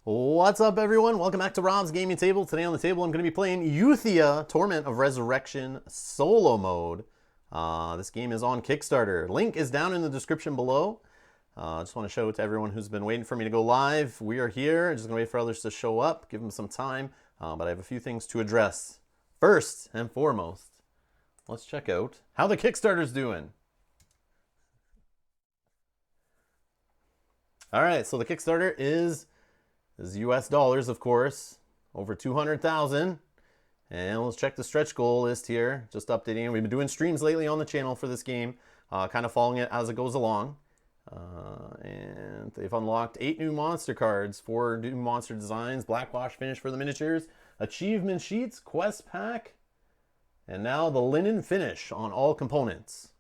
What's up, everyone? Welcome back to Rob's Gaming Table. Today on the table, I'm going to be playing Euthia, Torment of Resurrection solo mode. This game is on Kickstarter. Link is down in the description below. I just want to show it to everyone who's been waiting for me to go live. We are here. Just going to wait for others to show up, give them some time. But I have a few things to address. First and foremost, let's check out how the Kickstarter's doing. All right, so the Kickstarter is US dollars, of course, over 200,000. And let's check the stretch goal list here. Just updating. We've been doing streams lately on the channel for this game, kind of following it as it goes along. And they've unlocked 8 new monster cards, 4 new monster designs, black wash finish for the miniatures, achievement sheets, quest pack, and now the linen finish on all components.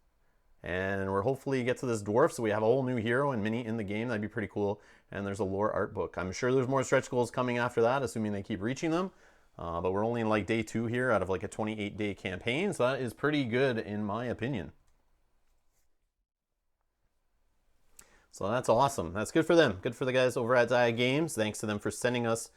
And we're hopefully get to this dwarf, so we have a whole new hero and mini in the game. That'd be pretty cool. And there's a lore art book. I'm sure there's more stretch goals coming after that, assuming they keep reaching them. But we're only in like day 2 here out of like a 28-day campaign, so that is pretty good in my opinion. So that's awesome. That's good for them. Good for the guys over at Diea Games. Thanks to them for sending us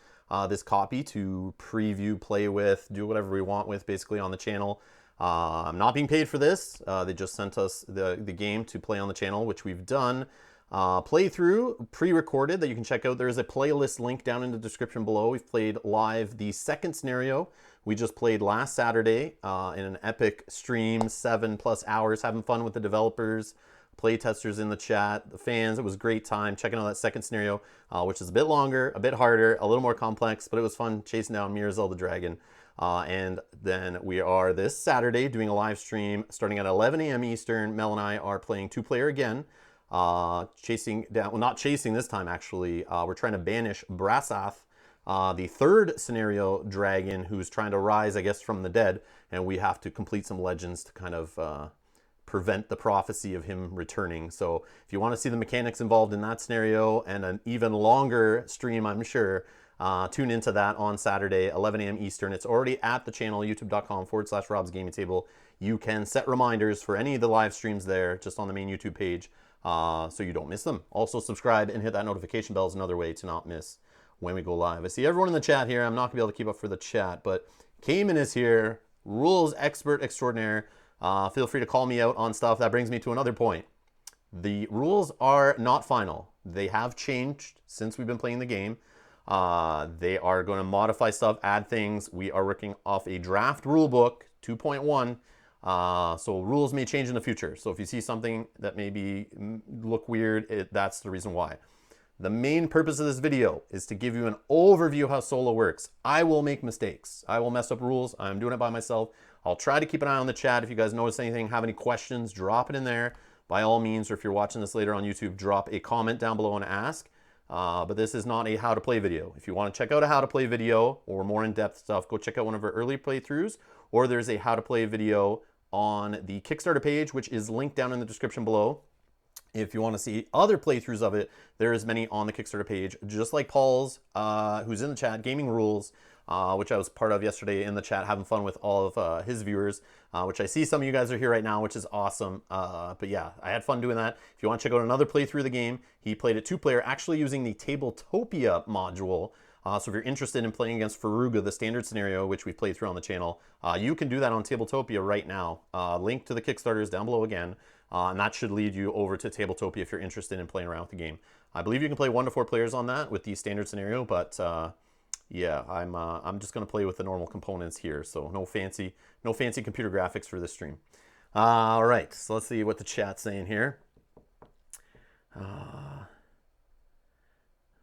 this copy to preview, play with, do whatever we want with basically on the channel. I'm not being paid for this. They just sent us the game to play on the channel, which we've done. Playthrough, pre-recorded, that you can check out. There is a playlist link down in the description below. We've played live the second scenario. We just played last Saturday in an epic stream, 7+ hours, having fun with the developers, play testers in the chat, the fans. It was a great time checking out that second scenario, which is a bit longer, a bit harder, a little more complex, but it was fun chasing down Mirzel the dragon. And then we are this Saturday doing a live stream starting at 11 a.m. Eastern. Mel and I are playing 2-player again. Chasing down, well, not chasing this time actually. We're trying to banish Brassath, the third scenario dragon who's trying to rise, I guess, from the dead. And we have to complete some legends to kind of prevent the prophecy of him returning. So if you want to see the mechanics involved in that scenario and an even longer stream, I'm sure, tune into that on Saturday, 11 a.m. Eastern. It's already at the channel, youtube.com/Rob's Gaming Table. You can set reminders for any of the live streams there, just on the main YouTube page, so you don't miss them. Also subscribe and hit that notification bell is another way to not miss when we go live. I see everyone in the chat here. I'm not going to be able to keep up for the chat, but Cayman is here, rules expert extraordinaire. Feel free to call me out on stuff. That brings me to another point. The rules are not final. They have changed since we've been playing the game. They are going to modify stuff, add things. We are working off a draft rulebook 2.1. So rules may change in the future. So if you see something that maybe look weird, that's the reason why. The main purpose of this video is to give you an overview of how solo works. I will make mistakes. I will mess up rules. I'm doing it by myself. I'll try to keep an eye on the chat. If you guys notice anything, have any questions, drop it in there. By all means, or if you're watching this later on YouTube, drop a comment down below and ask. But this is not a how to play video. If you want to check out a how to play video or more in-depth stuff, go check out one of our early playthroughs, or there's a how to play video on the Kickstarter page, which is linked down in the description below. If you want to see other playthroughs of it, there is many on the Kickstarter page, just like Paul's, who's in the chat, Gaming Rules, which I was part of yesterday in the chat, having fun with all of his viewers, which I see some of you guys are here right now, which is awesome. But yeah, I had fun doing that. If you want to check out another playthrough of the game, he played it 2-player, actually using the Tabletopia module. So if you're interested in playing against Faruga, the standard scenario, which we played through on the channel, you can do that on Tabletopia right now. Link to the Kickstarter is down below again. And that should lead you over to Tabletopia if you're interested in playing around with the game. I believe you can play 1 to 4 players on that with the standard scenario, but yeah, I'm just going to play with the normal components here, so no fancy computer graphics for this stream. All right, so let's see what the chat's saying here.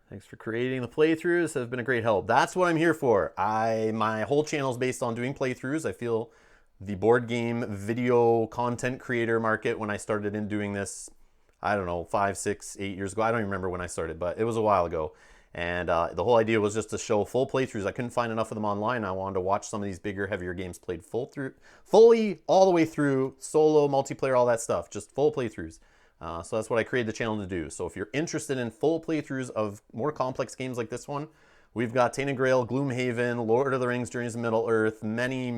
Thanks for creating the playthroughs. Have been a great help. That's what I'm here for. My whole channel is based on doing playthroughs. I feel the board game video content creator market, when I started in doing this, I don't know, 5, 6, 8 years ago. I don't even remember when I started, but it was a while ago. And the whole idea was just to show full playthroughs. I couldn't find enough of them online. I wanted to watch some of these bigger, heavier games played fully, all the way through, solo, multiplayer, all that stuff, just full playthroughs. So that's what I created the channel to do. So if you're interested in full playthroughs of more complex games like this one, we've got Tainted Grail, Gloomhaven, Lord of the Rings, Journeys of Middle-earth, many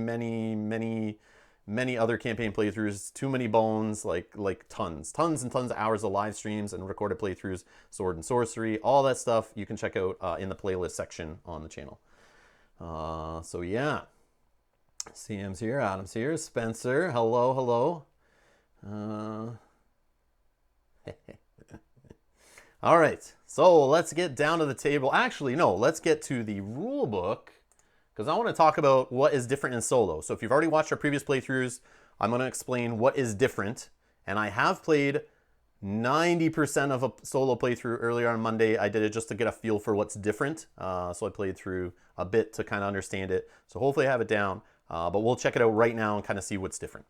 many other campaign playthroughs, Too Many Bones, like tons and tons of hours of live streams and recorded playthroughs, Sword and Sorcery, all that stuff you can check out in the playlist section on the channel. So yeah, CM's here, Adam's here, Spencer, hello. All right, so let's get down to the table. Actually, no, let's get to the rule book, because I want to talk about what is different in solo. So if you've already watched our previous playthroughs, I'm going to explain what is different. And I have played 90% of a solo playthrough earlier on Monday. I did it just to get a feel for what's different. So I played through a bit to kind of understand it. So hopefully I have it down, but we'll check it out right now and kind of see what's different.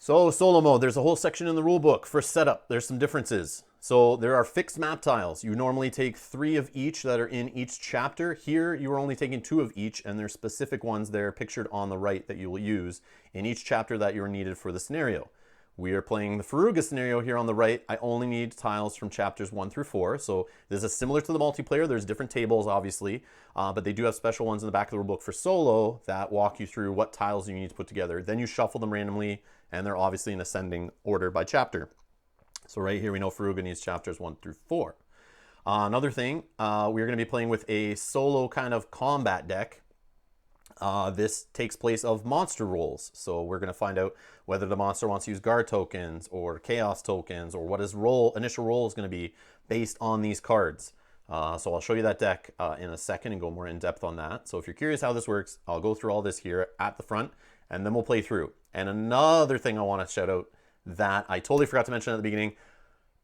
So solo mode, there's a whole section in the rule book for setup. There's some differences. So there are fixed map tiles. You normally take 3 of each that are in each chapter. Here, you are only taking 2 of each, and there's specific ones there pictured on the right that you will use in each chapter that you're needed for the scenario. We are playing the Furuga scenario here on the right. I only need tiles from chapters 1 through 4. So this is similar to the multiplayer. There's different tables, obviously, but they do have special ones in the back of the rule book for solo that walk you through what tiles you need to put together. Then you shuffle them randomly, and they're obviously in ascending order by chapter. So right here, we know Furuga needs chapters 1 through 4. Another thing, we're going to be playing with a solo kind of combat deck. This takes place of monster rolls. So we're going to find out whether the monster wants to use guard tokens or chaos tokens, or what his initial roll is going to be based on these cards. So I'll show you that deck in a second and go more in depth on that. So if you're curious how this works, I'll go through all this here at the front, and then we'll play through. And another thing I want to shout out that I totally forgot to mention at the beginning,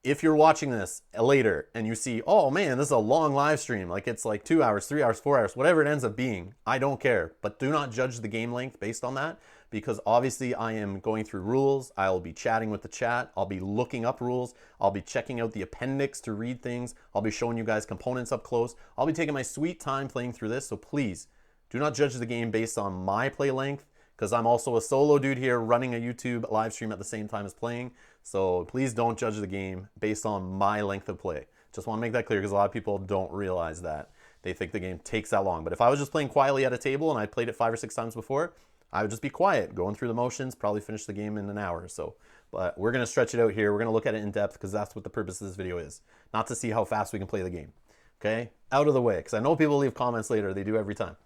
if you're watching this later and you see, oh man, this is a long live stream, like it's like 2 hours, 3 hours, 4 hours, whatever it ends up being, I don't care. But do not judge the game length based on that, because obviously I am going through rules. I'll be chatting with the chat. I'll be looking up rules. I'll be checking out the appendix to read things. I'll be showing you guys components up close. I'll be taking my sweet time playing through this. So please do not judge the game based on my play length, because I'm also a solo dude here running a YouTube live stream at the same time as playing. So please don't judge the game based on my length of play. Just want to make that clear, because a lot of people don't realize that. They think the game takes that long. But if I was just playing quietly at a table and I played it 5 or 6 times before, I would just be quiet, going through the motions, probably finish the game in an hour or so. But we're going to stretch it out here. We're going to look at it in depth, because that's what the purpose of this video is. Not to see how fast we can play the game. Okay? Out of the way, because I know people leave comments later. They do every time.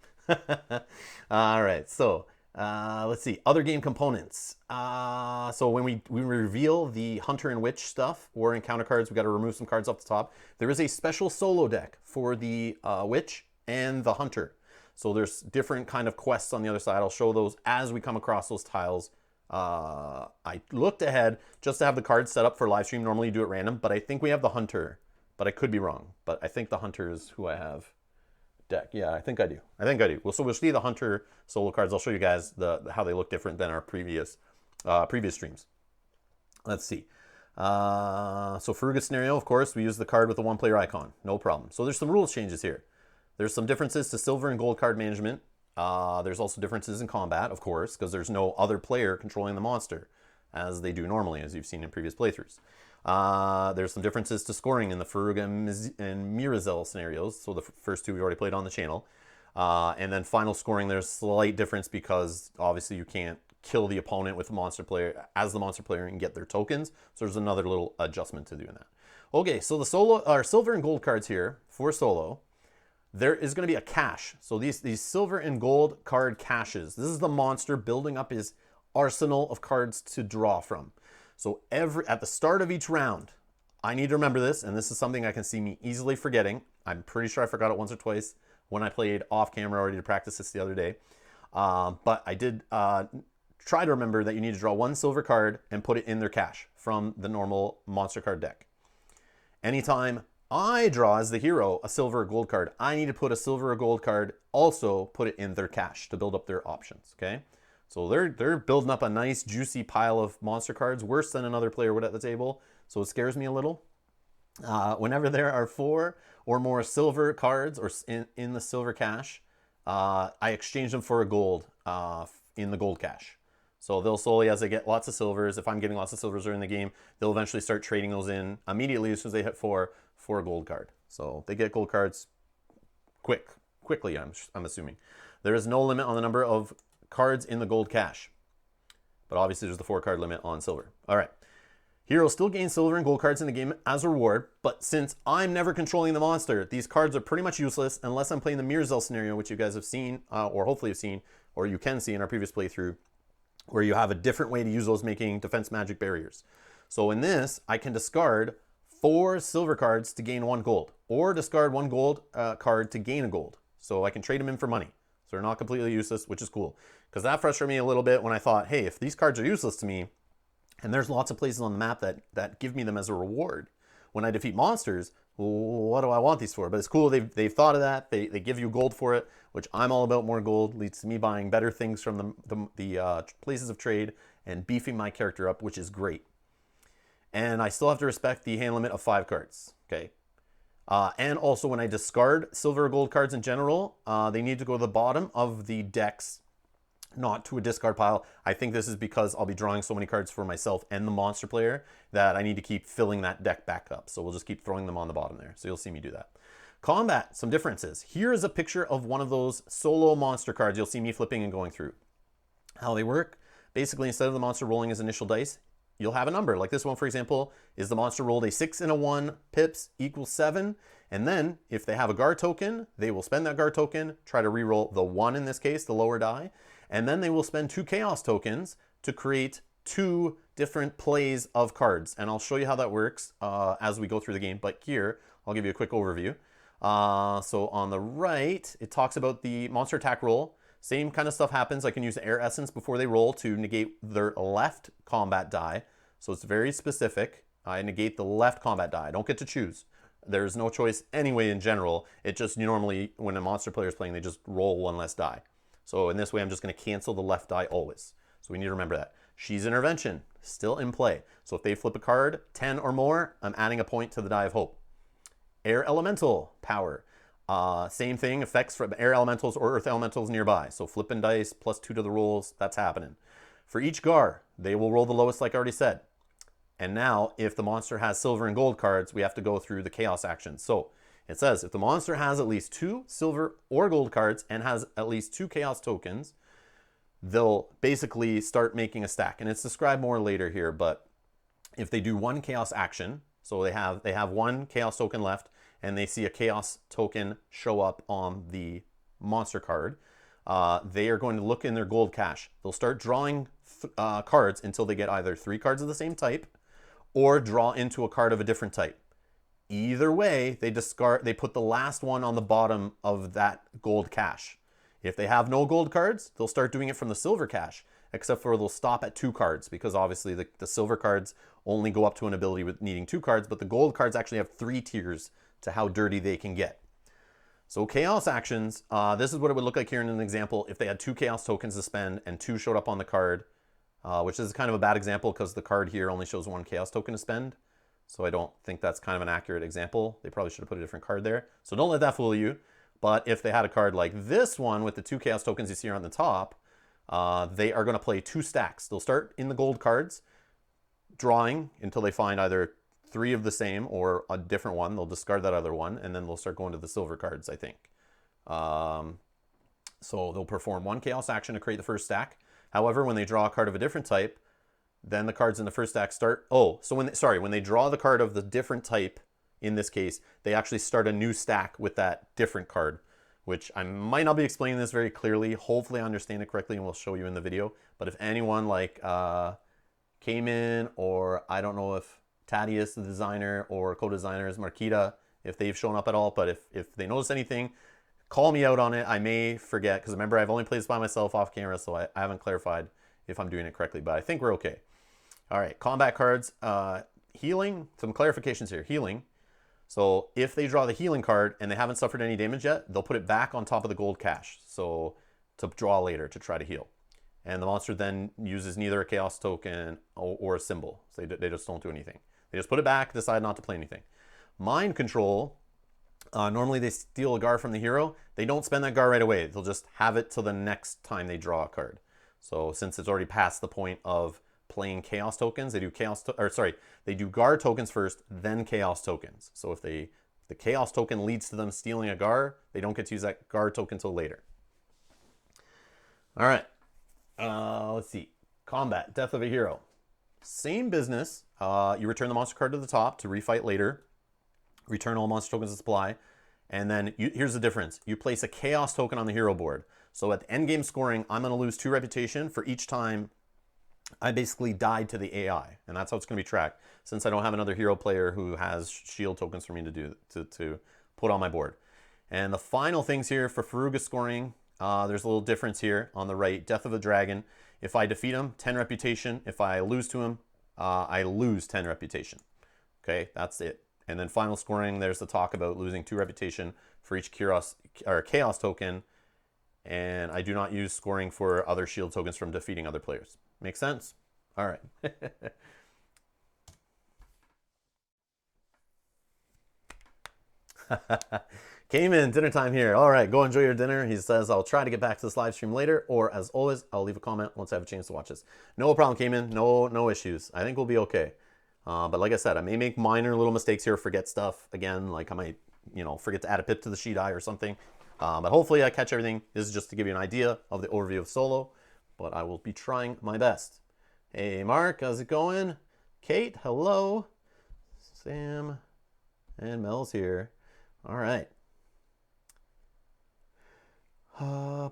All right, so let's see, other game components. So when we reveal the Hunter and Witch stuff or encounter cards, we got to remove some cards off the top. There is a special solo deck for the Witch and the Hunter. So there's different kind of quests on the other side. I'll show those as we come across those tiles. I looked ahead just to have the cards set up for live stream. Normally you do it random, but I think we have the Hunter, but I could be wrong. But I think the Hunter is who I have. Deck. Yeah, I think I do. Well, so we'll see the Hunter solo cards. I'll show you guys how they look different than our previous streams. Let's see. So Furuga scenario, of course, we use the card with the 1-player icon. No problem. So there's some rules changes here. There's some differences to silver and gold card management. There's also differences in combat, of course, because there's no other player controlling the monster, as they do normally, as you've seen in previous playthroughs. There's some differences to scoring in the Furuga and Mirazel scenarios. So the first 2 we already played on the channel. And then final scoring, there's slight difference, because obviously you can't kill the opponent with the monster player as the monster player and get their tokens. So there's another little adjustment to doing that. Okay, so the silver and gold cards here for solo, there is going to be a cache. So these silver and gold card caches, this is the monster building up his arsenal of cards to draw from. So at the start of each round, I need to remember this, and this is something I can see me easily forgetting. I'm pretty sure I forgot it once or twice when I played off camera already to practice this the other day. But I did try to remember that you need to draw 1 silver card and put it in their cache from the normal monster card deck. Anytime I draw as the hero a silver or gold card, I need to put a silver or gold card, also put it in their cache to build up their options, okay? So they're building up a nice juicy pile of monster cards, worse than another player would at the table. So it scares me a little. Whenever there are 4 or more silver cards or in the silver cache, I exchange them for a gold in the gold cache. So they'll slowly, as they get lots of silvers, if I'm getting lots of silvers during the game, they'll eventually start trading those in immediately as soon as they hit 4 for a gold card. So they get gold cards quickly, I'm assuming. There is no limit on the number of cards in the gold cache. But obviously there's the 4-card limit on silver. All right. Heroes still gain silver and gold cards in the game as a reward, but since I'm never controlling the monster, these cards are pretty much useless unless I'm playing the Mirzel scenario, which you guys have seen, or hopefully have seen, or you can see in our previous playthrough, where you have a different way to use those making defense magic barriers. So in this, I can discard 4 silver cards to gain 1 gold, or discard 1 gold card to gain a gold. So I can trade them in for money. So they're not completely useless, which is cool. Because that frustrated me a little bit when I thought, hey, if these cards are useless to me, and there's lots of places on the map that give me them as a reward when I defeat monsters, what do I want these for? But it's cool, they've thought of that. They give you gold for it, which I'm all about. More gold leads to me buying better things from the places of trade and beefing my character up, which is great. And I still have to respect the hand limit of 5 cards, okay? And also when I discard silver or gold cards in general, they need to go to the bottom of the decks, not to a discard pile. I think this is because I'll be drawing so many cards for myself and the monster player that I need to keep filling that deck back up. So we'll just keep throwing them on the bottom there. So you'll see me do that. Combat, some differences. Here is a picture of one of those solo monster cards you'll see me flipping and going through. How they work, basically instead of the monster rolling his initial dice, you'll have a number. Like this one, for example, is the monster rolled a 6 and a 1, pips equals 7. And then if they have a guard token, they will spend that guard token, try to reroll the 1 in this case, the lower die. And then they will spend 2 chaos tokens to create 2 different plays of cards. And I'll show you how that works as we go through the game. But here, I'll give you a quick overview. So on the right, it talks about the monster attack roll. Same kind of stuff happens. I can use air essence before they roll to negate their left combat die. So it's very specific. I negate the left combat die. I don't get to choose. There's no choice anyway in general. It just normally, when a monster player is playing, they just roll 1 less die. So in this way, I'm just going to cancel the left die always. So we need to remember that. She's Intervention, still in play. So if they flip a card, 10 or more, I'm adding a point to the Die of Hope. Air Elemental Power. Same thing, effects from air elementals or earth elementals nearby. So flipping dice, +2 to the rolls, that's happening. For each Gar, they will roll the lowest like I already said. And now, if the monster has silver and gold cards, we have to go through the chaos actions. So it says, if the monster has at least 2 silver or gold cards and has at least 2 chaos tokens, they'll basically start making a stack. And it's described more later here, but if they do 1 chaos action, so they have 1 chaos token left, and they see a chaos token show up on the monster card, they are going to look in their gold cache. They'll start drawing cards until they get either 3 cards of the same type or draw into a card of a different type. Either way, they put the last one on the bottom of that gold cache. If they have no gold cards, they'll start doing it from the silver cache, except for they'll stop at 2 cards because obviously the silver cards only go up to an ability with needing 2 cards, but the gold cards actually have 3 tiers to how dirty they can get. So chaos actions, this is what it would look like here in an example if they had 2 chaos tokens to spend and 2 showed up on the card, which is kind of a bad example because the card here only shows 1 chaos token to spend. So I don't think that's kind of an accurate example. They probably should have put a different card there. So don't let that fool you. But if they had a card like this one with the 2 chaos tokens you see here on the top, they are going to play 2 stacks. They'll start in the gold cards, drawing until they find either 3 of the same or a different one. They'll discard that other one, and then they'll start going to the silver cards, I think. So they'll perform 1 chaos action to create the first stack. However, when they draw a card of a different type, then the cards in the first stack start... when they draw the card of the different type, in this case, they actually start a new stack with that different card, which I might not be explaining this very clearly. Hopefully I understand it correctly and we'll show you in the video. But if anyone like came in, or I don't know if Thaddeus, the designer, or co-designers, Marquita, if they've shown up at all, but if they notice anything, call me out on it. I may forget, because remember, I've only played this by myself off camera, so I haven't clarified if I'm doing it correctly, but I think we're okay. All right, combat cards. Healing, some clarifications here. Healing. So if they draw the healing card and they haven't suffered any damage yet, they'll put it back on top of the gold cache, so to draw later to try to heal. And the monster then uses neither a chaos token or a symbol. So they just don't do anything. They just put it back, decide not to play anything. Mind control, normally they steal a Gar from the hero. They don't spend that Gar right away. They'll just have it till the next time they draw a card. So since it's already past the point of playing chaos tokens, they do they do Gar tokens first, then chaos tokens. So if the chaos token leads to them stealing a Gar, they don't get to use that Gar token till later. All right. Let's see. Combat, death of a hero. Same business. You return the monster card to the top to refight later. Return all monster tokens to supply. And then here's the difference. You place a chaos token on the hero board. So at the end game scoring, I'm going to lose 2 reputation for each time I basically died to the AI. And that's how it's going to be tracked, since I don't have another hero player who has shield tokens for me to put on my board. And the final things here for Furuga scoring, there's a little difference here on the right. Death of a Dragon. If I defeat him, 10 reputation. If I lose to him, I lose 10 reputation. Okay, that's it. And then final scoring, there's the talk about losing 2 reputation for each chaos token. And I do not use scoring for other shield tokens from defeating other players. Make sense? All right. Came in, dinner time here. All right, go enjoy your dinner. He says, I'll try to get back to this live stream later, or as always, I'll leave a comment once I have a chance to watch this. No problem, came in. No issues. I think we'll be okay. But like I said, I may make minor little mistakes here, forget stuff again. Like I might, forget to add a pip to the sheet eye or something. But hopefully I catch everything. This is just to give you an idea of the overview of Solo, but I will be trying my best. Hey, Mark, how's it going? Kate, hello. Sam and Mel's here. All right. All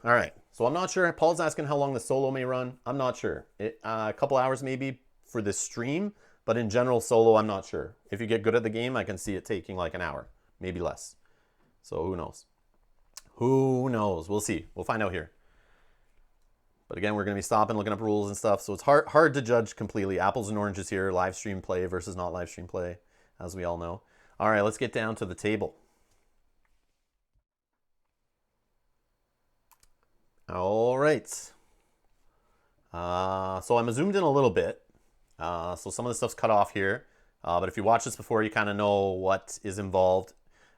right, so I'm not sure. Paul's asking how long the Solo may run. I'm not sure. A couple hours maybe for this stream, but in general, Solo, I'm not sure. If you get good at the game, I can see it taking like an hour, maybe less. So who knows? Who knows? We'll see. We'll find out here. But again, we're going to be stopping, looking up rules and stuff, so it's hard to judge completely. Apples and oranges here, live stream play versus not live stream play, as we all know. All right, let's get down to the table. All right. So I'm zoomed in a little bit. So some of the stuff's cut off here. But if you watched this before, you kind of know what is involved.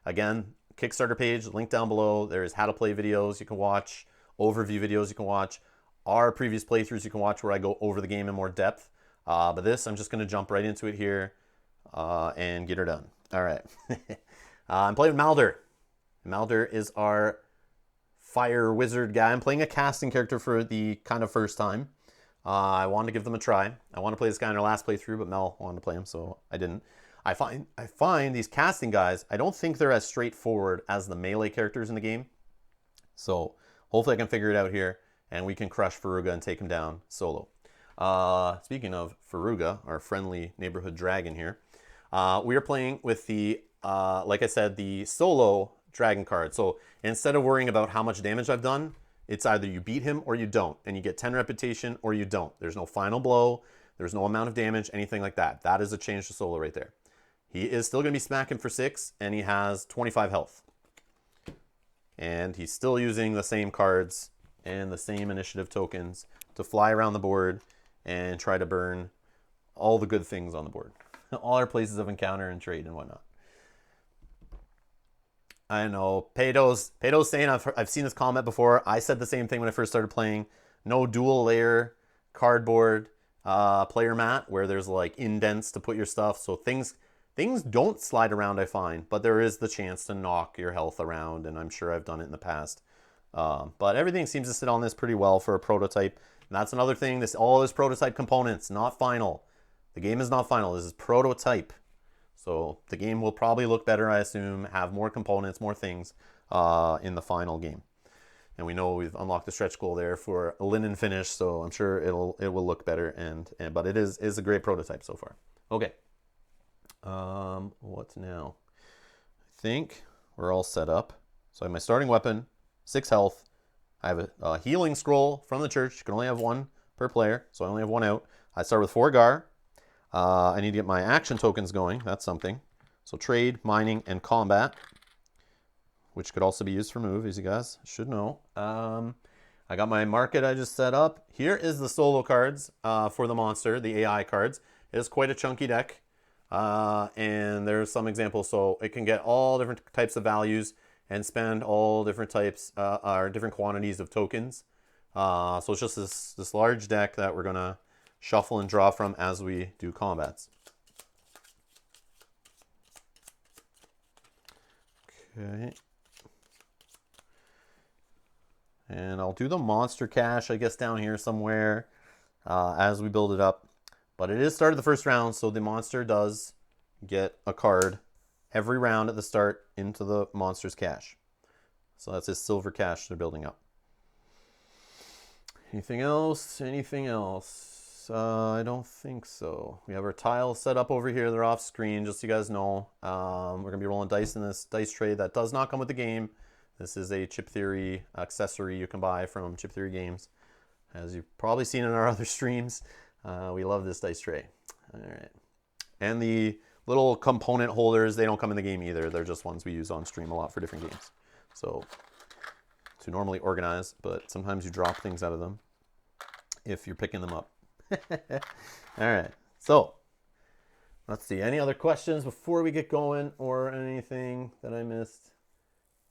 Again, Kickstarter page, link down below. There's how to play videos you can watch, overview videos you can watch, our previous playthroughs you can watch where I go over the game in more depth. But this, I'm just going to jump right into it here and get her done. All right. I'm playing Maldur. Maldur is our fire wizard guy. I'm playing a casting character for the kind of first time. I wanted to give them a try. I want to play this guy in our last playthrough, but Mel wanted to play him, so I didn't. I find these casting guys, I don't think they're as straightforward as the melee characters in the game. So hopefully I can figure it out here, and we can crush Furuga and take him down solo. Speaking of Furuga, our friendly neighborhood dragon here, we are playing with the, like I said, the solo dragon card. So instead of worrying about how much damage I've done, it's either you beat him or you don't, and you get 10 reputation or you don't. There's no final blow, there's no amount of damage, anything like that. That is a change to solo right there. He is still going to be smacking for 6, and he has 25 health. And he's still using the same cards and the same initiative tokens to fly around the board and try to burn all the good things on the board. All our places of encounter and trade and whatnot. I know. Pato's saying, I've seen this comment before. I said the same thing when I first started playing. No dual layer cardboard player mat where there's like indents to put your stuff. So things don't slide around, I find. But there is the chance to knock your health around. And I'm sure I've done it in the past. But everything seems to sit on this pretty well for a prototype. And that's another thing. All this prototype components, not final. The game is not final. This is prototype. So the game will probably look better, I assume, have more components, more things in the final game. And we know we've unlocked the stretch goal there for a linen finish, so I'm sure it will look better. But it is a great prototype so far. Okay. What now? I think we're all set up. So I have my starting weapon, 6 health. I have a healing scroll from the church. You can only have 1 per player, so I only have 1 out. I start with 4 Gar. I need to get my action tokens going. That's something. So trade, mining, and combat, which could also be used for move, as you guys should know. I got my market I just set up. Here is the solo cards for the monster, the AI cards. It is quite a chunky deck. And there's some examples. So it can get all different types of values and spend all different types or different quantities of tokens. So it's just this large deck that we're going to shuffle and draw from as we do combats. Okay. And I'll do the monster cache, I guess, down here somewhere as we build it up. But it is start of the first round, so the monster does get a card every round at the start into the monster's cache. So that's his silver cache they're building up. Anything else? Anything else? I don't think so. We have our tiles set up over here. They're off screen, just so you guys know. We're going to be rolling dice in this dice tray that does not come with the game. This is a Chip Theory accessory you can buy from Chip Theory Games. As you've probably seen in our other streams, we love this dice tray. All right. And the little component holders, they don't come in the game either. They're just ones we use on stream a lot for different games. So to normally organize, but sometimes you drop things out of them if you're picking them up. All right, so let's see. Any other questions before we get going or anything that I missed?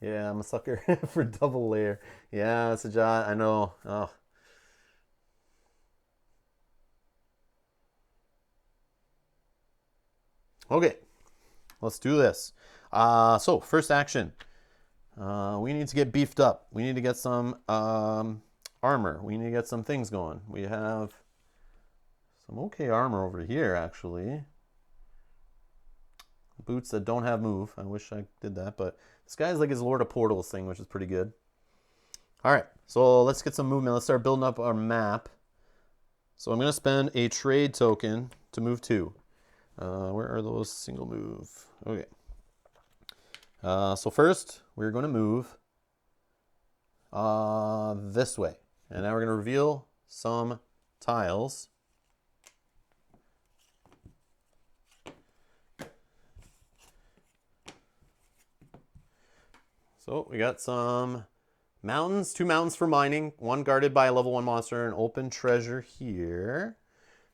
Yeah, I'm a sucker for double layer. Yeah, it's a job. I know. Oh. Okay, let's do this. So first action. We need to get beefed up. We need to get some armor. We need to get some things going. We have some okay armor over here, actually. Boots that don't have move. I wish I did that, but this guy's like his Lord of Portals thing, which is pretty good. All right, so let's get some movement. Let's start building up our map. So I'm going to spend a trade token to move 2. Where are those single move? Okay. So first, we're going to move this way. And now we're going to reveal some tiles. So we got some mountains, 2 mountains for mining, 1 guarded by a level 1 monster, an open treasure here.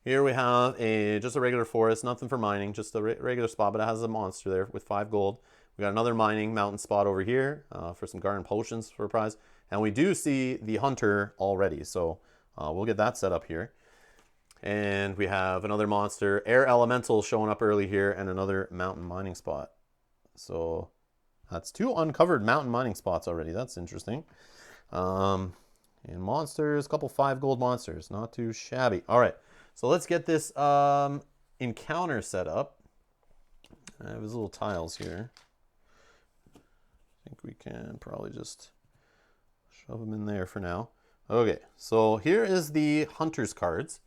Here we have just a regular forest, nothing for mining, just a regular spot, but it has a monster there with 5 gold. We got another mining mountain spot over here for some garden potions for a prize. And we do see the hunter already, so we'll get that set up here. And we have another monster, air elemental showing up early here, and another mountain mining spot. So that's 2 uncovered mountain mining spots already. That's interesting. And monsters, a couple 5 gold monsters. Not too shabby. All right, so let's get this encounter set up. I have his little tiles here. I think we can probably just shove them in there for now. Okay, so here is the Hunter's cards.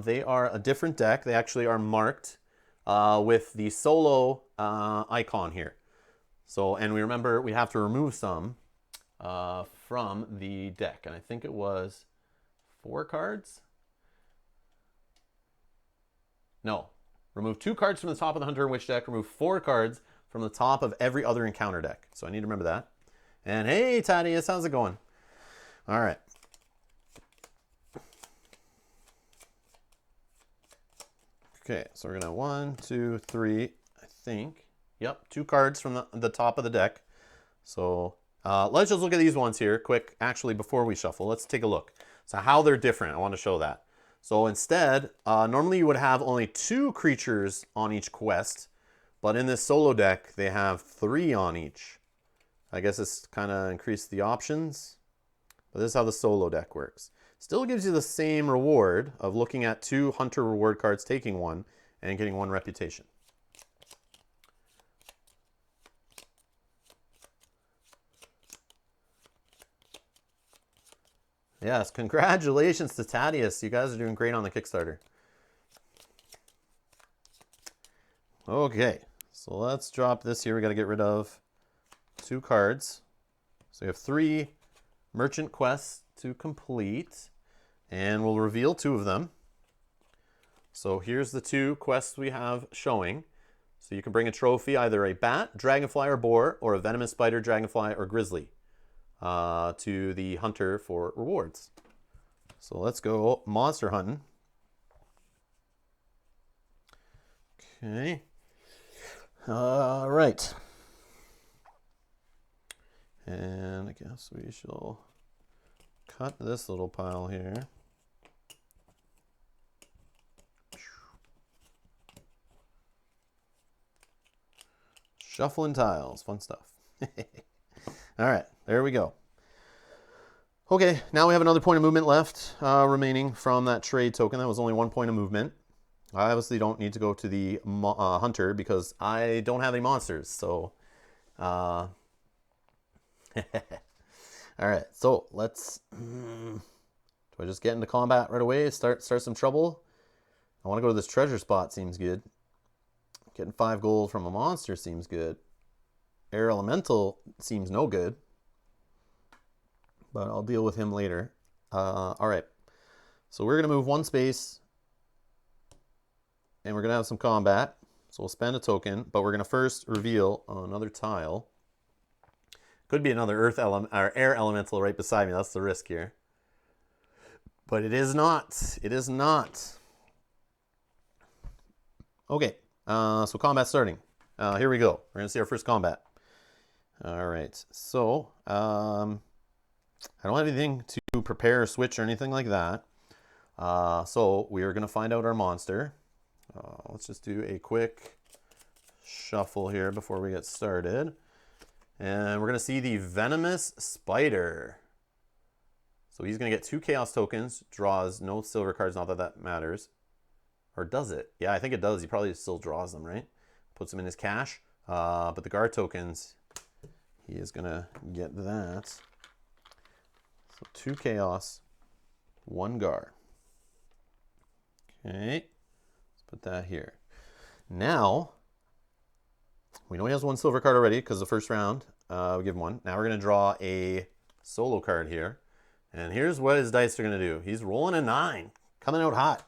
They are a different deck. They actually are marked with the solo icon here. So, and we remember we have to remove some from the deck. And I think it was 4 cards. No, remove 2 cards from the top of the Hunter and Witch deck. Remove 4 cards from the top of every other encounter deck. So I need to remember that. And hey, Thaddeus, how's it going? All right. Okay, so we're gonna 1, 2, 3, I think. Yep, 2 cards from the top of the deck. So let's just look at these ones here quick. Actually, before we shuffle, let's take a look. So how they're different, I want to show that. So instead, normally you would have only 2 creatures on each quest, but in this solo deck, they have 3 on each. I guess it's kind of increased the options, but this is how the solo deck works. Still gives you the same reward of looking at 2 hunter reward cards, taking 1, and getting 1 reputation. Yes, congratulations to Thaddeus. You guys are doing great on the Kickstarter. Okay, so let's drop this here. We got to get rid of 2 cards. So we have 3 merchant quests to complete, and we'll reveal 2 of them. So here's the 2 quests we have showing. So you can bring a trophy, either a bat, dragonfly, or boar, or a venomous spider, dragonfly, or grizzly to the hunter for rewards. So let's go monster hunting. Okay. All right. And I guess we shall cut this little pile here. Shuffling tiles, fun stuff. All right, there we go. Okay, now we have another point of movement left remaining from that trade token. That was only 1 point of movement. I obviously don't need to go to the hunter because I don't have any monsters. So, all right. So let's. Do I just get into combat right away? Start some trouble. I want to go to this treasure spot. Seems good. Getting 5 gold from a monster seems good. Air Elemental seems no good. But I'll deal with him later. All right. So we're going to move 1 space. And we're going to have some combat. So we'll spend a token. But we're going to first reveal another tile. Could be another earth element or air elemental right beside me. That's the risk here. But it is not. It is not. Okay. So combat starting. Here we go. We're going to see our first combat. All right. So, I don't have anything to prepare or switch or anything like that. So we are going to find out our monster. Let's just do a quick shuffle here before we get started. And we're going to see the Venomous Spider. So he's going to get 2 Chaos tokens, draws no silver cards, not that that matters. Or does it? Yeah, I think it does. He probably still draws them, right? Puts them in his cache. But the guard tokens, he is going to get that. So 2 Chaos, 1 Gar. Okay, let's put that here. Now, we know he has 1 silver card already because the first round we give him 1. Now we're going to draw a solo card here. And here's what his dice are going to do. He's rolling a 9, coming out hot.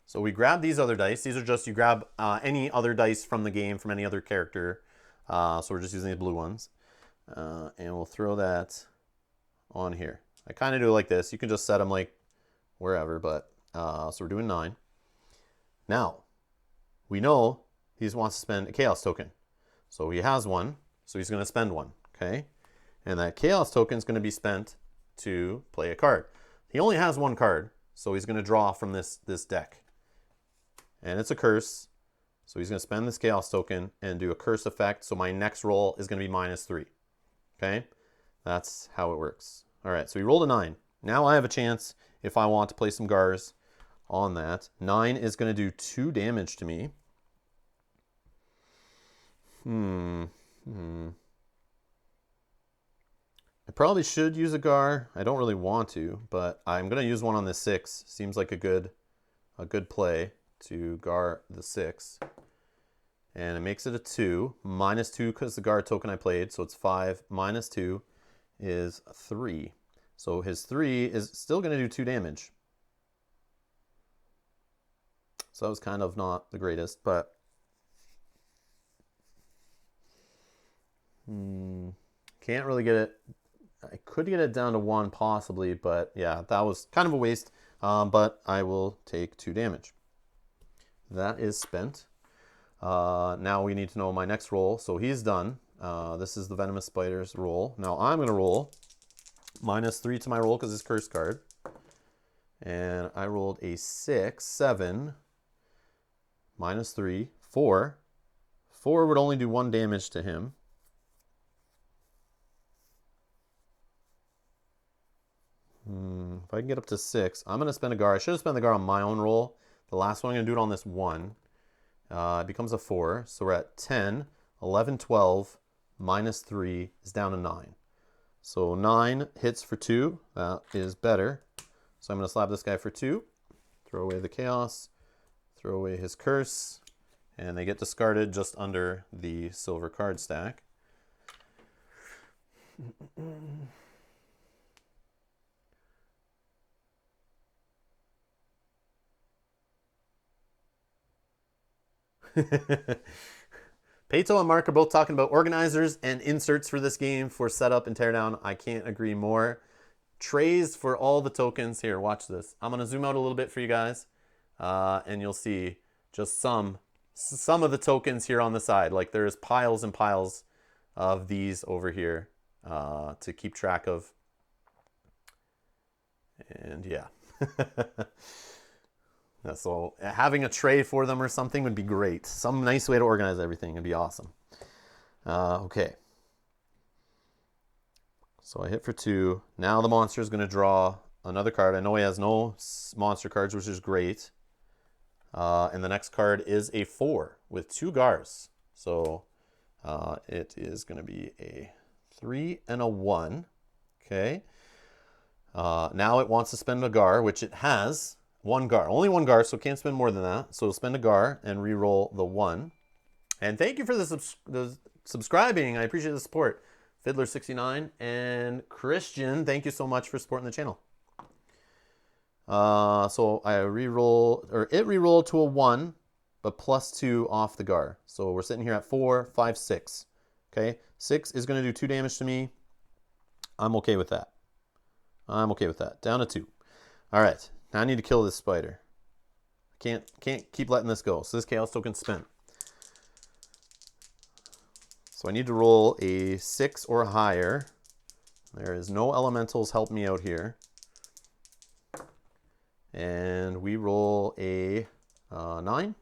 So we grab these other dice. These are just, you grab any other dice from the game, from any other character. So we're just using the blue ones. And we'll throw that on here. I kind of do it like this. You can just set them like wherever, but so we're doing 9. Now, we know he wants to spend a Chaos token. So he has 1, so he's going to spend 1, okay? And that Chaos token is going to be spent to play a card. He only has 1 card, so he's going to draw from this deck. And it's a curse, so he's going to spend this Chaos token and do a curse effect, so my next roll is going to be -3, okay? That's how it works. All right, so he rolled a 9. Now I have a chance, if I want to play some Gars on that. 9 is going to do 2 damage to me. I probably should use a Gar. I don't really want to, but I'm going to use one on this 6. Seems like a good play to Gar the 6. And it makes it a 2. -2 because the Gar token I played, so it's 5 minus 2 is 3. So his 3 is still going to do 2 damage. So that was kind of not the greatest, but can't really get it. I could get it down to 1 possibly, but yeah, that was kind of a waste. But I will take 2 damage. That is spent. Now we need to know my next roll. So he's done. This is the Venomous Spider's roll. Now I'm going to roll -3 to my roll because it's curse card. And I rolled a 6, 7, -3, 4. 4 would only do 1 damage to him. If I can get up to 6, I'm going to spend a Gar. I should have spent the Gar on my own roll. The last one, I'm going to do it on this 1. It becomes a 4. So we're at 10, 11, 12, -3 is down to 9. So 9 hits for 2. That is better. So I'm going to slap this guy for 2. Throw away the Chaos. Throw away his curse. And they get discarded just under the silver card stack. Peito and Mark are both talking about organizers and inserts for this game for setup and teardown. I can't agree more. Trays for all the tokens. Here, watch this. I'm going to zoom out a little bit for you guys. And you'll see just some of the tokens here on the side. Like there's piles and piles of these over here to keep track of. And yeah. So having a tray for them or something would be great. Some nice way to organize everything would be awesome. Okay. So I hit for 2. Now the monster is going to draw another card. I know he has no monster cards, which is great. And the next card is a 4 with 2 Gars. So it is going to be a 3 and a 1. Okay. Now it wants to spend a Gar, which it has 1 Gar. Only 1 Gar, so it can't spend more than that. So spend a Gar and re-roll the 1. And thank you for the subscribing. I appreciate the support. Fiddler69 and Christian, thank you so much for supporting the channel. So I re-roll, or it re-rolled to a 1, but plus 2 off the Gar. So we're sitting here at 4, 5, 6. Okay, 6 is going to do 2 damage to me. I'm okay with that. I'm okay with that. Down to 2. All right, now I need to kill this spider. I can't keep letting this go. So this chaos token spent. So I need to roll a 6 or higher. There is no elementals help me out here. And we roll a 9,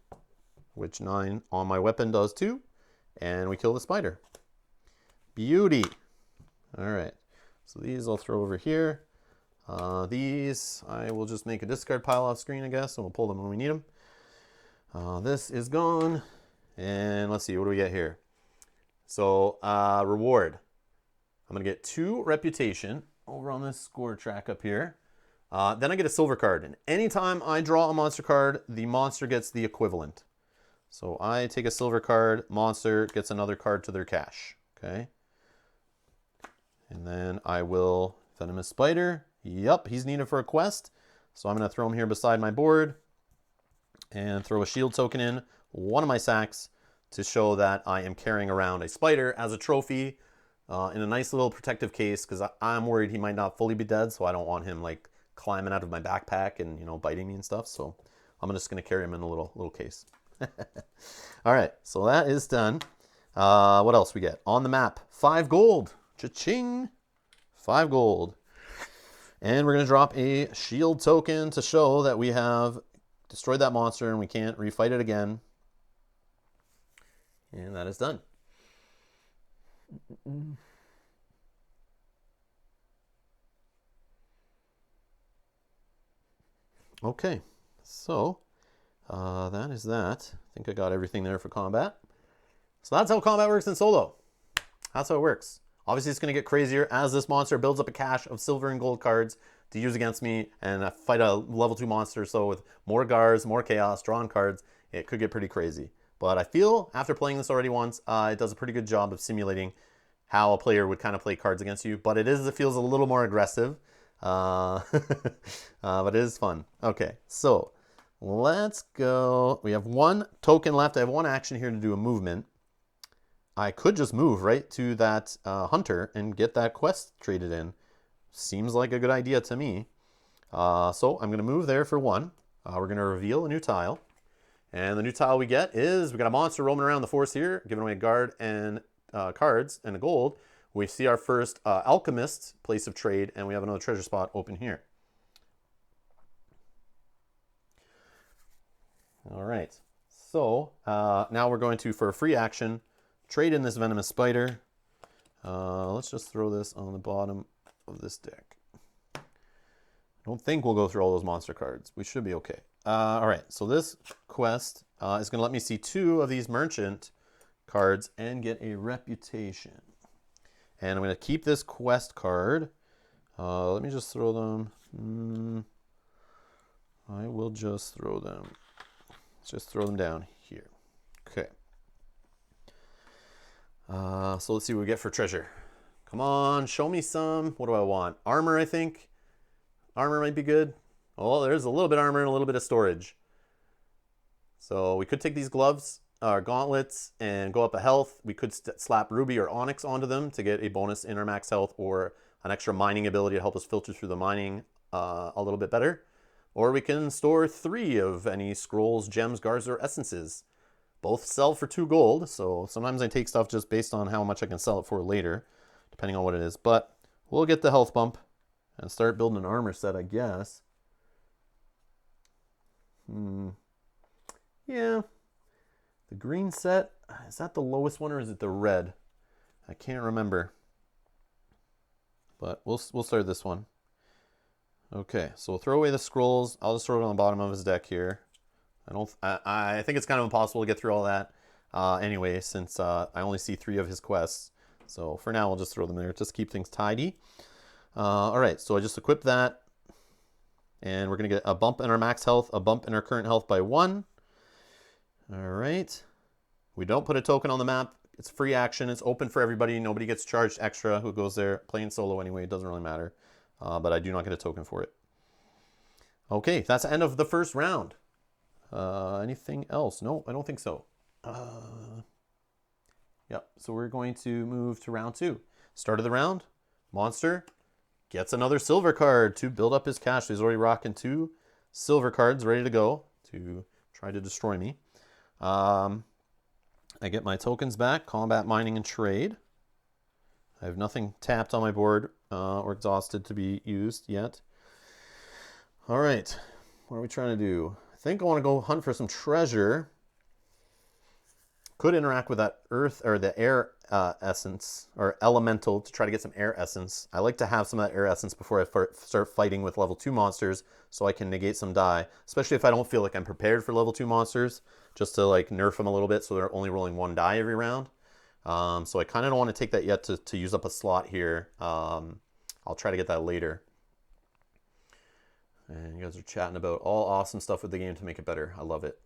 which 9 on my weapon does 2. And we kill the spider. Beauty. All right. So these I'll throw over here. These I will just make a discard pile off screen, I guess, and we'll pull them when we need them. This is gone. And let's see, what do we get here? So reward. I'm going to get 2 reputation over on this score track up here. Then I get a silver card. And anytime I draw a monster card, the monster gets the equivalent. So I take a silver card, monster gets another card to their cache. Okay. And then I will Venomous Spider. Yep, he's needed for a quest. So I'm going to throw him here beside my board and throw a shield token in one of my sacks to show that I am carrying around a spider as a trophy in a nice little protective case, because I'm worried he might not fully be dead, so I don't want him like climbing out of my backpack and, you know, biting me and stuff. So I'm just going to carry him in a little case. All right, so that is done. What else we get? On the map, 5 gold. Cha-ching! 5 gold. And we're going to drop a shield token to show that we have destroyed that monster and we can't refight it again. And that is done. Okay, so that is that. I think I got everything there for combat. So that's how combat works in solo. That's how it works. Obviously, it's going to get crazier as this monster builds up a cache of silver and gold cards to use against me, and I fight a level 2 monster. So with more Gars, more chaos, drawn cards, it could get pretty crazy. But I feel, after playing this already once, it does a pretty good job of simulating how a player would kind of play cards against you. But it feels a little more aggressive. But it is fun. Okay, so let's go. We have 1 token left. I have 1 action here to do a movement. I could just move right to that hunter and get that quest traded in. Seems like a good idea to me. So I'm going to move there for 1. We're going to reveal a new tile. And the new tile we get is, we got a monster roaming around the forest here, giving away a guard and cards and a gold. We see our first alchemist place of trade, and we have another treasure spot open here. All right. So now we're going to, for a free action, trade in this venomous spider. Let's just throw this on the bottom of this deck. I don't think we'll go through all those monster cards. We should be okay. All right, so this quest is going to let me see 2 of these merchant cards and get a reputation. And I'm going to keep this quest card. Let me just throw them. I will just throw them. Let's just throw them down here. Okay. So let's see what we get for treasure. Come on, show me some. What do I want? Armor, I think. Armor might be good. Oh, there's a little bit of armor and a little bit of storage. So we could take these gloves, or gauntlets, and go up a health. We could slap ruby or onyx onto them to get a bonus in our max health, or an extra mining ability to help us filter through the mining a little bit better. Or we can store 3 of any scrolls, gems, Gars, or essences. Both sell for 2 gold, so sometimes I take stuff just based on how much I can sell it for later, depending on what it is. But we'll get the health bump and start building an armor set, I guess. Yeah. The green set, is that the lowest one or is it the red? I can't remember. but we'll start this one. Okay, so we'll throw away the scrolls. I'll just throw it on the bottom of his deck here. I think it's kind of impossible to get through all that anyway, since I only see 3 of his quests. So for now, we'll just throw them there, just keep things tidy. All right, so I just equipped that, and we're gonna get a bump in our max health, a bump in our current health by 1. All right, we don't put a token on the map. It's free action. It's open for everybody. Nobody gets charged extra who goes there. Playing solo anyway, it doesn't really matter. But I do not get a token for it. Okay, that's the end of the first round. Anything else? No, I don't think so. Yep, so we're going to move to round 2. Start of the round, monster gets another silver card to build up his cash. He's already rocking 2 silver cards ready to go to try to destroy me. I get my tokens back, combat, mining, and trade. I have nothing tapped on my board or exhausted to be used yet. All right, what are we trying to do? I think I want to go hunt for some treasure. Could interact with that earth or the air essence or elemental to try to get some air essence. I like to have some of that air essence before I start fighting with level 2 monsters so I can negate some die, especially if I don't feel like I'm prepared for level 2 monsters, just to like nerf them a little bit so they're only rolling 1 die every round. So I kind of don't want to take that yet to use up a slot here. I'll try to get that later. And you guys are chatting about all awesome stuff with the game to make it better. I love it.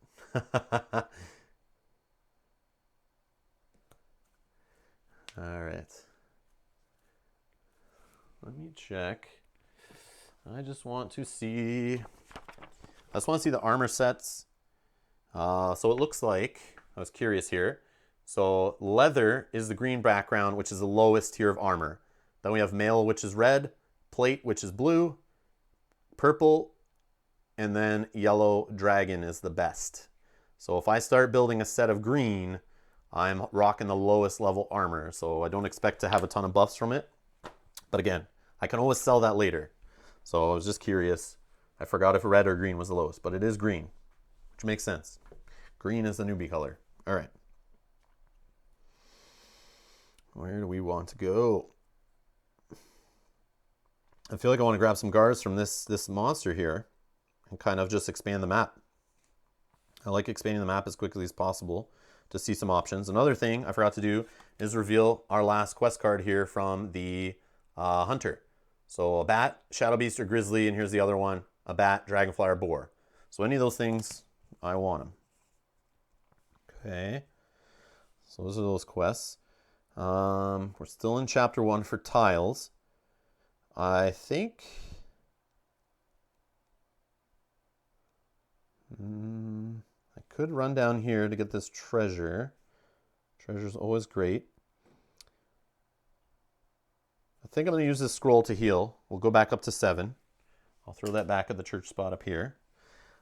All right. Let me check. I just want to see the armor sets. So it looks like, I was curious here. So leather is the green background, which is the lowest tier of armor. Then we have mail, which is red, plate, which is blue, purple, and then yellow dragon is the best. So if I start building a set of green, I'm rocking the lowest level armor. So I don't expect to have a ton of buffs from it. But again, I can always sell that later. So I was just curious. I forgot if red or green was the lowest, but it is green, which makes sense. Green is the newbie color. All right. Where do we want to go? I feel like I want to grab some guards from this monster here and kind of just expand the map. I like expanding the map as quickly as possible to see some options. Another thing I forgot to do is reveal our last quest card here from the hunter. So a bat, shadow beast, or grizzly, and here's the other one, a bat, dragonfly, or boar. So any of those things, I want them. Okay, so those are those quests. We're still in chapter 1 for tiles. I think I could run down here to get this treasure. Treasure's always great. I think I'm going to use this scroll to heal. We'll go back up to 7. I'll throw that back at the church spot up here.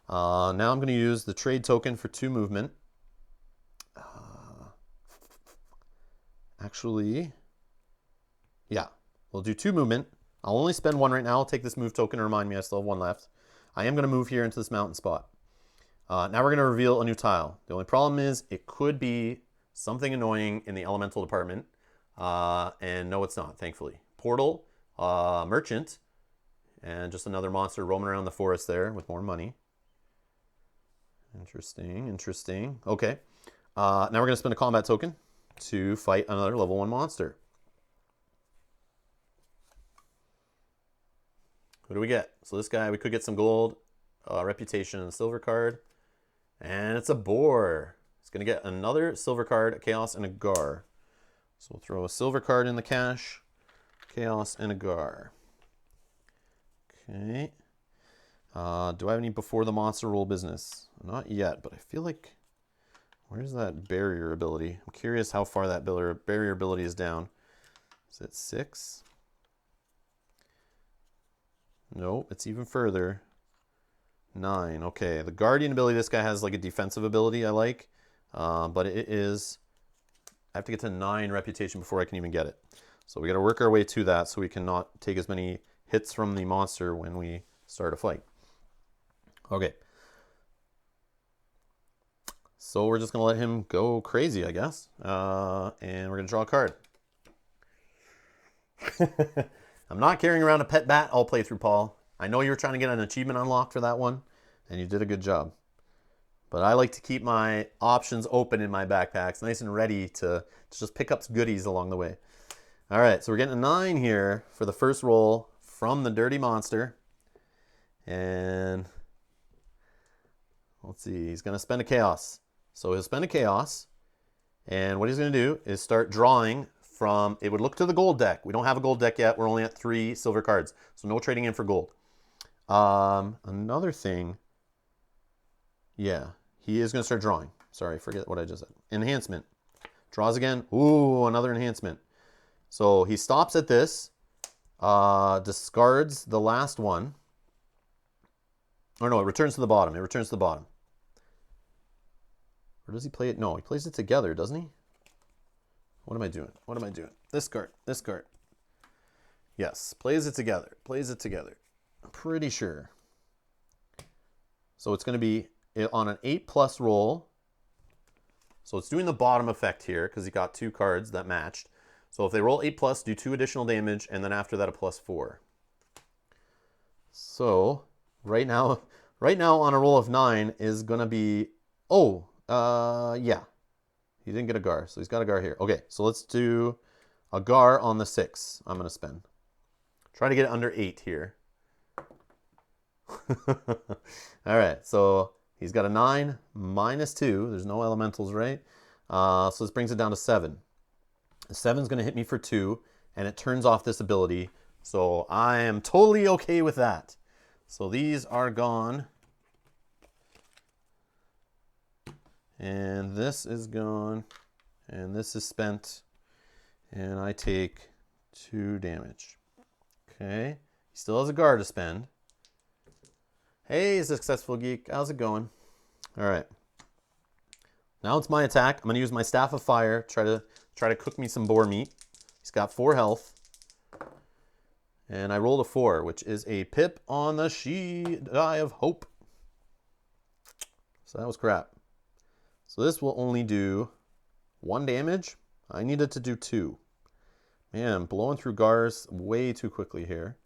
Now I'm going to use the trade token for 2 movement. Actually, yeah, we'll do 2 movement. I'll only spend 1 right now. I'll take this move token to remind me I still have 1 left. I am going to move here into this mountain spot. Now we're going to reveal a new tile. The only problem is it could be something annoying in the elemental department. And no, it's not, thankfully. Portal, merchant, and just another monster roaming around the forest there with more money. Interesting, interesting. Okay. Now we're going to spend a combat token to fight another level 1 monster. Who do we get? So this guy, we could get some gold, reputation, and a silver card. And it's a boar. It's going to get another silver card, a chaos, and a gar. So we'll throw a silver card in the cache, chaos, and a gar. Okay. Do I have any before the monster roll business? Not yet, but I feel like... Where's that barrier ability? I'm curious how far that barrier ability is down. Is it 6? No, it's even further. 9. Okay, the guardian ability, this guy has like a defensive ability I like. But it is... I have to get to 9 reputation before I can even get it. So we got to work our way to that so we can not take as many hits from the monster when we start a fight. Okay. So we're just going to let him go crazy, I guess. And we're going to draw a card. I'm not carrying around a pet bat all playthrough, Paul. I know you were trying to get an achievement unlocked for that one, and you did a good job. But I like to keep my options open in my backpacks, nice and ready to just pick up goodies along the way. All right, so we're getting a 9 here for the first roll from the Dirty Monster. And let's see, he's going to spend a chaos. So he'll spend a chaos, and what he's going to do is start drawing from, it would look to the gold deck. We don't have a gold deck yet. We're only at 3 silver cards, so no trading in for gold. Another thing, yeah, he is going to start drawing. Sorry, forget what I just said. Enhancement. Draws again. Ooh, another enhancement. So he stops at this, discards the last one. Or no, it returns to the bottom. It returns to the bottom. Or does he play it? No, he plays it together, doesn't he? What am I doing? What am I doing? This card. This card. Yes, plays it together. Plays it together. I'm pretty sure. So it's going to be on an 8+ roll. So it's doing the bottom effect here because he got 2 cards that matched. So if they roll 8+, do 2 additional damage, and then after that a +4. So right now on a roll of 9 is going to be, yeah. He didn't get a Gar, so he's got a Gar here. Okay, so let's do a Gar on the 6 I'm going to spend. Try to get it under 8 here. All right, so he's got a 9 -2. There's no elementals, right? So this brings it down to 7. The 7's going to hit me for 2, and it turns off this ability. So I am totally okay with that. So these are gone. And this is gone. And this is spent. And I take 2 damage. Okay. He still has a Guard to spend. Hey, Successful Geek. How's it going? All right. Now it's my attack. I'm going to use my Staff of Fire. Try to cook me some boar meat. He's got 4 health. And I rolled a 4, which is a pip on the Die of Hope. So that was crap. So this will only do 1 damage. I needed to do 2. Man, I'm blowing through Gars way too quickly here.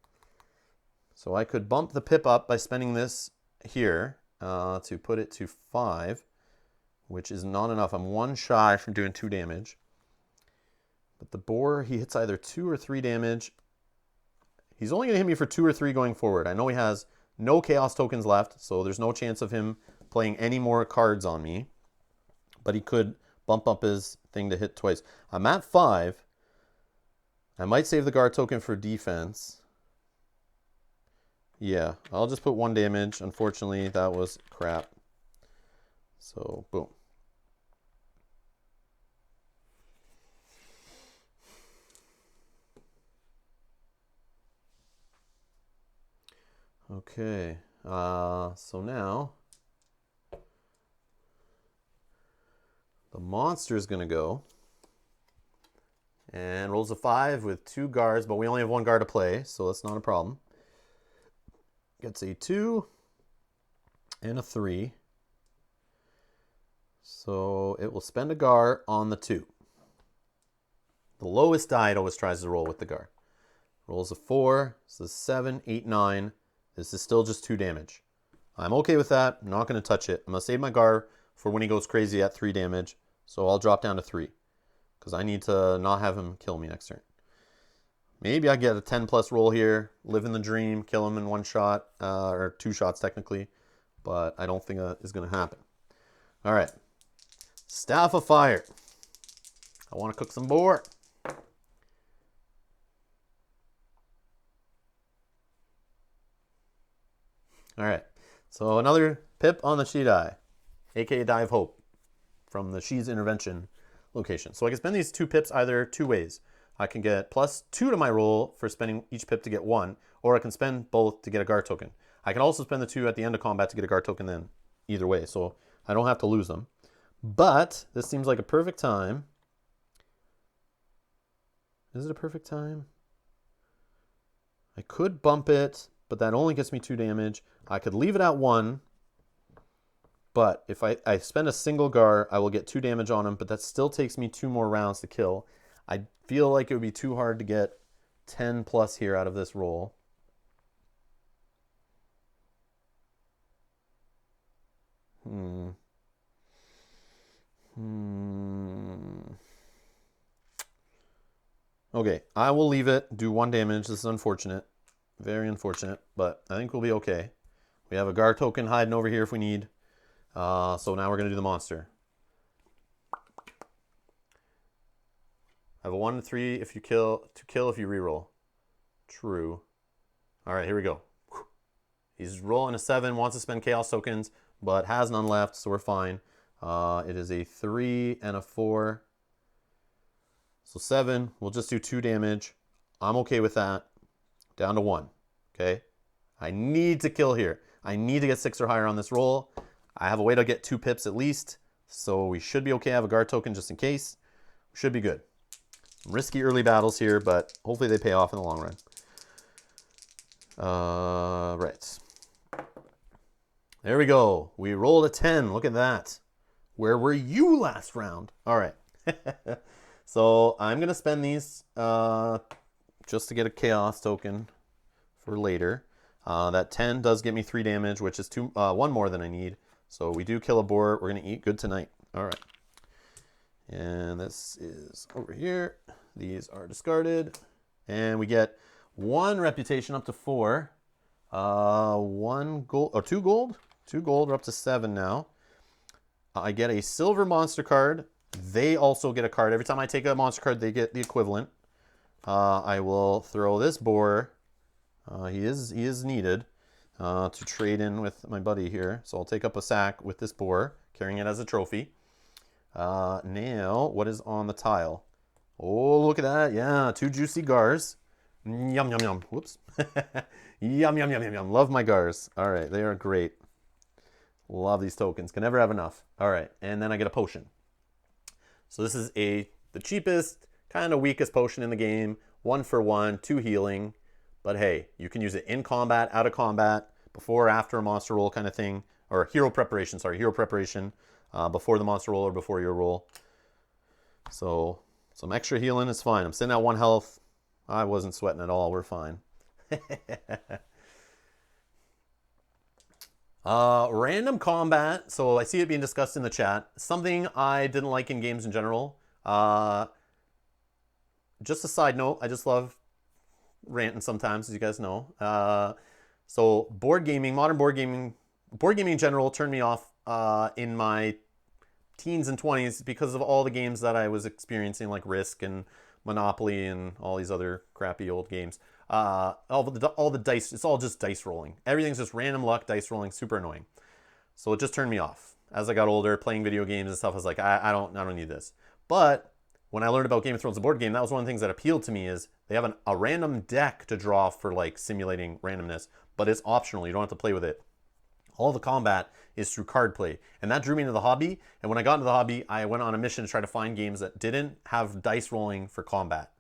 So I could bump the pip up by spending this here to put it to 5, which is not enough. I'm 1 shy from doing 2 damage. But the boar, he hits either 2 or 3 damage. He's only going to hit me for 2 or 3 going forward. I know he has no chaos tokens left, so there's no chance of him playing any more cards on me. But he could bump up his thing to hit twice. I'm at 5. I might save the guard token for defense. Yeah, I'll just put 1 damage. Unfortunately, that was crap. So, boom. Okay, so now the monster is going to go and rolls a 5 with 2 guards, but we only have 1 guard to play, so that's not a problem. Gets a 2 and a 3. So it will spend a guard on the 2. The lowest die it always tries to roll with the guard. Rolls a 4, so 7, 8, 9. This is still just 2 damage. I'm okay with that. I'm not going to touch it. I'm going to save my Gar for when he goes crazy at 3 damage. So I'll drop down to 3. Because I need to not have him kill me next turn. Maybe I get a 10+ roll here. Live in the dream. Kill him in 1 shot. Or 2 shots technically. But I don't think that is going to happen. Alright. Staff of Fire. I want to cook some boar. All right, so another pip on the She Die, aka Die of Hope, from the She's Intervention location. So I can spend these 2 pips either 2 ways. I can get +2 to my roll for spending each pip to get 1, or I can spend both to get a guard token. I can also spend the 2 at the end of combat to get a guard token then, either way, so I don't have to lose them. But this seems like a perfect time. Is it a perfect time? I could bump it, but that only gets me 2 damage. I could leave it at 1, but if I spend a single Gar, I will get 2 damage on him, but that still takes me 2 more rounds to kill. I feel like it would be too hard to get 10 plus here out of this roll. Okay, I will leave it. Do 1 damage. This is unfortunate. Very unfortunate, but I think we'll be okay. We have a Gar token hiding over here if we need. So now we're going to do the monster. I have a 1 to 3 if you kill, to kill if you reroll. True. All right, here we go. He's rolling a 7, wants to spend chaos tokens, but has none left, so we're fine. It is a 3 and a 4. So 7, we'll just do 2 damage. I'm okay with that. Down to 1, okay? I need to kill here. I need to get 6 or higher on this roll. I have a way to get 2 pips at least, so we should be okay. I have a guard token just in case. We should be good. Risky early battles here, but hopefully they pay off in the long run. Right. There we go. We rolled a 10. Look at that. Where were you last round? All right. So I'm going to spend these just to get a chaos token for later. That 10 does get me 3 damage, which is 1 more than I need. So we do kill a boar. We're going to eat good tonight. All right. And this is over here. These are discarded. And we get 1 reputation up to 4. 1 gold, or 2 gold? 2 gold, we're up to 7 now. I get a silver monster card. They also get a card. Every time I take a monster card, they get the equivalent. I will throw this boar. He is needed to trade in with my buddy here. So I'll take up a sack with this boar, carrying it as a trophy. Now, what is on the tile? Oh, look at that. Yeah, 2 juicy gars. Yum, yum, yum. Whoops. Yum, yum, yum, yum, yum. Love my gars. All right, they are great. Love these tokens. Can never have enough. All right, and then I get a potion. So this is the cheapest, kind of weakest potion in the game. 1 for 1, 2 healing. But hey, you can use it in combat, out of combat, before or after a monster roll kind of thing. Or hero preparation, sorry, hero preparation. Before the monster roll or before your roll. So some extra healing is fine. I'm sitting at 1 health. I wasn't sweating at all. We're fine. Random combat. So I see it being discussed in the chat. Something I didn't like in games in general. Just a side note. I just love ranting sometimes, as you guys know. So board gaming, modern board gaming in general turned me off in my teens and 20s because of all the games that I was experiencing, like Risk and Monopoly and all these other crappy old games. All the dice, it's all just dice rolling. Everything's just random luck, dice rolling, super annoying. So it just turned me off. As I got older, playing video games and stuff, I was like, I don't need this. But when I learned about Game of Thrones, the board game, that was one of the things that appealed to me is they have a random deck to draw for like simulating randomness, but it's optional. You don't have to play with it. All the combat is through card play. And that drew me into the hobby. And when I got into the hobby, I went on a mission to try to find games that didn't have dice rolling for combat.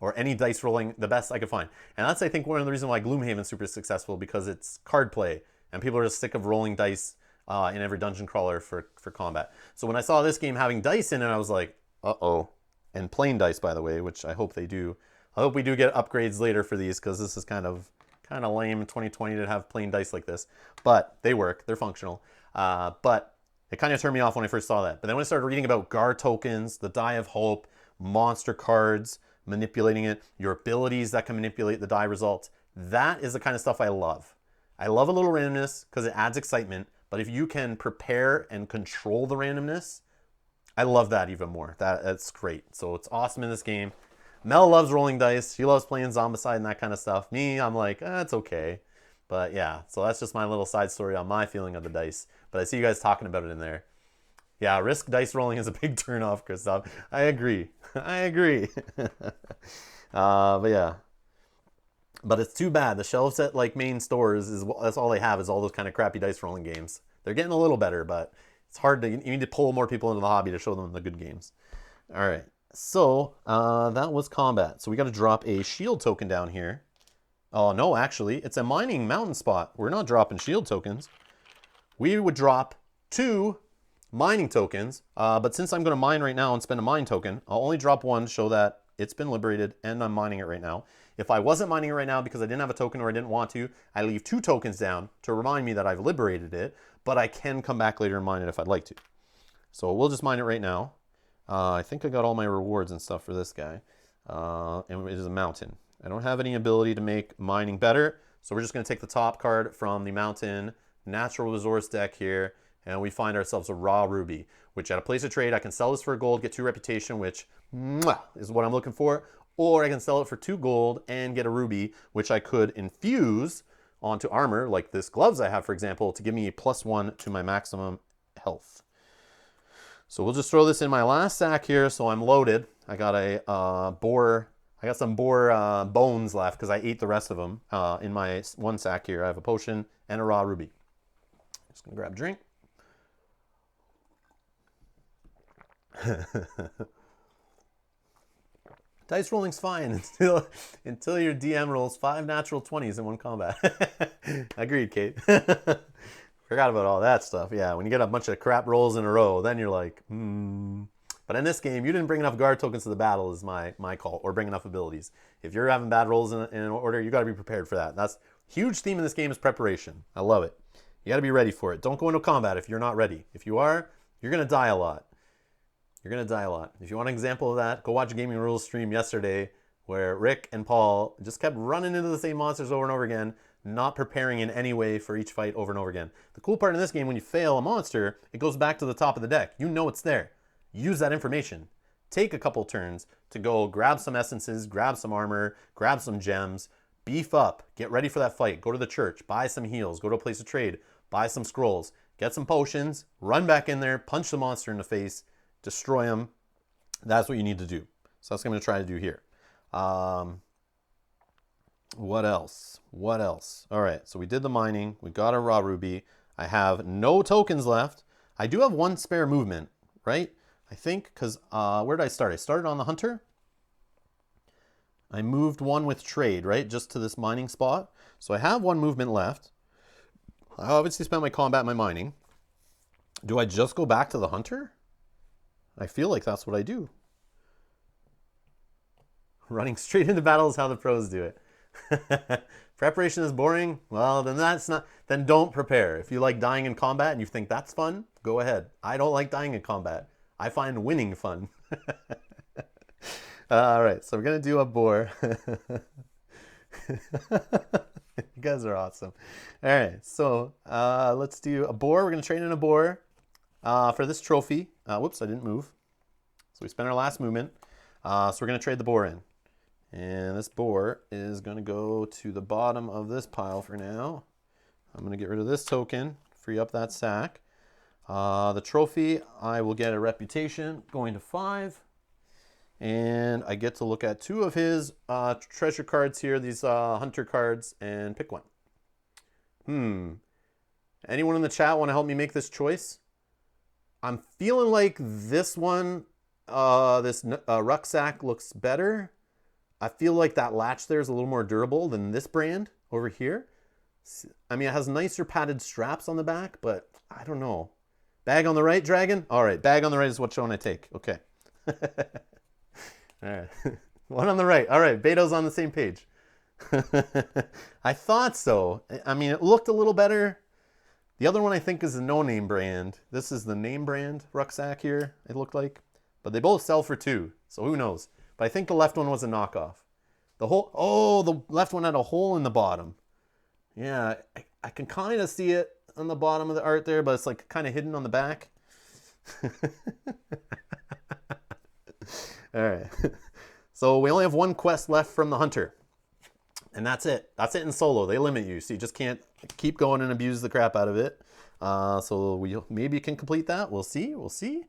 Or any dice rolling, the best I could find. And that's, I think, one of the reasons why Gloomhaven's super successful, because it's card play. And people are just sick of rolling dice in every dungeon crawler for combat. So when I saw this game having dice in it, I was like, uh-oh. And plain dice, by the way, which I hope they do. I hope we do get upgrades later for these, because this is kind of lame in 2020 to have plain dice like this. But they work. They're functional. But it kind of turned me off when I first saw that. But then when I started reading about Gar tokens, the Die of Hope, monster cards, manipulating it, your abilities that can manipulate the die results, that is the kind of stuff I love. I love a little randomness because it adds excitement. But if you can prepare and control the randomness, I love that even more. That's great. So it's awesome in this game. Mel loves rolling dice. She loves playing Zombicide and that kind of stuff. Me, I'm like, it's okay. But yeah, so that's just my little side story on my feeling of the dice. But I see you guys talking about it in there. Yeah, Risk dice rolling is a big turnoff, Christoph. I agree. I agree. But yeah. But it's too bad. The shelves at like main stores, that's all they have is all those kind of crappy dice rolling games. They're getting a little better, but it's hard you need to pull more people into the hobby to show them the good games. All right. So that was combat. So we got to drop a shield token down here. Oh, no, actually, it's a mining mountain spot. We're not dropping shield tokens. We would drop 2 mining tokens. But since I'm going to mine right now and spend a mine token, I'll only drop 1 to show that it's been liberated, and I'm mining it right now. If I wasn't mining it right now because I didn't have a token or I didn't want to, I leave 2 tokens down to remind me that I've liberated it, but I can come back later and mine it if I'd like to. So we'll just mine it right now. I think I got all my rewards and stuff for this guy. And it is a mountain. I don't have any ability to make mining better, so we're just going to take the top card from the mountain natural resource deck here, and we find ourselves a raw ruby, which at a place of trade, I can sell this for gold, get 2 reputation, which is what I'm looking for, or I can sell it for 2 gold and get a ruby, which I could infuse onto armor, like this gloves I have, for example, to give me a +1 to my maximum health. So we'll just throw this in my last sack here, so I'm loaded. I got a boar. I got some boar bones left because I ate the rest of them in my 1 sack here. I have a potion and a raw ruby. Just gonna grab a drink. Dice rolling's fine until your DM rolls 5 natural 20s in 1 combat. Agreed, Kate. Forgot about all that stuff. Yeah, when you get a bunch of crap rolls in a row, then you're like, But in this game, you didn't bring enough guard tokens to the battle is my call, or bring enough abilities. If you're having bad rolls in an order, you got to be prepared for that. That's huge theme in this game is preparation. I love it. You got to be ready for it. Don't go into combat if you're not ready. If you are, you're going to die a lot. You're going to die a lot. If you want an example of that, go watch Gaming Rules stream yesterday where Rick and Paul just kept running into the same monsters over and over again, not preparing in any way for each fight over and over again. The cool part in this game, when you fail a monster, it goes back to the top of the deck. You know it's there. Use that information. Take a couple turns to go grab some essences, grab some armor, grab some gems, beef up, get ready for that fight, go to the church, buy some heals, go to a place of trade, buy some scrolls, get some potions, run back in there, punch the monster in the face, destroy him. That's what you need to do. So that's what I'm going to try to do here. What else? What else? All right, so we did the mining. We got a raw ruby. I have no tokens left. I do have 1 spare movement, right? I think, because where did I start? I started on the hunter. I moved 1 with trade, right? Just to this mining spot. So I have 1 movement left. I obviously spent my combat and my mining. Do I just go back to the hunter? I feel like that's what I do. Running straight into battle is how the pros do it. Preparation is boring. Well, then that's not. Then don't prepare. If you like dying in combat and you think that's fun, go ahead. I don't like dying in combat. I find winning fun. All right, so we're gonna do a boar. You guys are awesome. All right, so let's do a boar. We're gonna trade in a boar for this trophy. Whoops, I didn't move. So we spent our last movement. So we're gonna trade the boar in. And this boar is going to go to the bottom of this pile for now. I'm going to get rid of this token, free up that sack. The trophy, I will get a reputation going to 5. And I get to look at 2 of his treasure cards here, these hunter cards, and pick 1. Anyone in the chat want to help me make this choice? I'm feeling like this one, this rucksack looks better. I feel like that latch there is a little more durable than this brand over here. I mean, it has nicer padded straps on the back, but I don't know. Bag on the right, Dragon? All right, bag on the right is what shown I take. Okay. All right. 1 on the right. All right, Beto's on the same page. I thought so. I mean, it looked a little better. The other one I think is a no-name brand. This is the name brand rucksack here, it looked like. But they both sell for 2, so who knows? But I think the left one was a knockoff. The left one had a hole in the bottom. Yeah, I can kind of see it on the bottom of the art there, but it's like kind of hidden on the back. All right. So we only have 1 quest left from the hunter. And that's it. That's it in solo. They limit you, so you just can't keep going and abuse the crap out of it. So we maybe can complete that. We'll see. We'll see.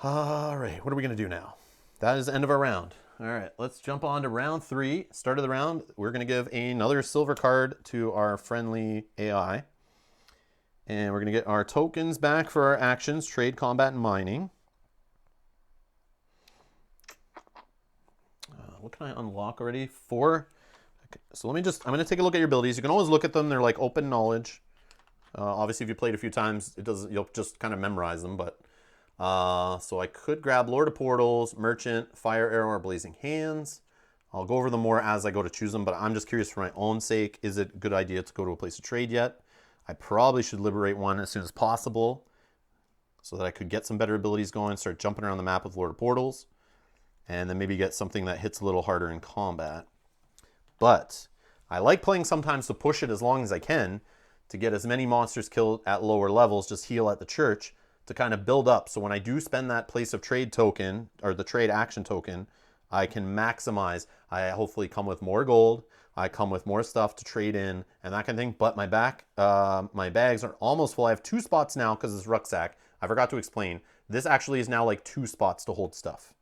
All right. What are we going to do now? That is the end of our round. All right, let's jump on to round 3. Start of the round, we're going to give another silver card to our friendly AI. And we're going to get our tokens back for our actions, trade, combat, and mining. What can I unlock already? 4. Okay, so I'm going to take a look at your abilities. You can always look at them. They're like open knowledge. Obviously, if you played a few times, you'll just kind of memorize them. But So I could grab Lord of Portals, Merchant, Fire Arrow, or Blazing Hands. I'll go over them more as I go to choose them, but I'm just curious for my own sake, is it a good idea to go to a place of trade yet? I probably should liberate one as soon as possible so that I could get some better abilities going, start jumping around the map with Lord of Portals, and then maybe get something that hits a little harder in combat. But I like playing sometimes to push it as long as I can to get as many monsters killed at lower levels, just heal at the church, to kind of build up. So when I do spend that place of trade token, or the trade action token, I can maximize. I hopefully come with more gold. I come with more stuff to trade in and that kind of thing. But my bags are almost full. I have 2 spots now because it's rucksack. I forgot to explain. This actually is now like 2 spots to hold stuff.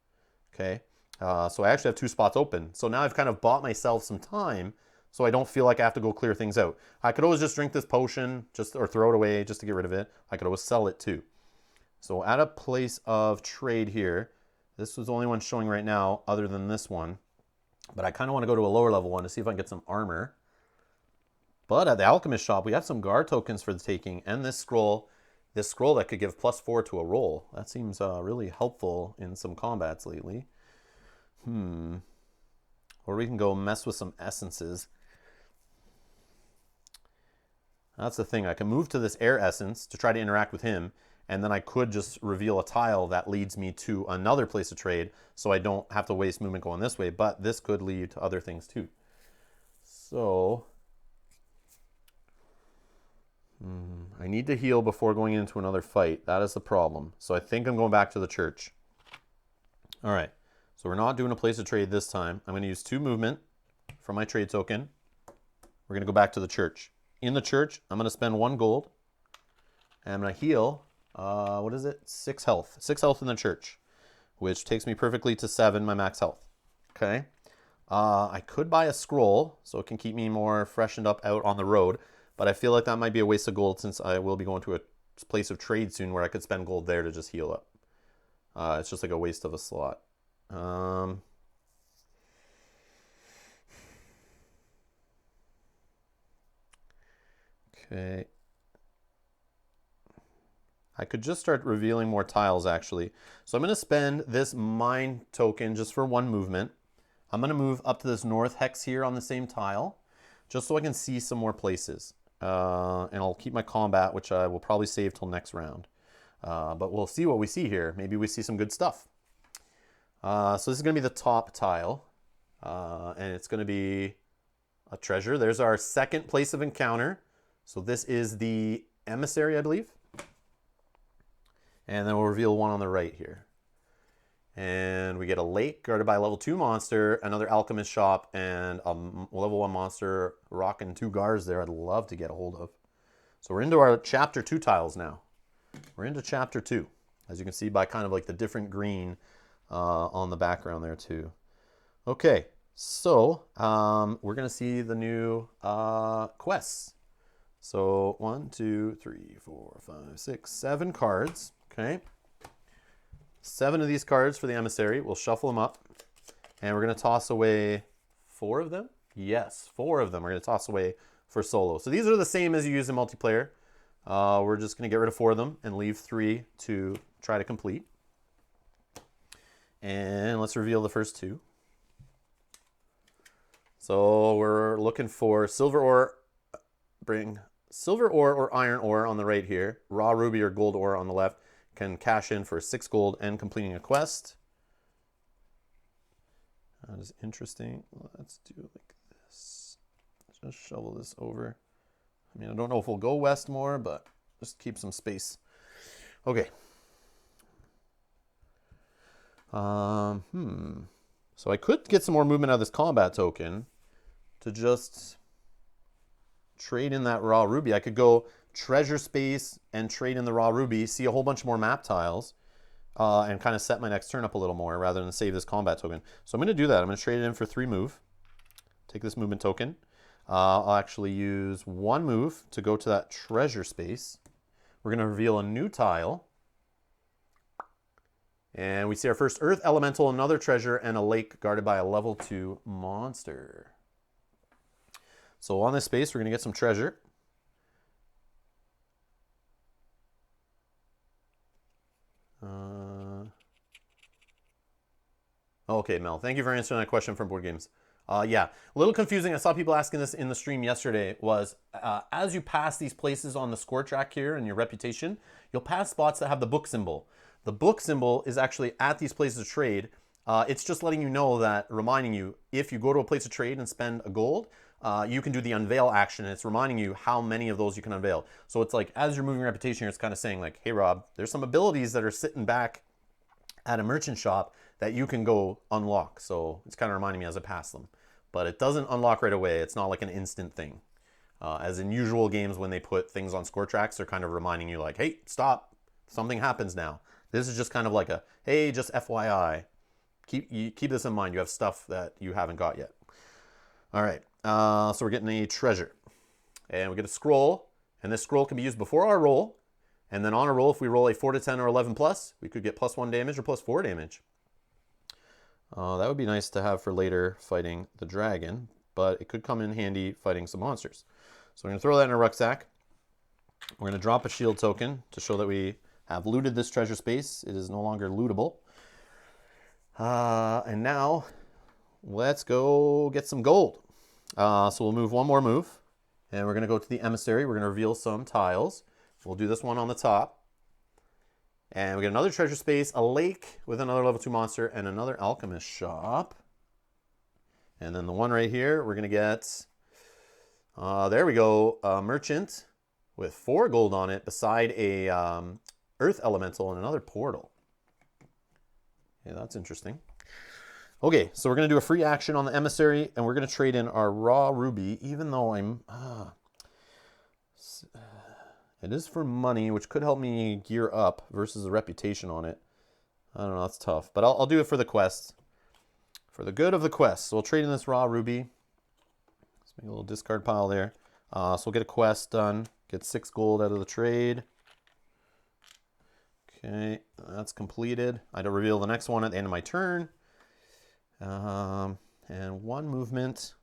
Okay. So I actually have 2 spots open. So now I've kind of bought myself some time so I don't feel like I have to go clear things out. I could always just drink this potion or throw it away just to get rid of it. I could always sell it too. So at a place of trade here, this was the only one showing right now other than this one. But I kind of want to go to a lower level one to see if I can get some armor. But at the alchemist shop, we have some guard tokens for the taking and this scroll. This scroll that could give +4 to a roll. That seems really helpful in some combats lately. Or we can go mess with some essences. That's the thing. I can move to this air essence to try to interact with him. And then I could just reveal a tile that leads me to another place of trade so I don't have to waste movement going this way. But this could lead to other things too. So I need to heal before going into another fight. That is the problem. So I think I'm going back to the church. All right. So we're not doing a place of trade this time. I'm going to use 2 movement for my trade token. We're going to go back to the church. In the church, I'm going to spend 1 gold. And I'm going to heal... what is it? 6 health. 6 health in the church, which takes me perfectly to 7, my max health. Okay. I could buy a scroll, so it can keep me more freshened up out on the road, but I feel like that might be a waste of gold since I will be going to a place of trade soon where I could spend gold there to just heal up. It's just like a waste of a slot. Okay. I could just start revealing more tiles actually. So I'm going to spend this mine token just for 1 movement. I'm going to move up to this north hex here on the same tile just so I can see some more places. And I'll keep my combat, which I will probably save till next round. But we'll see what we see here. Maybe we see some good stuff. So this is going to be the top tile. And it's going to be a treasure. There's our 2nd place of encounter. So this is the emissary, I believe. And then we'll reveal one on the right here. And we get a lake guarded by a level 2 monster, another alchemist shop, and a level 1 monster rocking 2 guards there I'd love to get a hold of. So we're into our chapter 2 tiles now. We're into chapter 2, as you can see by kind of like the different green on the background there too. Okay, so we're going to see the new quests. So 1, 2, 3, 4, 5, 6, 7 cards. Okay, 7 of these cards for the emissary. We'll shuffle them up, and we're going to toss away 4 of them. Yes, 4 of them we're going to toss away for solo. So these are the same as you use in multiplayer. We're just going to get rid of 4 of them and leave 3 to try to complete. And let's reveal the first 2. So we're looking for silver ore. Bring silver ore or iron ore on the right here. Raw ruby or gold ore on the left. Can cash in for 6 gold and completing a quest. That is interesting. Let's do it like this. Just shovel this over. I mean, I don't know if we'll go west more, but just keep some space. Okay. So I could get some more movement out of this combat token to just trade in that raw ruby. I could go treasure space and trade in the raw ruby, see a whole bunch more map tiles, and kind of set my next turn up a little more rather than save this combat token. So I'm going to do that. I'm going to trade it in for 3 move. Take this movement token. I'll actually use 1 move to go to that treasure space. We're going to reveal a new tile. And we see our first earth elemental, another treasure, and a lake guarded by a level 2 monster. So on this space, we're going to get some treasure. Okay, Mel, thank you for answering that question from Board Games. Yeah, a little confusing. I saw people asking this in the stream yesterday. Was as you pass these places on the score track here and your reputation, you'll pass spots that have the book symbol. The book symbol is actually at these places of trade. It's just letting you know that, reminding you, if you go to a place of trade and spend a gold, you can do the unveil action, and it's reminding you how many of those you can unveil. So it's like, as you're moving reputation here, it's kind of saying like, hey Rob, there's some abilities that are sitting back at a merchant shop that you can go unlock. So it's kind of reminding me as I pass them. But it doesn't unlock right away. It's not like an instant thing. As in usual games, when they put things on score tracks, they're kind of reminding you like, hey, stop, something happens now. This is just kind of like a, hey, just FYI. Keep this in mind. You have stuff that you haven't got yet. All right, so we're getting a treasure. And we get a scroll, and this scroll can be used before our roll. And then on a roll, if we roll a 4 to 10 or 11 plus, we could get +1 damage or +4 damage. That would be nice to have for later fighting the dragon, but it could come in handy fighting some monsters. So we're going to throw that in a rucksack. We're going to drop a shield token to show that we have looted this treasure space. It is no longer lootable. And now, let's go get some gold. So we'll move one more move, and we're going to go to the emissary. We're going to reveal some tiles. We'll do this one on the top. And we get another treasure space, a lake with another level 2 monster, and another alchemist shop. And then the one right here, we're going to get, there we go, a merchant with 4 gold on it beside a earth elemental and another portal. Yeah, that's interesting. Okay, so we're going to do a free action on the emissary, and we're going to trade in our raw ruby, even though I'm... it is for money, which could help me gear up versus a reputation on it. I don't know, that's tough. But I'll do it for the quest. For the good of the quest. So we'll trade in this raw ruby. Let's make a little discard pile there. So we'll get a quest done. Get 6 gold out of the trade. Okay, that's completed. I don't reveal the next one at the end of my turn. And 1 movement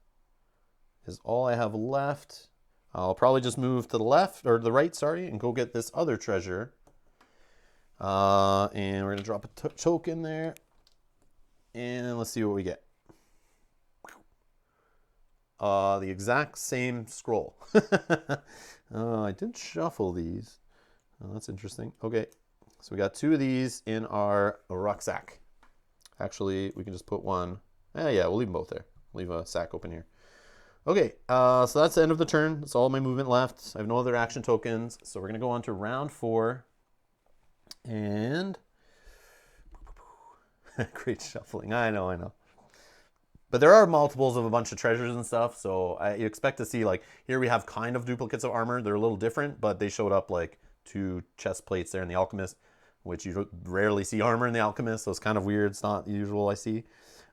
is all I have left. I'll probably just move to the left, or the right, sorry, and go get this other treasure. And we're going to drop a token there. And let's see what we get. The exact same scroll. I did shuffle these. Oh, that's interesting. Okay, so we got 2 of these in our rucksack. Actually, we can just put one. Yeah, we'll leave them both there. Leave a sack open here. Okay, so that's the end of the turn. That's all my movement left. I have no other action tokens. So we're going to go on to round 4. And... great shuffling. I know. But there are multiples of a bunch of treasures and stuff. So you expect to see, like, here we have kind of duplicates of armor. They're a little different, but they showed up, like, 2 chest plates there in the Alchemist, which you rarely see armor in the Alchemist. So it's kind of weird. It's not usual, I see.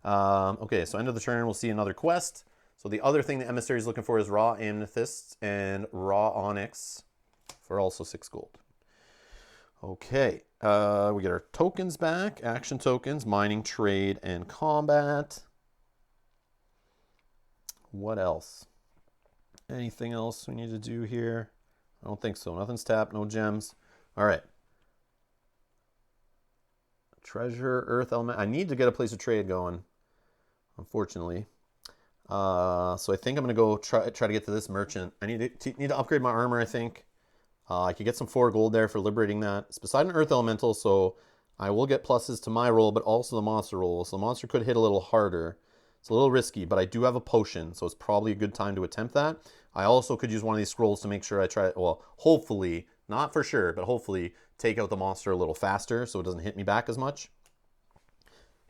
Okay, so end of the turn, we'll see another quest. So the other thing the emissary is looking for is raw amethyst and raw onyx for also 6 gold. Okay, we get our tokens back, action tokens, mining, trade, and combat. What else? Anything else we need to do here? I don't think so. Nothing's tapped, no gems. All right. Treasure, earth element. I need to get a place of trade going, unfortunately. So I think I'm going to go try to get to this merchant. I need to upgrade my armor, I think. I could get some 4 gold there for liberating that. It's beside an earth elemental, so I will get pluses to my roll, but also the monster roll. So the monster could hit a little harder. It's a little risky, but I do have a potion, so it's probably a good time to attempt that. I also could use one of these scrolls to make sure I try, well, hopefully, not for sure, but hopefully take out the monster a little faster so it doesn't hit me back as much.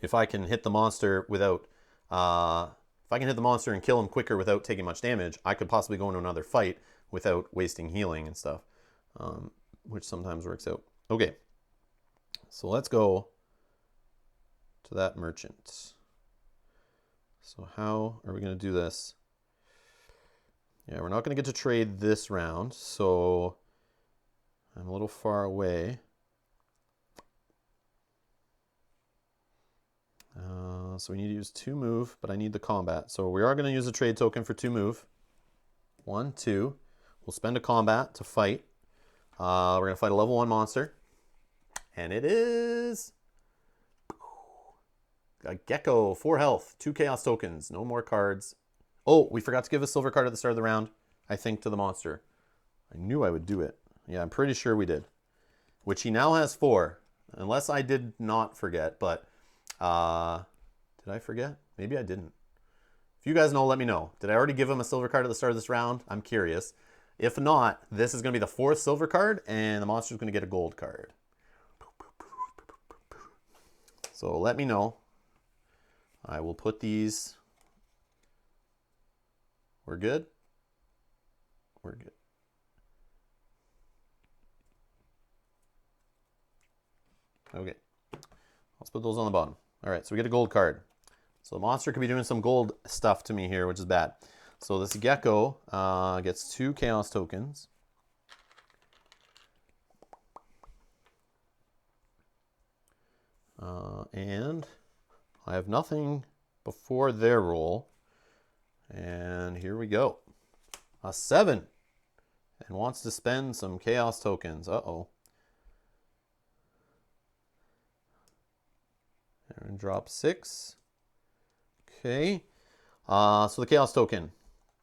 If I can hit the monster without... if I can hit the monster and kill him quicker without taking much damage, I could possibly go into another fight without wasting healing and stuff, which sometimes works out. Okay, so let's go to that merchant. So how are we going to do this? Yeah, we're not going to get to trade this round, so I'm a little far away. So we need to use 2 move, but I need the combat. So we are going to use a trade token for 2 move. 1, 2. We'll spend a combat to fight. We're going to fight a level 1 monster. And it is A Gecko, 4 health, 2 chaos tokens, no more cards. Oh, we forgot to give a silver card at the start of the round, I think, to the monster. I knew I would do it. Yeah, I'm pretty sure we did. Which he now has 4, unless I did not forget, but did I forget? Maybe I didn't. If you guys know, let me know. Did I already give him a silver card at the start of this round? I'm curious. If not, this is going to be the 4th silver card, and the monster's going to get a gold card. So let me know. I will put these. We're good? We're good. Okay. Let's put those on the bottom. All right, so we get a gold card. So the monster could be doing some gold stuff to me here, which is bad. So this Gecko gets 2 chaos tokens. And I have nothing before their roll. And here we go. A 7. And wants to spend some chaos tokens. Uh-oh. And drop 6. Okay. So the chaos token.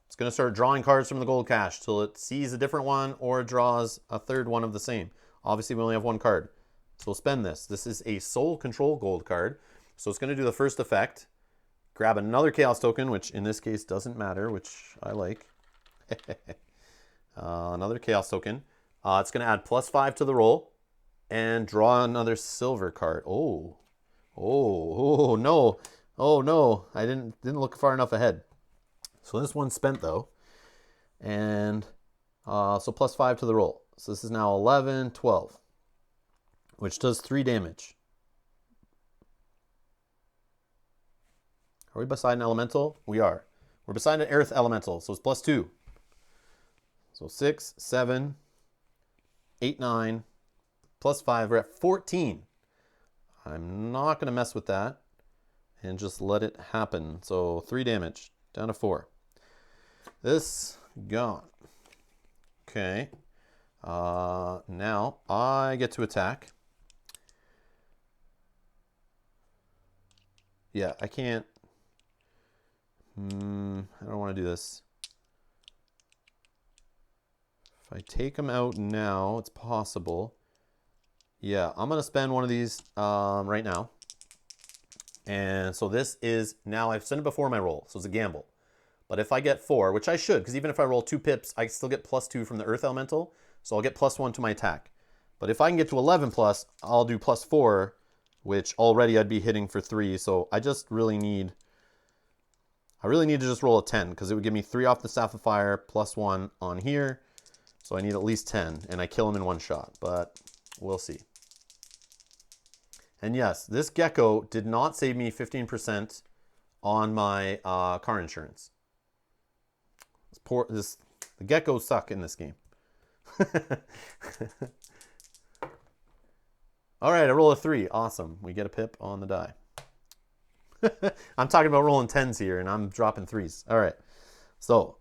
It's going to start drawing cards from the gold cache till it sees a different one or draws a third one of the same. Obviously, we only have 1 card. So we'll spend this. This is a soul control gold card. So it's going to do the first effect. Grab another chaos token, which in this case doesn't matter, which I like. Another chaos token. It's going to add +5 to the roll and draw another silver card. Oh no. Oh no, I didn't look far enough ahead. So this one's spent though. And so +5 to the roll. So this is now 11, 12, which does 3 damage. Are we beside an elemental? We are. We're beside an earth elemental, so it's +2. So 6, 7, 8, 9, +5. We're at 14. I'm not going to mess with that and just let it happen. So 3 damage, down to 4. This gone. Okay. Now I get to attack. Yeah, I can't. I don't want to do this. If I take him out now, it's possible. Yeah, I'm going to spend one of these right now. And so this is, now I've spent it before my roll, so it's a gamble. But if I get 4, which I should, because even if I roll 2 pips, I still get +2 from the Earth Elemental. So I'll get +1 to my attack. But if I can get to 11 plus, I'll do +4, which already I'd be hitting for 3. So I really need to just roll a 10, because it would give me 3 off the Staff of Fire, +1 on here. So I need at least 10, and I kill him in 1 shot, but we'll see. And yes, this Gecko did not save me 15% on my car insurance. The geckos suck in this game. All right, I roll a 3. Awesome. We get a pip on the die. I'm talking about rolling 10s here, and I'm dropping 3s. All right. So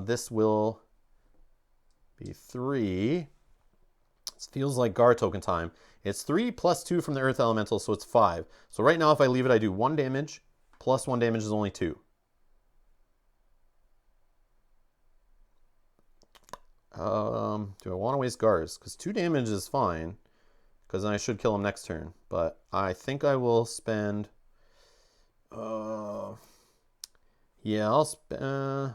this will be 3. It feels like Gar token time. It's 3 + 2 from the Earth Elemental, so it's 5. So right now, if I leave it, I do 1 damage. +1 damage is only 2. Do I want to waste Gars? Because 2 damage is fine, because then I should kill him next turn. But I think I will spend... yeah, I'll spend...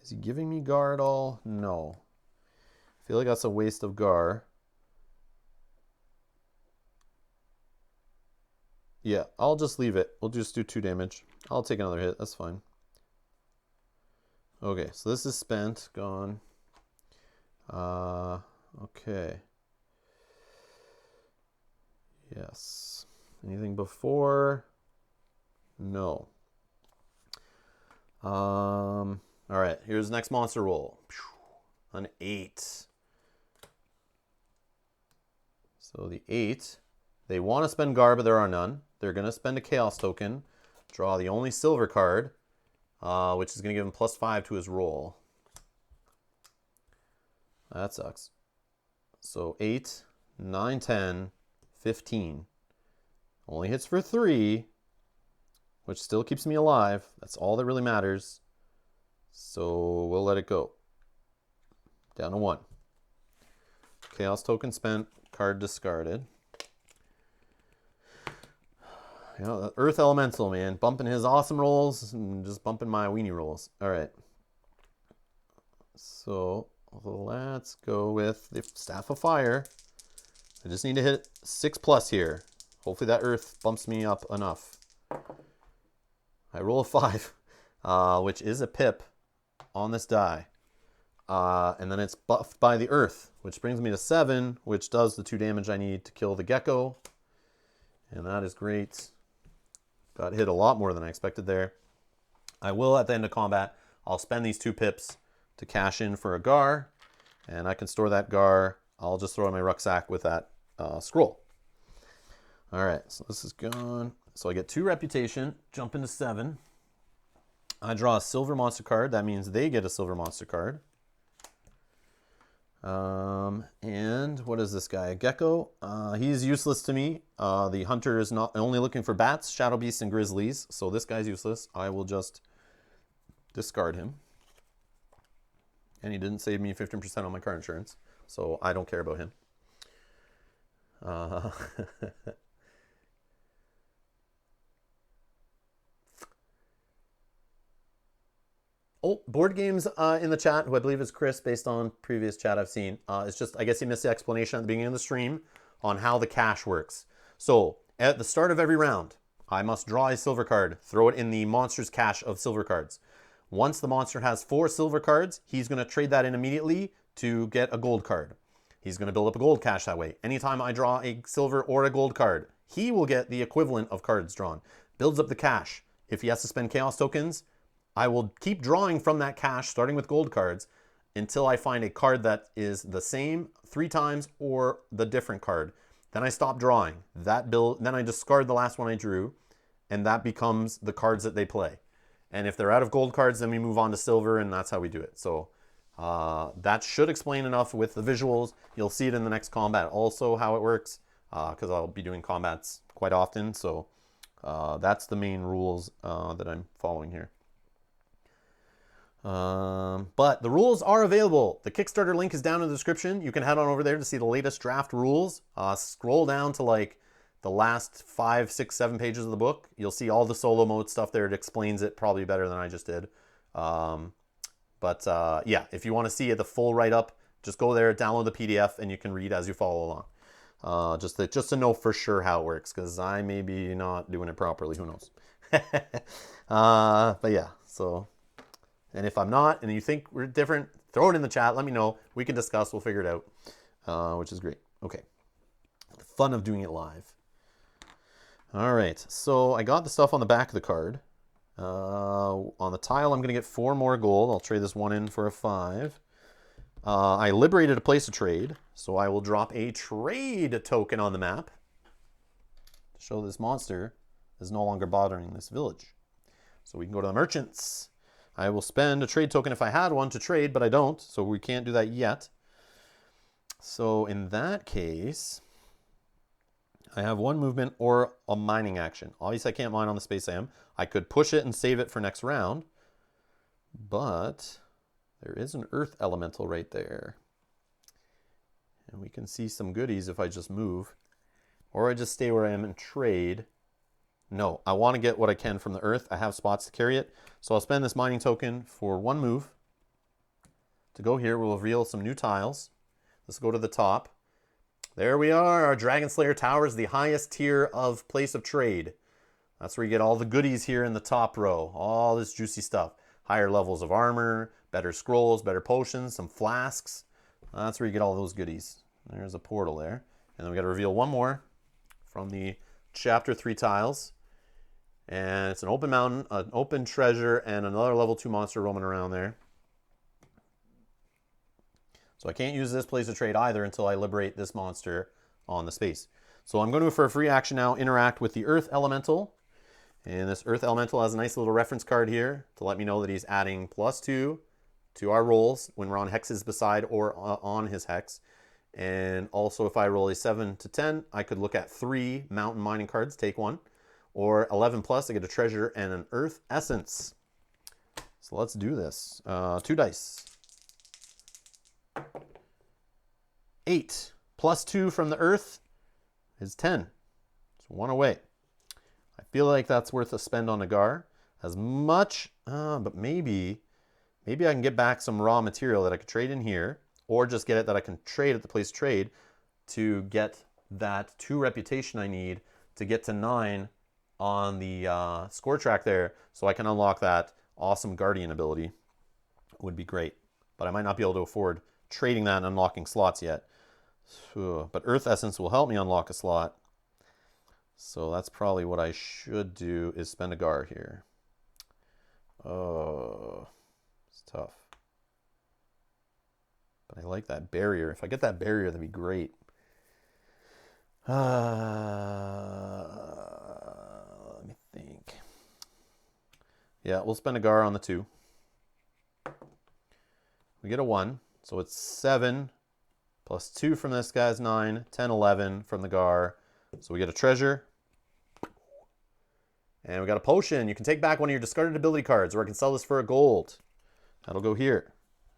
is he giving me Gar at all? No. I feel like that's a waste of Gar. Yeah, I'll just leave it. We'll just do 2 damage. I'll take another hit. That's fine. Okay, so this is spent. Gone. Okay. Yes. Anything before? No. All right, here's the next monster roll. An 8. So the 8, they want to spend Gar, but there are none. They're going to spend a Chaos token, draw the only silver card, which is going to give him +5 to his roll. That sucks. So 8, 9, 10, 15. Only hits for 3, which still keeps me alive. That's all that really matters. So we'll let it go. Down to 1. Chaos token spent, card discarded. You know, Earth Elemental, man. Bumping his awesome rolls and just bumping my weenie rolls. All right. So let's go with the Staff of Fire. I just need to hit 6+ here. Hopefully that Earth bumps me up enough. I roll a 5, which is a pip on this die. And then it's buffed by the Earth, which brings me to 7, which does the 2 damage I need to kill the gecko. And that is great. Got hit a lot more than I expected there. I will, at the end of combat, I'll spend these 2 pips to cash in for a Gar. And I can store that Gar. I'll just throw it in my rucksack with that scroll. All right, so this is gone. So I get 2 reputation, jump into 7. I draw a silver monster card. That means they get a silver monster card. And what is this guy? A gecko. He's useless to me. The hunter is not only looking for bats, shadow beasts, and grizzlies. So this guy's useless. I will just discard him. And he didn't save me 15% on my car insurance, so I don't care about him. Oh, Board Games in the chat, who I believe is Chris, based on previous chat I've seen. It's just, I guess he missed the explanation at the beginning of the stream on how the cash works. So, at the start of every round, I must draw a silver card, throw it in the monster's cache of silver cards. Once the monster has 4 silver cards, he's going to trade that in immediately to get a gold card. He's going to build up a gold cache that way. Anytime I draw a silver or a gold card, he will get the equivalent of cards drawn. Builds up the cache. If he has to spend chaos tokens, I will keep drawing from that cache, starting with gold cards, until I find a card that is the same 3 times or the different card. Then I stop drawing. Then I discard the last one I drew, and that becomes the cards that they play. And if they're out of gold cards, then we move on to silver, and that's how we do it. So that should explain enough with the visuals. You'll see it in the next combat also how it works, because I'll be doing combats quite often. So that's the main rules that I'm following here. But the rules are available. The Kickstarter link is down in the description. You can head on over there to see the latest draft rules. Scroll down to like the last 5, 6, 7 pages of the book. You'll see all the solo mode stuff there. It explains it probably better than I just did. Yeah, if you want to see the full write-up, just go there, download the PDF, and you can read as you follow along. Just to know for sure how it works, because I may be not doing it properly. Who knows? But yeah, so... And if I'm not, and you think we're different, throw it in the chat. Let me know. We can discuss. We'll figure it out, which is great. Okay. The fun of doing it live. All right. So I got the stuff on the back of the card. On the tile, I'm going to get 4 more gold. I'll trade this 1 in for a 5. I liberated a place to trade, so I will drop a trade token on the map to show this monster is no longer bothering this village. So we can go to the merchants. I will spend a trade token if I had one to trade, but I don't, so we can't do that yet. So in that case, I have 1 movement or a mining action. Obviously, I can't mine on the space I am. I could push it and save it for next round, but there is an Earth Elemental right there. And we can see some goodies if I just move, or I just stay where I am and trade. No, I want to get what I can from the Earth. I have spots to carry it. So I'll spend this mining token for 1 move. To go here, we'll reveal some new tiles. Let's go to the top. There we are. Our Dragon Slayer Tower is the highest tier of place of trade. That's where you get all the goodies here in the top row. All this juicy stuff. Higher levels of armor, better scrolls, better potions, some flasks. That's where you get all those goodies. There's a portal there. And then we got to reveal 1 more from the Chapter 3 tiles. And it's an open mountain, an open treasure, and another level 2 monster roaming around there. So I can't use this place of trade either until I liberate this monster on the space. So I'm going to, for a free action now, interact with the Earth Elemental. And this Earth Elemental has a nice little reference card here to let me know that he's adding +2 to our rolls when we're on hexes beside or on his hex. And also if I roll a 7 to 10, I could look at 3 mountain mining cards, take 1. or 11 plus, I get a treasure and an earth essence. So let's do this. 2 dice. 8 plus 2 from the earth is 10. So 1 away. I feel like that's worth a spend on Nagar. As much, but maybe I can get back some raw material that I could trade in here, or just get it that I can trade at the place of trade to get that 2 reputation I need to get to 9 on the score track there, so I can unlock that awesome Guardian ability. Would be great, but I might not be able to afford trading that and unlocking slots yet. But Earth Essence will help me unlock a slot. So that's probably what I should do, is spend a Gar here. Oh, it's tough. But I like that barrier. If I get that barrier, that'd be great. Let me think. Yeah, we'll spend a Gar on the 2. We get a 1, so it's 7 plus 2 from this guy's 9, 10, 11 from the Gar. So we get a treasure. And we got a potion. You can take back one of your discarded ability cards, or I can sell this for a gold. That'll go here.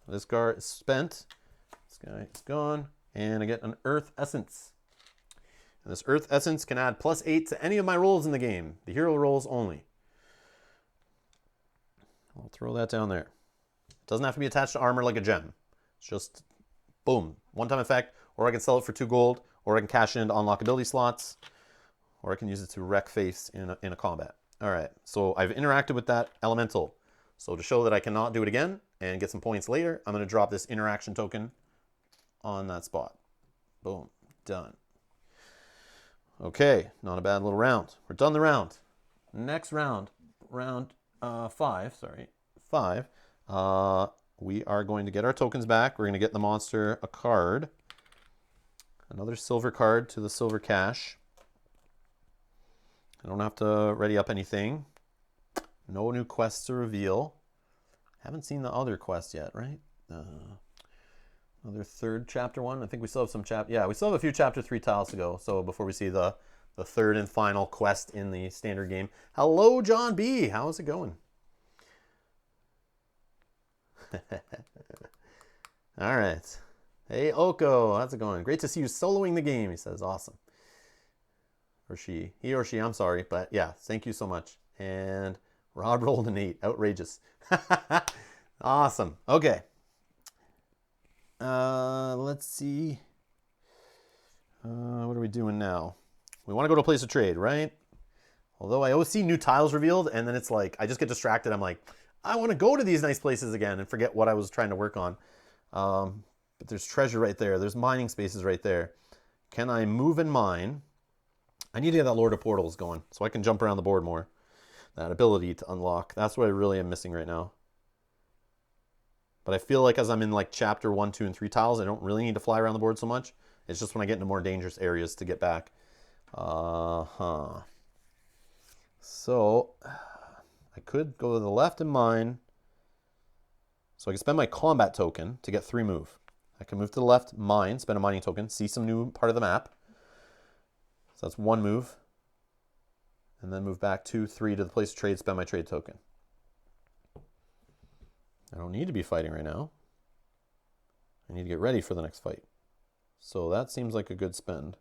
This Gar is spent. This guy is gone. And I get an Earth Essence. And this Earth Essence can add +8 to any of my rolls in the game. The hero rolls only. I'll throw that down there. It doesn't have to be attached to armor like a gem. It's just, boom, one-time effect. Or I can sell it for 2 gold. Or I can cash in to unlock ability slots. Or I can use it to wreck face in a combat. All right, so I've interacted with that elemental. So to show that I cannot do it again and get some points later, I'm going to drop this interaction token on that spot. Boom, done. Okay, not a bad little round. We're done the round. Next round, round 5, sorry, 5. We are going to get our tokens back. We're going to get the monster a card. Another silver card to the silver cache. I don't have to ready up anything. No new quests to reveal. Haven't seen the other quest yet, right? Another third chapter 1. I think we still have some yeah, we still have a few chapter 3 tiles to go. So before we see the third and final quest in the standard game. Hello, John B. How's it going? All right. Hey, Oko. How's it going? Great to see you soloing the game, he says. Awesome. Or she. He or she, I'm sorry. But yeah, thank you so much. And Rob rolled an 8. Outrageous. Awesome. Okay. Let's see. What are we doing now? We want to go to a place of trade, right? Although I always see new tiles revealed, and then it's like, I just get distracted. I'm like, I want to go to these nice places again and forget what I was trying to work on. But there's treasure right there. There's mining spaces right there. Can I move and mine? I need to get that Lord of Portals going so I can jump around the board more. That ability to unlock. That's what I really am missing right now. But I feel like as I'm in like chapter 1, 2, and 3 tiles, I don't really need to fly around the board so much. It's just when I get into more dangerous areas to get back. So I could go to the left and mine. So I can spend my combat token to get 3 move. I can move to the left, mine, spend a mining token, see some new part of the map. So that's 1 move. And then move back 2, 3 to the place of trade, spend my trade token. I don't need to be fighting right now. I need to get ready for the next fight. So that seems like a good spend.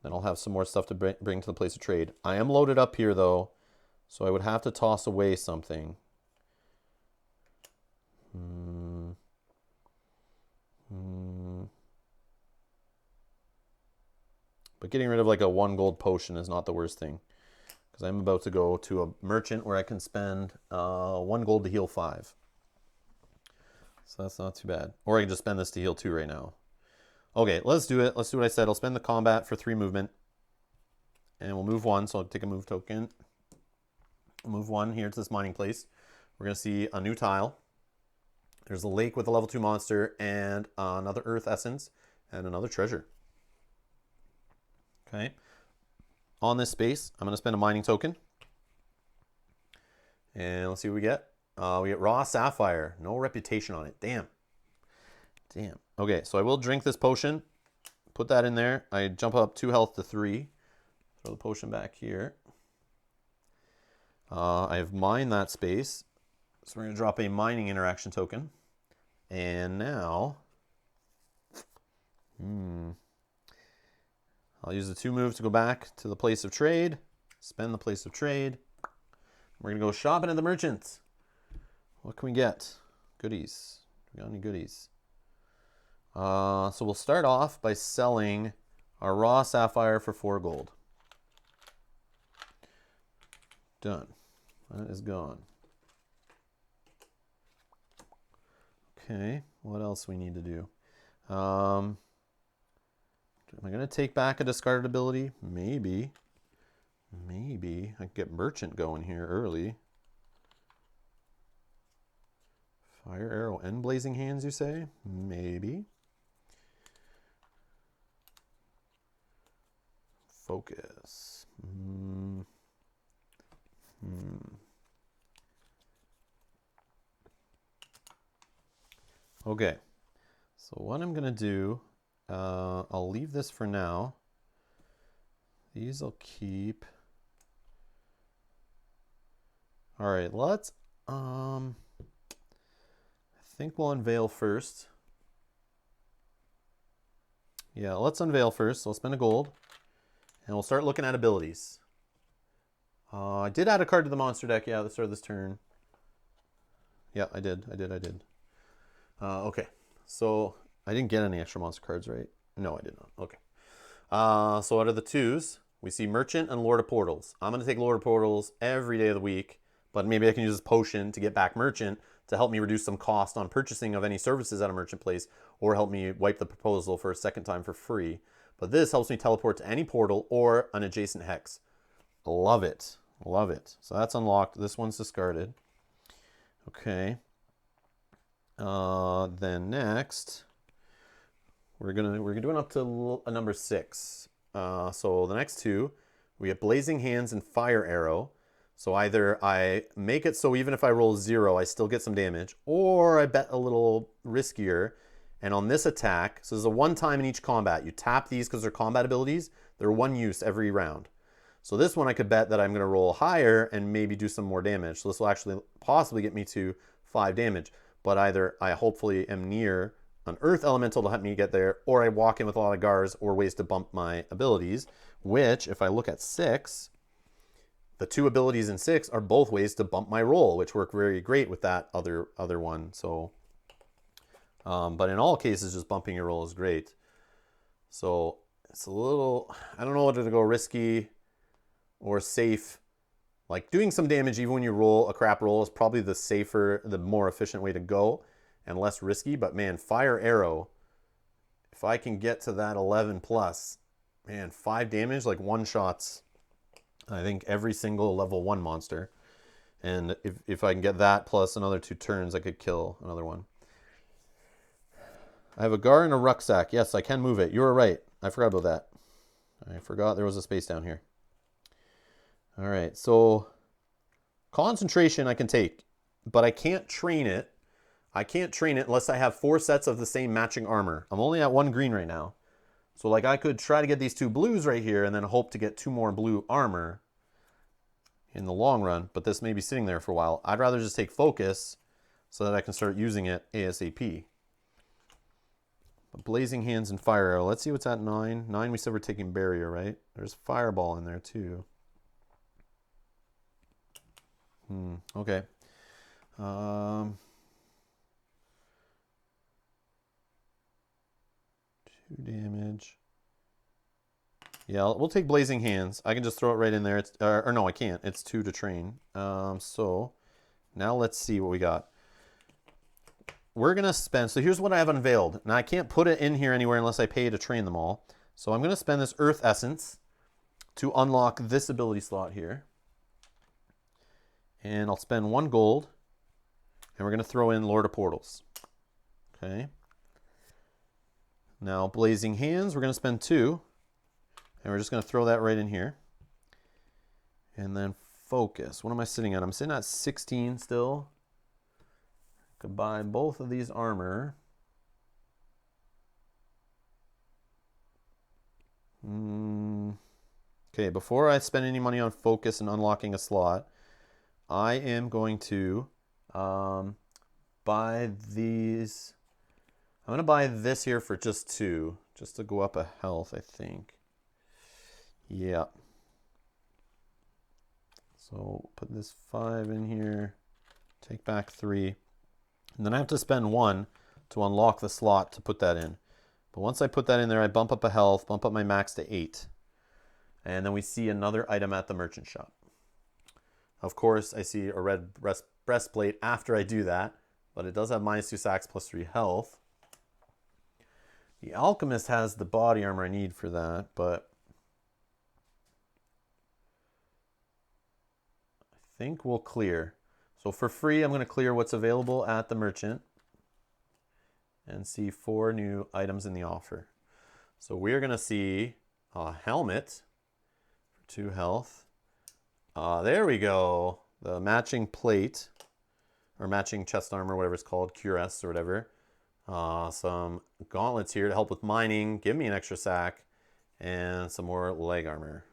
Then I'll have some more stuff to bring to the place of trade. I am loaded up here though, so I would have to toss away something. But getting rid of like a 1 gold potion is not the worst thing. Because I'm about to go to a merchant where I can spend 1 gold to heal 5. So that's not too bad. Or I can just spend this to heal 2 right now. Okay, let's do it. Let's do what I said. I'll spend the combat for 3 movement. And we'll move 1, so I'll take a move token. Move 1 here to this mining place. We're going to see a new tile. There's a lake with a level 2 monster and another earth essence and another treasure. Okay. On this space, I'm going to spend a mining token. And let's see what we get. We get raw sapphire. No reputation on it. Damn. Damn. Okay, so I will drink this potion. Put that in there. I jump up 2 health to 3. Throw the potion back here. I have mined that space. So we're going to drop a mining interaction token. And now, I'll use the 2 move to go back to the place of trade. Spend the place of trade. We're going to go shopping at the merchant. What can we get? Goodies. We got any goodies? So we'll start off by selling our raw sapphire for 4 gold. Done. That is gone. Okay, what else we need to do? Am I going to take back a discarded ability? Maybe. Maybe. I can get merchant going here early. Fire arrow and blazing hands, you say? Maybe. Focus. Okay. So what I'm going to do, I'll leave this for now. These I'll keep. All right, let's, I think we'll unveil first. Yeah, let's unveil first. So I'll spend a gold and we'll start looking at abilities. I did add a card to the monster deck. Yeah, at the start of this turn. Yeah, I did. Okay, so I didn't get any extra monster cards, right? No, I did not. Okay. So out of the 2s, we see Merchant and Lord of Portals. I'm going to take Lord of Portals every day of the week, but maybe I can use this potion to get back Merchant to help me reduce some cost on purchasing of any services at a merchant place, or help me wipe the proposal for a second time for free. But this helps me teleport to any portal or an adjacent hex. Love it. Love it. So that's unlocked. This one's discarded. Okay. Then next, we're doing up to a number 6. So the next 2, we have Blazing Hands and Fire Arrow. So either I make it so even if I roll 0, I still get some damage, or I bet a little riskier. And on this attack, so there's a 1 time in each combat. You tap these because they're combat abilities. They're 1 use every round. So this one I could bet that I'm going to roll higher and maybe do some more damage. So this will actually possibly get me to 5 damage. But either I hopefully am near an earth elemental to help me get there, or I walk in with a lot of guards or ways to bump my abilities, which if I look at 6, the 2 abilities in 6 are both ways to bump my roll, which work very great with that other one. So, but in all cases, just bumping your roll is great. So it's a little, I don't know whether to go risky or safe. Like doing some damage even when you roll a crap roll is probably the safer, the more efficient way to go and less risky. But man, Fire Arrow, if I can get to that 11 plus, man, 5 damage, like one shots, I think every single level 1 monster. And if I can get that plus another 2 turns, I could kill another one. I have a Gar and a rucksack. Yes, I can move it. You were right. I forgot about that. I forgot there was a space down here. All right, so concentration I can take, but I can't train it. I can't train it unless I have 4 sets of the same matching armor. I'm only at 1 green right now. So like I could try to get these 2 blues right here and then hope to get 2 more blue armor in the long run, but this may be sitting there for a while. I'd rather just take focus so that I can start using it ASAP. Blazing Hands and Fire Arrow. Let's see what's at 9. 9 we said we're taking Barrier, right? There's Fireball in there too. Okay. 2 damage. Yeah, we'll take Blazing Hands. I can just throw it right in there. It's, or no, I can't. It's 2 to train. So now let's see what we got. We're going to spend, so here's what I have unveiled. Now I can't put it in here anywhere unless I pay to train them all. So I'm going to spend this Earth Essence to unlock this ability slot here. And I'll spend 1 gold, and we're going to throw in Lord of Portals. Okay. Now, Blazing Hands, we're going to spend 2, and we're just going to throw that right in here. And then Focus. What am I sitting at? I'm sitting at 16 still. Could buy both of these armor. Okay, before I spend any money on Focus and unlocking a slot, I am going to buy these. I'm going to buy this here for just 2, just to go up a health, I think. Yeah. So put this 5 in here, take back 3, and then I have to spend 1 to unlock the slot to put that in. But once I put that in there, I bump up a health, bump up my max to 8. And then we see another item at the merchant shop. Of course, I see a red breastplate after I do that, but it does have -2 sacks plus 3 health. The alchemist has the body armor I need for that, but I think we'll clear. So for free, I'm going to clear what's available at the merchant and see 4 new items in the offer. So we're going to see a helmet for 2 health. There we go. The matching plate, or matching chest armor, whatever it's called, cuirass or whatever. Some gauntlets here to help with mining, give me an extra sack, and some more leg armor.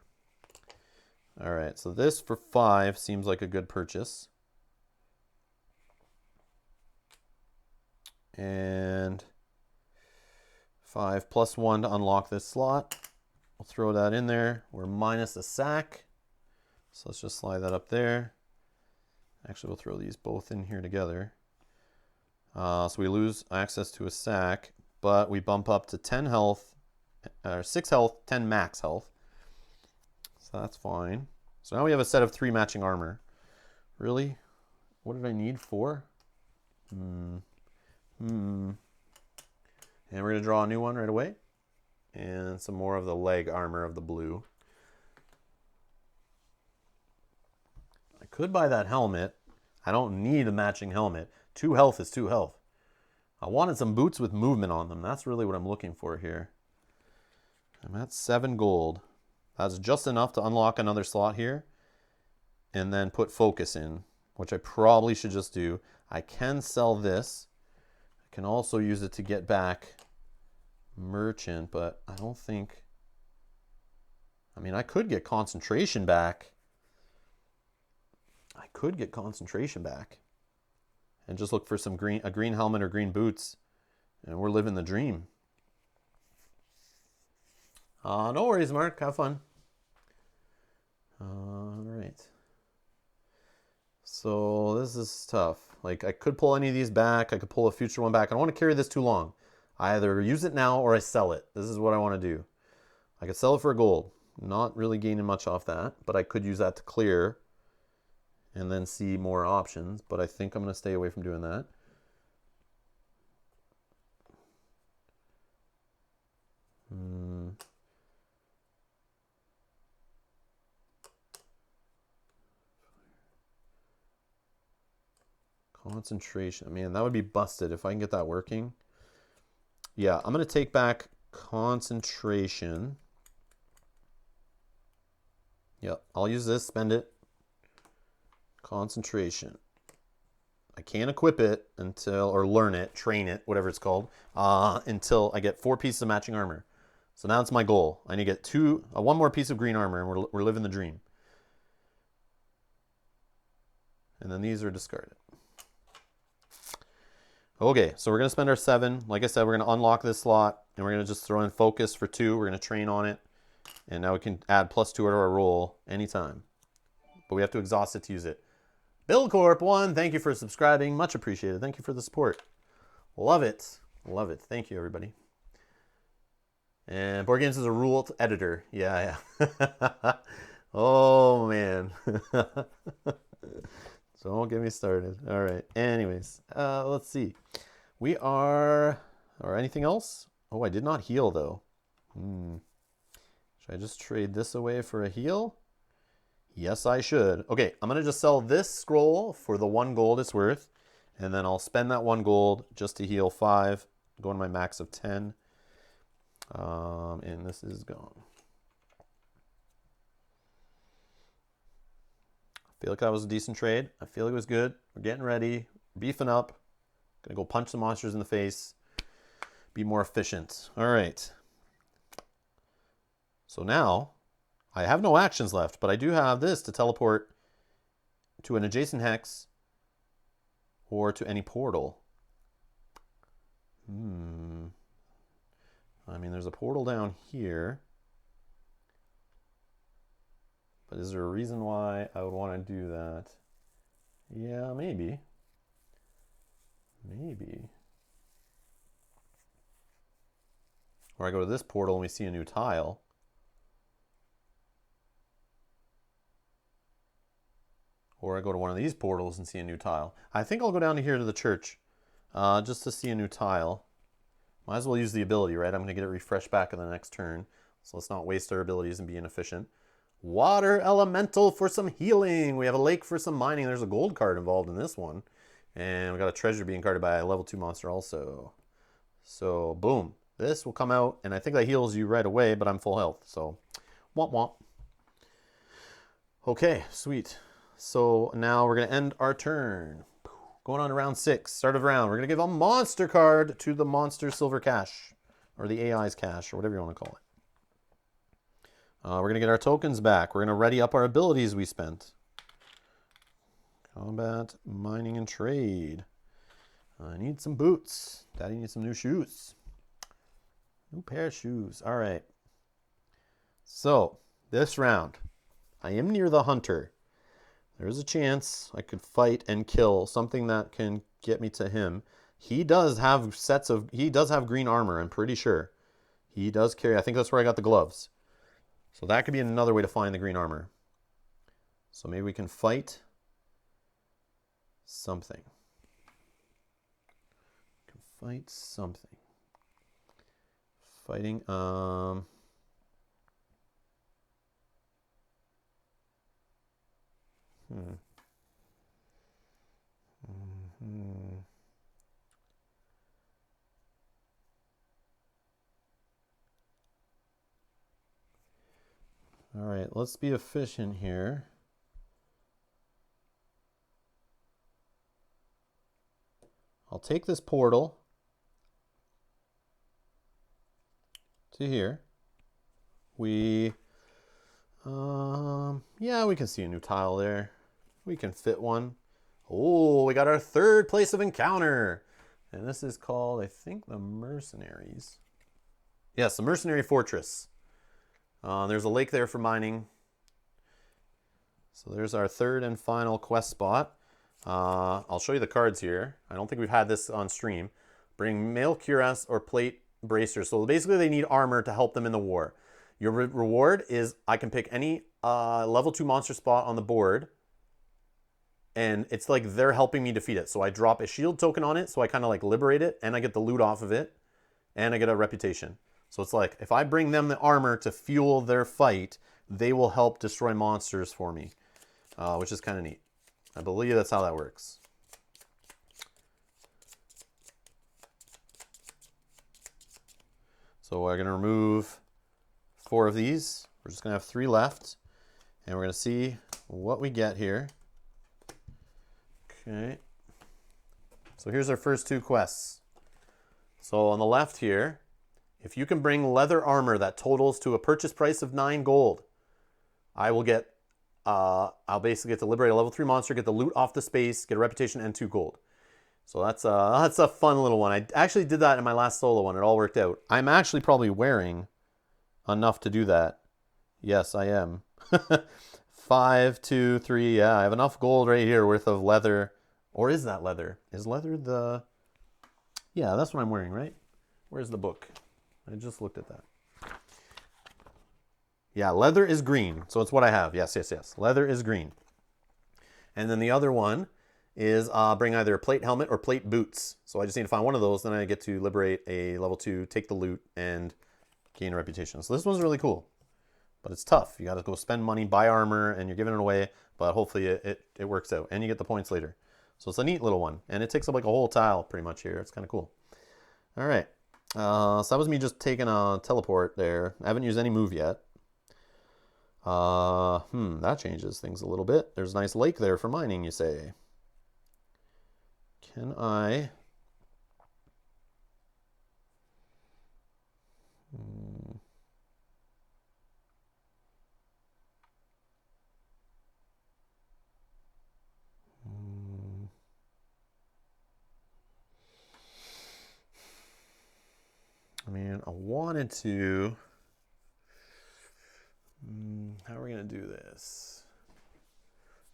All right, so this for 5 seems like a good purchase. And 5 plus 1 to unlock this slot. We'll throw that in there. We're minus a sack. So let's just slide that up there. Actually, we'll throw these both in here together. So we lose access to a sack, but we bump up to 10 health, or 6 health, 10 max health. So that's fine. So now we have a set of 3 matching armor. Really? What did I need 4? And we're going to draw a new one right away. And some more of the leg armor of the blue. I could buy that helmet. I don't need a matching helmet. 2 health is 2 health. I wanted some boots with movement on them. That's really what I'm looking for here. I'm at 7 gold. That's just enough to unlock another slot here. And then put focus in, which I probably should just do. I can sell this. I can also use it to get back merchant, but I don't think... I mean, I could get concentration back. I could get concentration back. And just look for some a green helmet or green boots. And we're living the dream. No worries, Mark. Have fun. All right. So this is tough. Like, I could pull any of these back. I could pull a future one back. I don't want to carry this too long. I either use it now or I sell it. This is what I want to do. I could sell it for a gold. Not really gaining much off that, but I could use that to clear and then see more options. But I think I'm going to stay away from doing that. Concentration. Man, that would be busted if I can get that working. Yeah, I'm going to take back concentration. Yep, I'll use this, spend it. Concentration. I can't equip it until, or learn it, train it, whatever it's called, until I get 4 pieces of matching armor. So now it's my goal. I need to get 1 more piece of green armor, and we're living the dream. And then these are discarded. Okay, so we're going to spend our 7. Like I said, we're going to unlock this slot, and we're going to just throw in focus for 2. We're going to train on it, and now we can add +2 to our roll anytime. But we have to exhaust it to use it. BillCorp1, thank you for subscribing. Much appreciated. Thank you for the support. Love it. Love it. Thank you, everybody. And Board Games is a rule editor. Yeah. Oh, man. So don't get me started. All right. Anyways, let's see. We are... Or anything else? Oh, I did not heal, though. Should I just trade this away for a heal? Yes, I should. Okay, I'm going to just sell this scroll for the 1 gold it's worth. And then I'll spend that 1 gold just to heal 5. Go to my max of 10. And this is gone. I feel like that was a decent trade. I feel like it was good. We're getting ready. Beefing up. Gonna go punch some monsters in the face. Be more efficient. All right. So now, I have no actions left, but I do have this to teleport to an adjacent hex or to any portal. I mean, there's a portal down here. But is there a reason why I would want to do that? Yeah, maybe. Maybe. Or I go to this portal and we see a new tile. Or I go to one of these portals and see a new tile. I think I'll go down to here to the church just to see a new tile. Might as well use the ability, right? I'm going to get it refreshed back in the next turn. So let's not waste our abilities and be inefficient. Water elemental for some healing. We have a lake for some mining. There's a gold card involved in this one. And we got a treasure being guarded by a level 2 monster also. So, boom. This will come out, and I think that heals you right away, but I'm full health. So, womp womp. Okay, sweet. So, now we're going to end our turn. Going on to round 6. Start of round. We're going to give a monster card to the monster silver cache. Or the AI's cache, or whatever you want to call it. We're going to get our tokens back. We're going to ready up our abilities we spent. Combat, mining, and trade. I need some boots. Daddy needs some new shoes. New pair of shoes. All right. So, this round, I am near the hunter. There's a chance I could fight and kill something that can get me to him. He does have he does have green armor, I'm pretty sure. He does carry, I think that's where I got the gloves. So that could be another way to find the green armor. So maybe we can fight something. Fight something. Fighting, Mm-hmm. All right, let's be efficient here. I'll take this portal to here. Yeah, we can see a new tile there. We can fit one. Oh, we got our third place of encounter. And this is called, I think, the Mercenaries. Yes, the Mercenary Fortress. There's a lake there for mining. So there's our third and final quest spot. I'll show you the cards here. I don't think we've had this on stream. Bring mail cuirass or plate bracers. So basically they need armor to help them in the war. Your reward is I can pick any level 2 monster spot on the board. And it's like they're helping me defeat it. So I drop a shield token on it. So I kind of like liberate it. And I get the loot off of it. And I get a reputation. So it's like if I bring them the armor to fuel their fight, they will help destroy monsters for me. Which is kind of neat. I believe that's how that works. So we're going to remove 4 of these. We're just going to have 3 left. And we're going to see what we get here. Okay. So here's our first 2 quests. So on the left here, if you can bring leather armor that totals to a purchase price of 9 gold, I will get, I'll basically get to liberate a level 3 monster, get the loot off the space, get a reputation, and 2 gold. So that's a fun little one. I actually did that in my last solo one. It all worked out. I'm actually probably wearing enough to do that. Yes, I am. 5, 2, 3. Yeah, I have enough gold right here worth of leather. Or is that leather? Is leather the... Yeah, that's what I'm wearing, right? Where's the book? I just looked at that. Yeah, leather is green. So it's what I have. Yes, yes, yes. Leather is green. And then the other one is bring either a plate helmet or plate boots. So I just need to find one of those. Then I get to liberate a level 2, take the loot, and gain a reputation. So this one's really cool. But it's tough. You got to go spend money, buy armor, and you're giving it away. But hopefully it works out. And you get the points later. So it's a neat little one. And it takes up like a whole tile pretty much here. It's kind of cool. All right. So that was me just taking a teleport there. I haven't used any move yet. That changes things a little bit. There's a nice lake there for mining, you say. Can I... wanted to... how are we going to do this?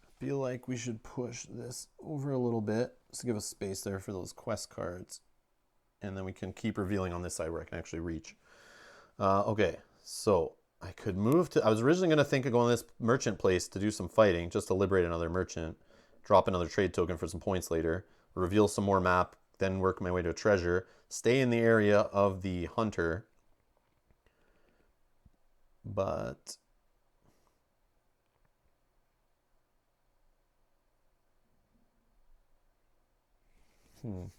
I feel like we should push this over a little bit just to give us space there for those quest cards. And then we can keep revealing on this side where I can actually reach. Okay, so I could move to... I was originally going to think of going to this merchant place to do some fighting, just to liberate another merchant, drop another trade token for some points later, reveal some more map, then work my way to a treasure, stay in the area of the hunter. But... how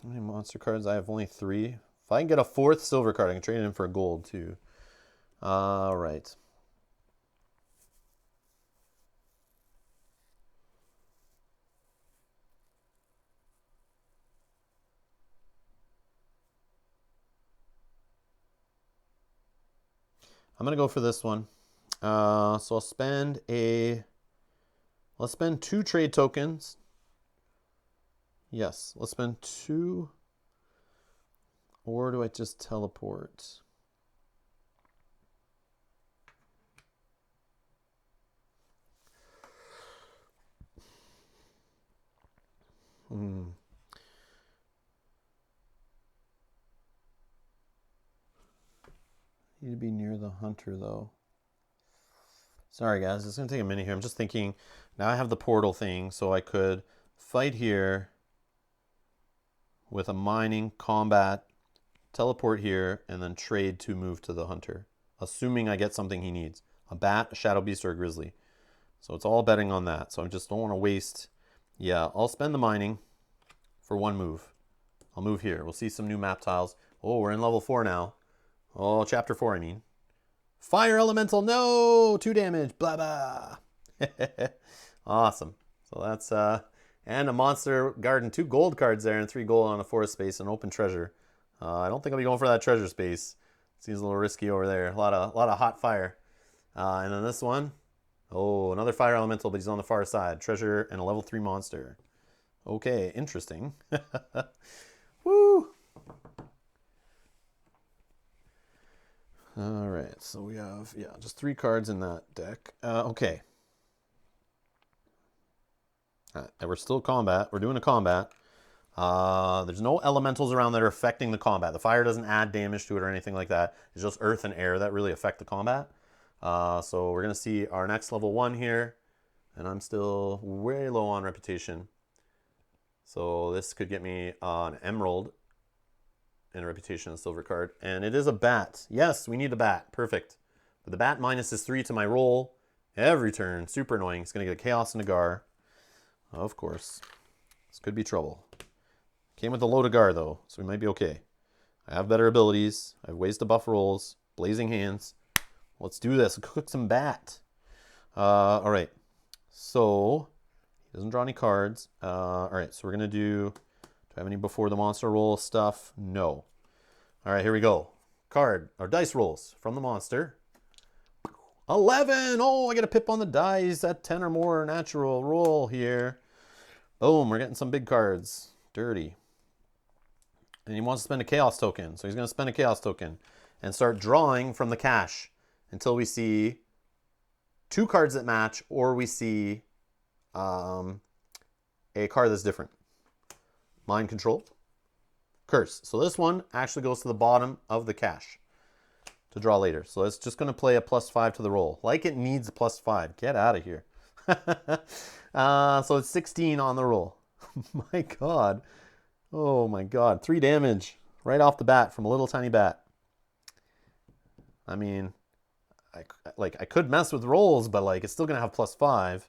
many monster cards? I have only 3. If I can get a 4th silver card, I can trade it in for a gold too. All right. I'm gonna go for this one. So I'll spend let's spend 2 trade tokens. Yes, let's spend 2. Or do I just teleport? Need to be near the hunter though. Sorry guys, it's gonna take a minute here. I'm just thinking, now I have the portal thing, so I could fight here with a mining, combat, teleport here, and then trade to move to the hunter. Assuming I get something he needs. A bat, a shadow beast, or a grizzly. So it's all betting on that. So I just don't want to waste... Yeah, I'll spend the mining for 1 move. I'll move here. We'll see some new map tiles. Oh, we're in level 4 now. Oh, chapter 4, I mean. Fire elemental, no! 2 damage, blah, blah. Awesome. So that's... and a monster garden, 2 gold cards there and 3 gold on a forest space, and open treasure. I don't think I'll be going for that treasure space. Seems a little risky over there. A lot of hot fire. And then this one, oh, another fire elemental, but he's on the far side. Treasure and a level 3 monster. Okay, interesting. Woo! All right, so we have, yeah, just 3 cards in that deck. Okay. And we're still combat. We're doing a combat. There's no elementals around that are affecting the combat. The fire doesn't add damage to it or anything like that. It's just earth and air that really affect the combat. So we're going to see our next level 1 here. And I'm still way low on reputation. So this could get me an emerald and a reputation and silver card. And it is a bat. Yes, we need a bat. Perfect. But the bat minuses 3 to my roll every turn. Super annoying. It's going to get a Chaos and a Gar. Of course. This could be trouble. Came with a load of Gar though, so we might be okay. I have better abilities. I have ways to buff rolls. Blazing Hands. Let's do this. Cook some bat. All right. So, he doesn't draw any cards. All right, so we're going to do I have any before the monster roll stuff? No. All right, here we go. Card, or dice rolls from the monster. 11! Oh, I get a pip on the dice at 10 or more natural roll here. Boom, we're getting some big cards. Dirty. And he wants to spend a chaos token. So he's going to spend a chaos token and start drawing from the cache until we see 2 cards that match, or we see a card that's different. Mind Control. Curse. So this one actually goes to the bottom of the cache to draw later. So it's just going to play a +5 to the roll. Like it needs a +5. Get out of here. So it's 16 on the roll. My God. Oh my God. 3 damage right off the bat from a little tiny bat. I mean, I could mess with rolls, but like it's still going to have +5.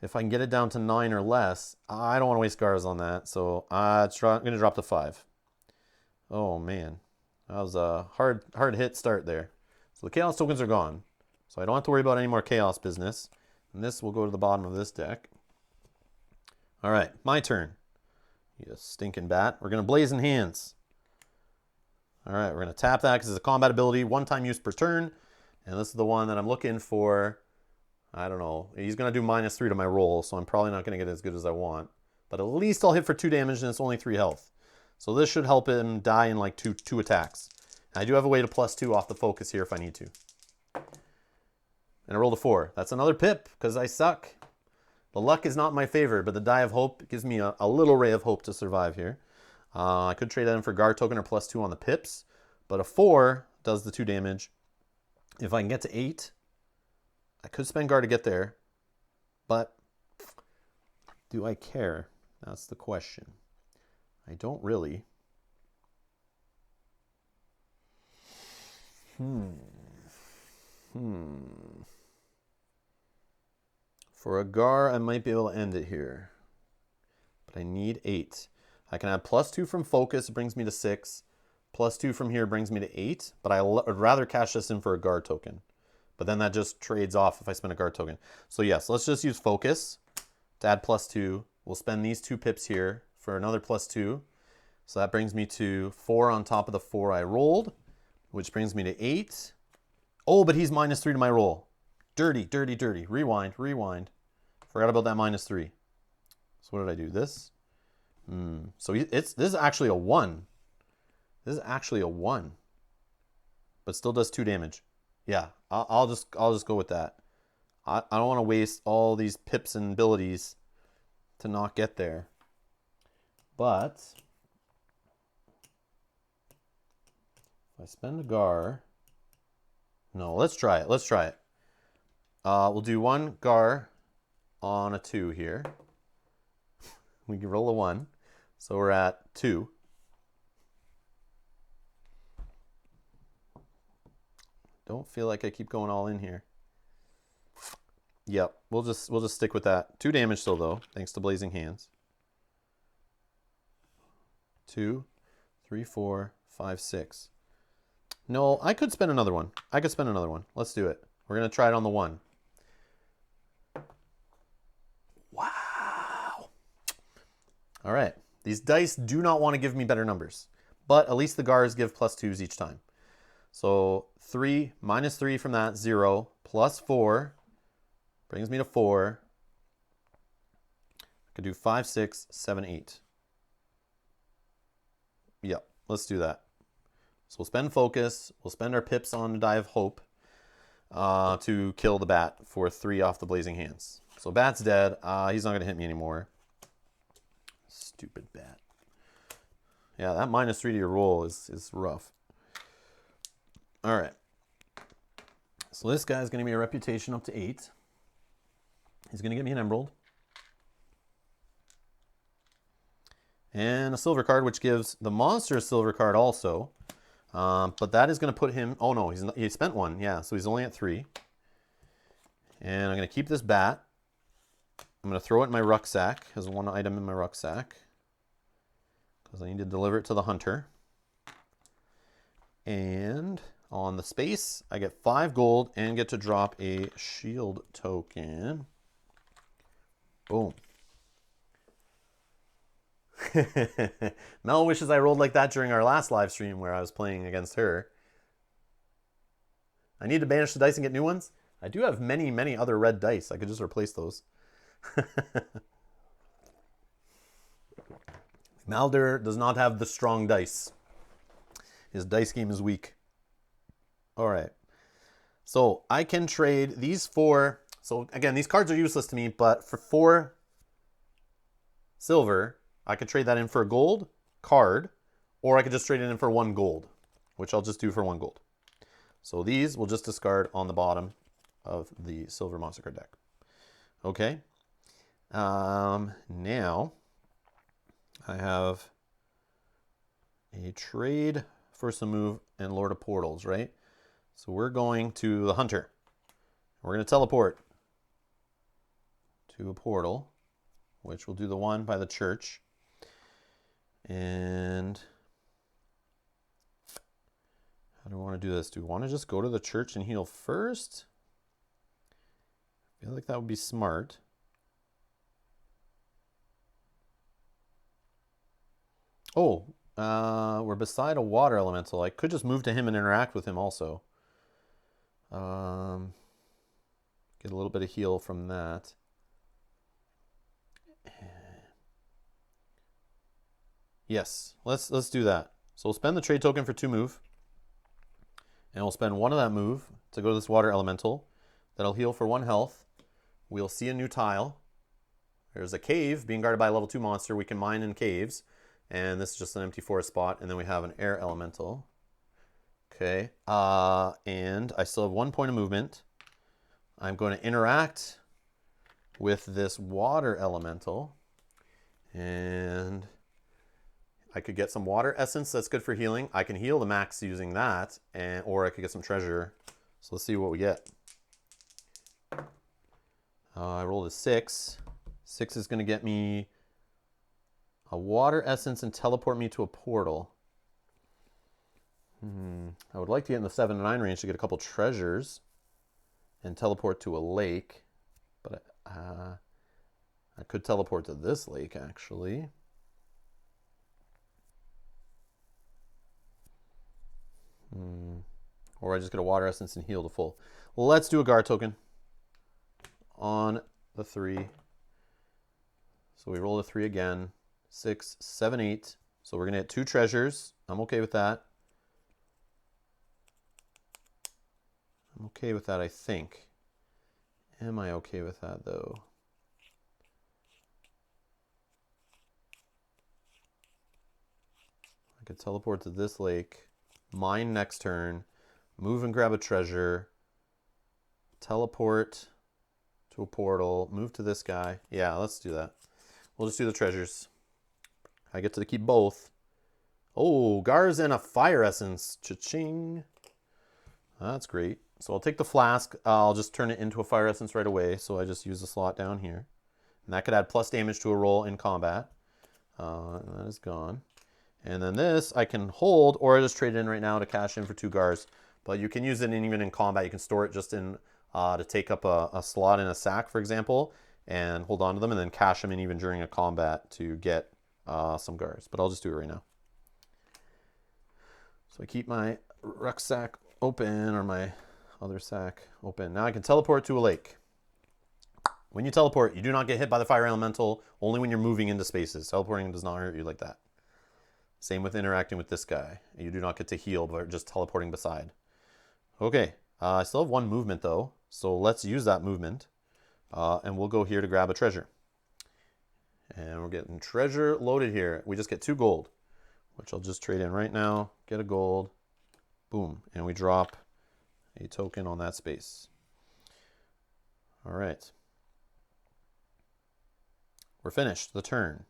If I can get it down to 9 or less, I don't want to waste Gars on that. So I'm going to drop to 5. Oh man. That was a hard hit start there. So the Chaos tokens are gone. So I don't have to worry about any more Chaos business. And this will go to the bottom of this deck. All right, my turn. You stinking bat. We're going to Blazing Hands. All right, we're going to tap that because it's a combat ability. 1-time use per turn. And this is the one that I'm looking for. I don't know. He's going to do -3 to my roll, so I'm probably not going to get as good as I want. But at least I'll hit for 2 damage and it's only 3 health. So this should help him die in like two attacks. I do have a way to +2 off the focus here if I need to. And I rolled a 4. That's another pip because I suck. The luck is not my favorite, but the Die of Hope gives me a little ray of hope to survive here. I could trade that in for guard token or +2 on the pips, but a 4 does the 2 damage. If I can get to 8, I could spend guard to get there, but do I care? That's the question. I don't really. For a Gar, I might be able to end it here. But I need 8. I can add +2 from focus, it brings me to 6. +2 from here brings me to 8. But I would rather cash this in for a guard token. But then that just trades off if I spend a guard token. So yes, let's just use focus to add +2. We'll spend these 2 pips here for another +2. So that brings me to 4 on top of the 4 I rolled, which brings me to 8. Oh, but he's -3 to my roll. Dirty, dirty, dirty. Rewind, rewind. Forgot about that -3. So what did I do? This? So this is actually a 1. This is actually a 1. But still does 2 damage. Yeah, I'll just go with that. I don't want to waste all these pips and abilities to not get there. But if I spend a Gar, no, let's try it. Let's try it. We'll do 1 Gar on a 2 here. We can roll a 1. So we're at 2. Don't feel like I keep going all in here. Yep, we'll just stick with that. 2 damage still though, thanks to Blazing Hands. 2, 3, 4, 5, 6. No, I could spend another one. I could spend another one. Let's do it. We're gonna try it on the 1. Wow. All right. These dice do not want to give me better numbers, but at least the Gars give +2s each time. So 3 -3 from that, 0, +4 brings me to 4. I could do 5, 6, 7, 8. Yep, let's do that. So we'll spend focus. We'll spend our pips on the Die of Hope to kill the bat for 3 off the Blazing Hands. So bat's dead. He's not going to hit me anymore. Stupid bat. Yeah, that -3 to your roll is rough. All right. So this guy's going to be a reputation up to 8. He's going to get me an emerald. And a silver card, which gives the monster a silver card also. But that is going to put him... Oh, no, he spent 1. Yeah, so he's only at 3. And I'm going to keep this bat. I'm going to throw it in my rucksack as 1 item in my rucksack, because I need to deliver it to the hunter. And on the space, I get 5 gold and get to drop a shield token. Boom. Mel wishes I rolled like that during our last live stream where I was playing against her. I need to banish the dice and get new ones. I do have many, many other red dice. I could just replace those. Malder does not have the strong dice. His dice game is weak. All right. So I can trade these 4. So again, these cards are useless to me, but for 4 silver, I could trade that in for a gold card, or I could just trade it in for 1 gold, which I'll just do for 1 gold. So these we'll just discard on the bottom of the silver monster card deck. Okay. Now I have a trade for some move and Lord of Portals, right? So we're going to the hunter. We're going to teleport to a portal, which will do the one by the church. And how do we want to do this? Do we want to just go to the church and heal first? I feel like that would be smart. Oh, we're beside a water elemental. I could just move to him and interact with him also. Get a little bit of heal from that. Yes, let's do that. So we'll spend the trade token for 2 move. And we'll spend 1 of that move to go to this water elemental. That'll heal for 1 health. We'll see a new tile. There's a cave being guarded by a level 2 monster. We can mine in caves. And this is just an empty forest spot. And then we have an air elemental. Okay. And I still have 1 point of movement. I'm going to interact with this water elemental. And I could get some water essence. That's good for healing. I can heal the max using that. Or I could get some treasure. So let's see what we get. I rolled a 6. 6 is going to get me a water essence and teleport me to a portal. I would like to get in the 7 and 9 range to get a couple treasures and teleport to a lake. But I could teleport to this lake, actually. Or I just get a water essence and heal to full. Let's do a guard token on the 3. So we roll the 3 again. 6, 7, 8. So we're going to get 2 treasures. I'm okay with that. I'm okay with that, I think. Am I okay with that, though? I could teleport to this lake, mine next turn, move and grab a treasure, teleport to a portal, move to this guy. Yeah, let's do that. We'll just do the treasures. I get to keep both. Oh, Gars and a fire essence. Cha-ching. That's great. So I'll take the flask. I'll just turn it into a fire essence right away. So I just use the slot down here. And that could add plus damage to a roll in combat. And that is gone. And then this I can hold, or I just trade it in right now to cash in for 2 Gars. But you can use it even in combat. You can store it just in to take up a slot in a sack, for example, and hold on to them, and then cash them in even during a combat to get some Gars. But I'll just do it right now. So I keep my rucksack open, or my other sack open. Now I can teleport to a lake. When you teleport, you do not get hit by the fire elemental, only when you're moving into spaces. Teleporting does not hurt you like that. Same with interacting with this guy. You do not get to heal, but just teleporting beside. Okay, I still have 1 movement though, so let's use that movement. And we'll go here to grab a treasure. And we're getting treasure loaded here. We just get 2 gold, which I'll just trade in right now. Get a gold. Boom. And we drop a token on that space. All right. We're finished the turn.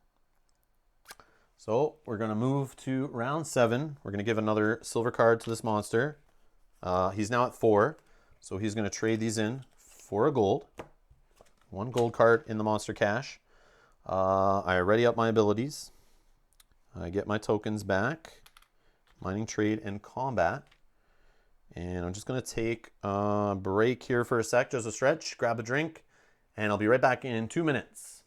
So we're going to move to round 7. We're going to give another silver card to this monster. He's now at 4. So he's going to trade these in for a gold. 1 gold card in the monster cache. I ready up my abilities. I get my tokens back. Mining, trade, and combat. And I'm just going to take a break here for a sec, just a stretch, grab a drink, and I'll be right back in 2 minutes.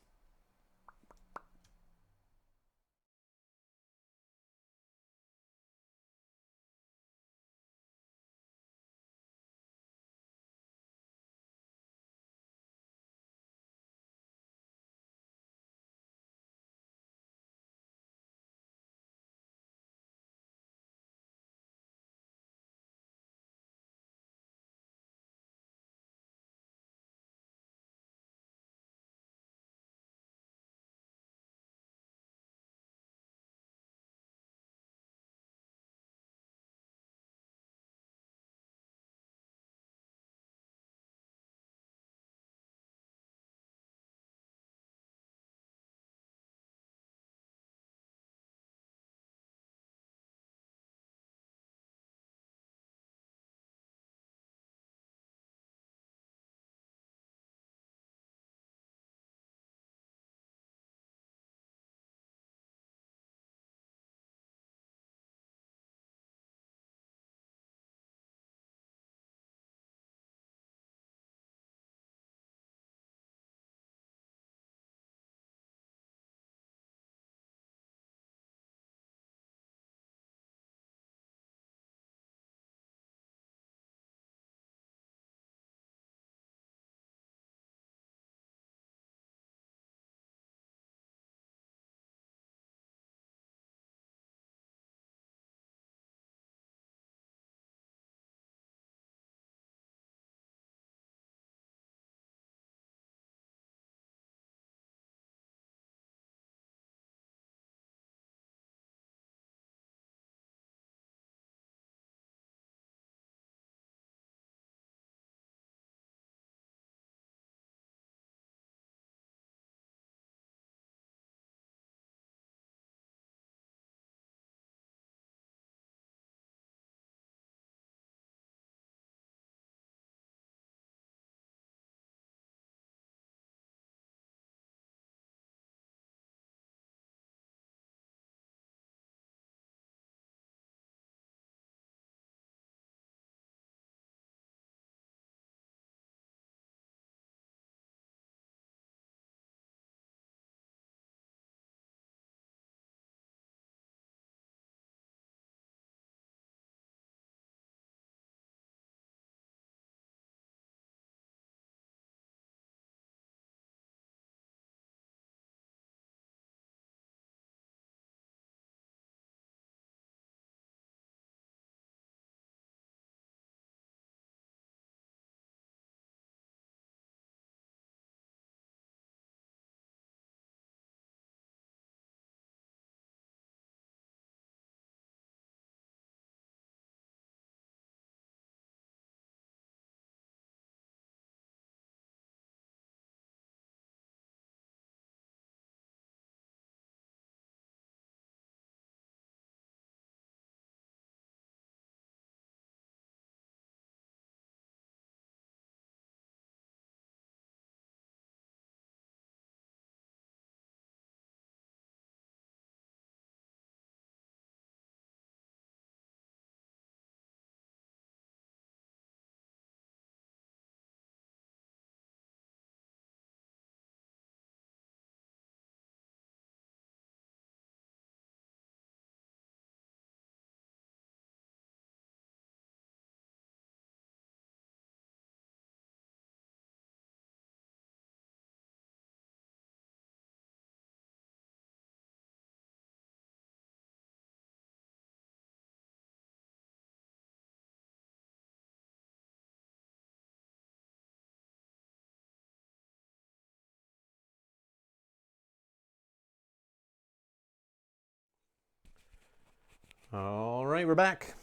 All right, we're back.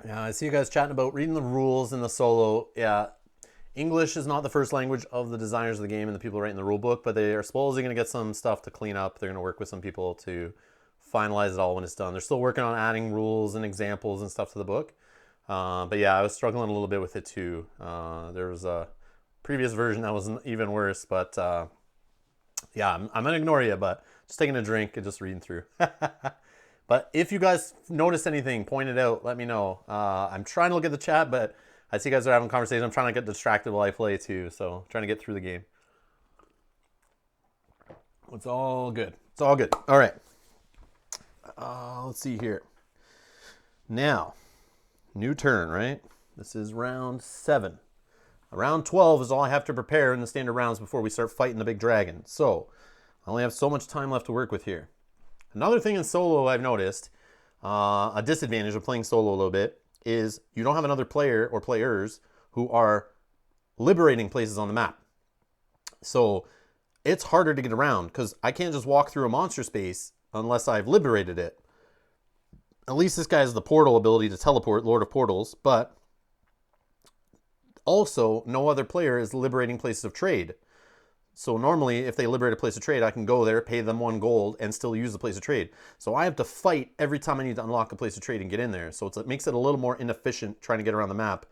Yeah, I see you guys chatting about reading the rules in the solo. Yeah, English is not the first language of the designers of the game and the people writing the rule book, but they are supposedly going to get some stuff to clean up. They're going to work with some people to finalize it all when it's done. They're still working on adding rules and examples and stuff to the book. But yeah, I was struggling a little bit with it too. There was a previous version that was even worse, but yeah, I'm going to ignore you, but just taking a drink and just reading through. But if you guys noticed anything, point it out. Let me know. I'm trying to look at the chat, but I see you guys are having a conversation. I'm trying to get distracted while I play too, so I'm trying to get through the game. It's all good. It's all good. All right. Let's see here. Now, new turn, right? This is round 7. Round 12 is all I have to prepare in the standard rounds before we start fighting the big dragon. So, I only have so much time left to work with here. Another thing in solo I've noticed, a disadvantage of playing solo a little bit, is you don't have another player or players who are liberating places on the map. So it's harder to get around because I can't just walk through a monster space unless I've liberated it. At least this guy has the portal ability to teleport, Lord of Portals, but also no other player is liberating places of trade. So normally, if they liberate a place of trade, I can go there, pay them 1 gold, and still use the place of trade. So I have to fight every time I need to unlock a place of trade and get in there. So it makes it a little more inefficient trying to get around the map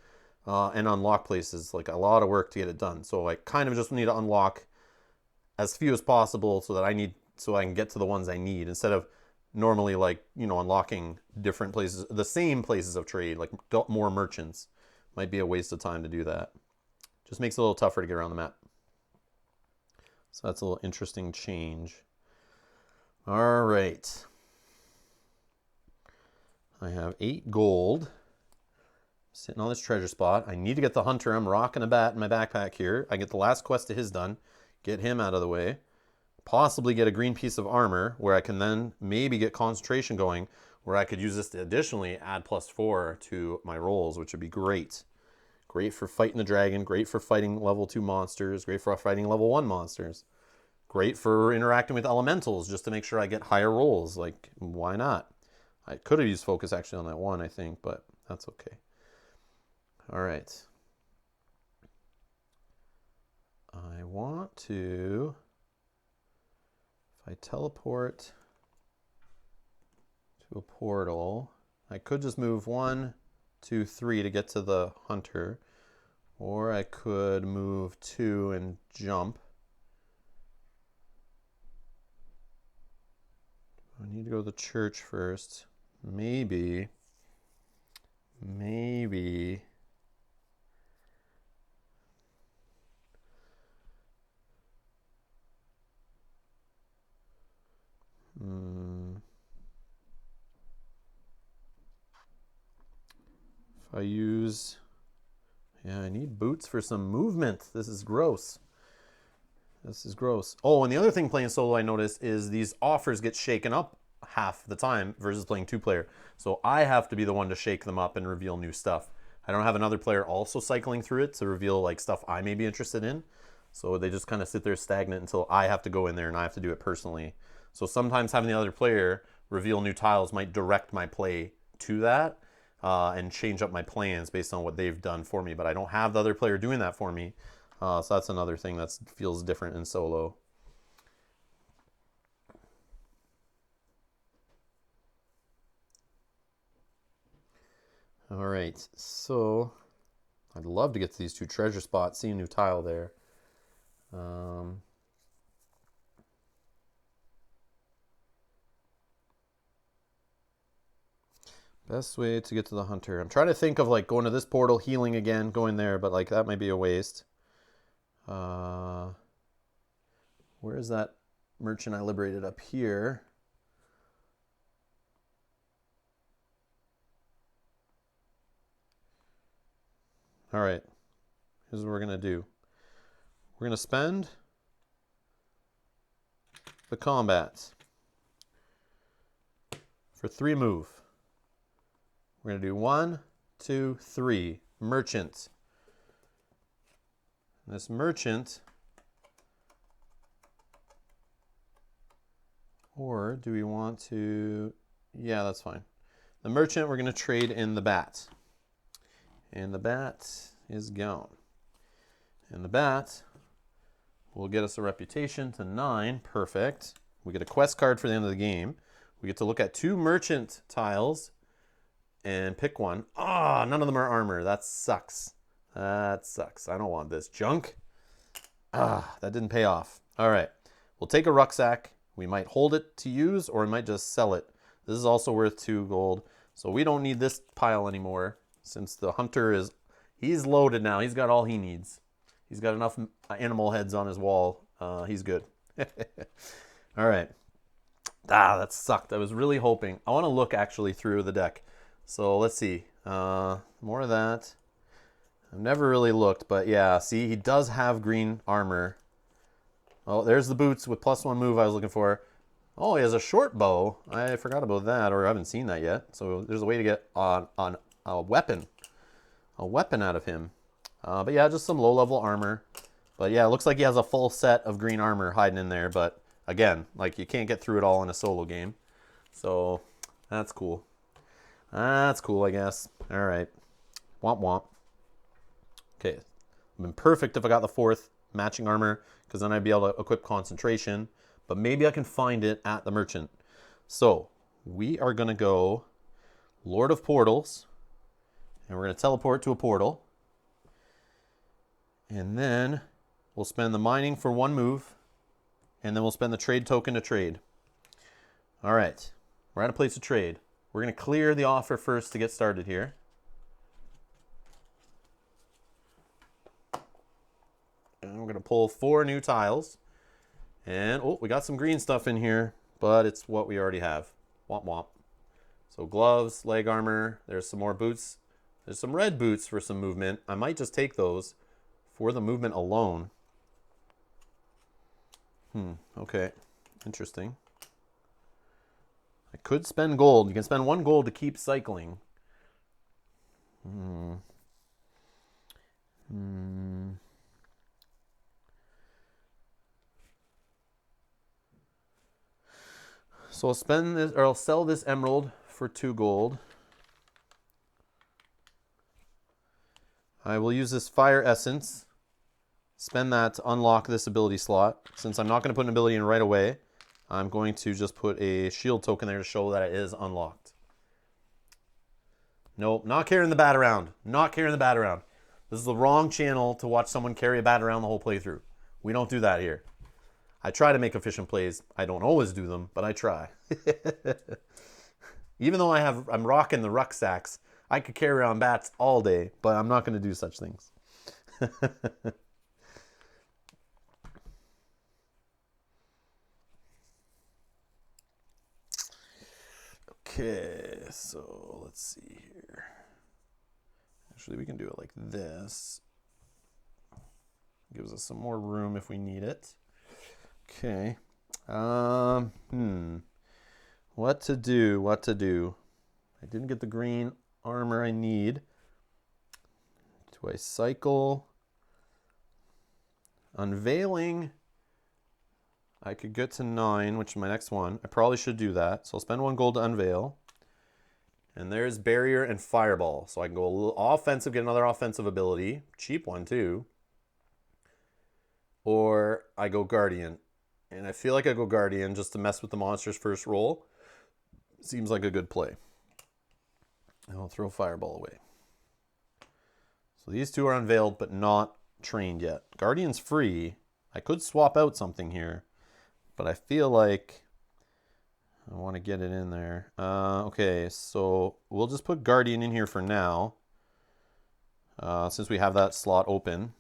and unlock places. Like a lot of work to get it done. So I kind of just need to unlock as few as possible so I can get to the ones I need instead of normally unlocking different places, the same places of trade, like more merchants. Might be a waste of time to do that. Just makes it a little tougher to get around the map. So that's a little interesting change. All right. I have 8 gold sitting on this treasure spot. I need to get the hunter. I'm rocking a bat in my backpack here. I get the last quest of his done. Get him out of the way. Possibly get a green piece of armor where I can then maybe get concentration going where I could use this to additionally add +4 to my rolls, which would be great. Great for fighting the dragon, great for fighting level 2 monsters, great for fighting level 1 monsters. Great for interacting with elementals just to make sure I get higher rolls. Like, why not? I could have used focus actually on that one, I think, but that's okay. All right. I want to, if I teleport to a portal, I could just move 1, 2, 3 to get to the hunter, or I could move 2 and jump. I need to go to the church first. Maybe. If I use, I need boots for some movement. This is gross. Oh, and the other thing playing solo I noticed is these offers get shaken up half the time versus playing 2-player. So I have to be the one to shake them up and reveal new stuff. I don't have another player also cycling through it to reveal like stuff I may be interested in. So they just kind of sit there stagnant until I have to go in there and I have to do it personally. So sometimes having the other player reveal new tiles might direct my play to that and change up my plans based on what they've done for me. But I don't have the other player doing that for me. So that's another thing that feels different in solo. All right, so I'd love to get to these 2 treasure spots, see a new tile there. Best way to get to the hunter. I'm trying to think of like going to this portal, healing again, going there, but like that might be a waste. Where is that merchant I liberated up here? All right, here's what we're gonna do. We're gonna spend the combats for 3 move. We're gonna do 1, 2, 3. Merchant. This merchant, or do we want to, yeah, that's fine. The merchant, we're going to trade in the bat. And the bat is gone. And the bat will get us a reputation to 9. Perfect. We get a quest card for the end of the game. We get to look at 2 merchant tiles and pick one. Ah, none of them are armor. That sucks. That sucks. I don't want this junk. Ah, that didn't pay off. All right. We'll take a rucksack. We might hold it to use, or we might just sell it. This is also worth 2 gold. So we don't need this pile anymore, since the hunter is, he's loaded now. He's got all he needs. He's got enough animal heads on his wall. He's good. All right. Ah, that sucked. I was really hoping. I want to look actually through the deck. So let's see. More of that. I've never really looked, but yeah, see, he does have green armor. Oh, there's the boots with +1 move I was looking for. Oh, he has a short bow. I forgot about that, or I haven't seen that yet. So there's a way to get on a weapon out of him. But yeah, just some low-level armor. But yeah, it looks like he has a full set of green armor hiding in there. But again, like, you can't get through it all in a solo game. So that's cool. That's cool, I guess. All right. Womp womp. Okay. It'd been perfect if I got the 4th matching armor, because then I'd be able to equip concentration. But maybe I can find it at the merchant. So we are going to go Lord of Portals. And we're going to teleport to a portal. And then we'll spend the mining for 1 move. And then we'll spend the trade token to trade. All right. We're at a place to trade. We're going to clear the offer first to get started here. And we're going to pull 4 new tiles. And, oh, we got some green stuff in here, but it's what we already have. Womp womp. So gloves, leg armor. There's some more boots. There's some red boots for some movement. I might just take those for the movement alone. Okay. Interesting. I could spend gold. You can spend 1 gold to keep cycling. So I'll spend this, or I'll sell this emerald for 2 gold. I will use this fire essence. Spend that to unlock this ability slot. Since I'm not going to put an ability in right away, I'm going to just put a shield token there to show that it is unlocked. Nope, not carrying the bat around. Not carrying the bat around. This is the wrong channel to watch someone carry a bat around the whole playthrough. We don't do that here. I try to make efficient plays. I don't always do them, but I try. Even though I'm rocking the rucksacks, I could carry around bats all day, but I'm not going to do such things. Okay, so let's see here. Actually, we can do it like this. Gives us some more room if we need it. Okay. What to do? I didn't get the green armor I need. Do I cycle? Unveiling. I could get to 9, which is my next one. I probably should do that. So I'll spend 1 gold to unveil. And there's barrier and fireball. So I can go a little offensive, get another offensive ability. Cheap one too. Or I go guardian. And I feel like I go guardian just to mess with the monster's first roll. Seems like a good play. And I'll throw fireball away. So these 2 are unveiled but not trained yet. Guardian's free. I could swap out something here, but I feel like I want to get it in there. Okay, so we'll just put Guardian in here for now, since we have that slot open.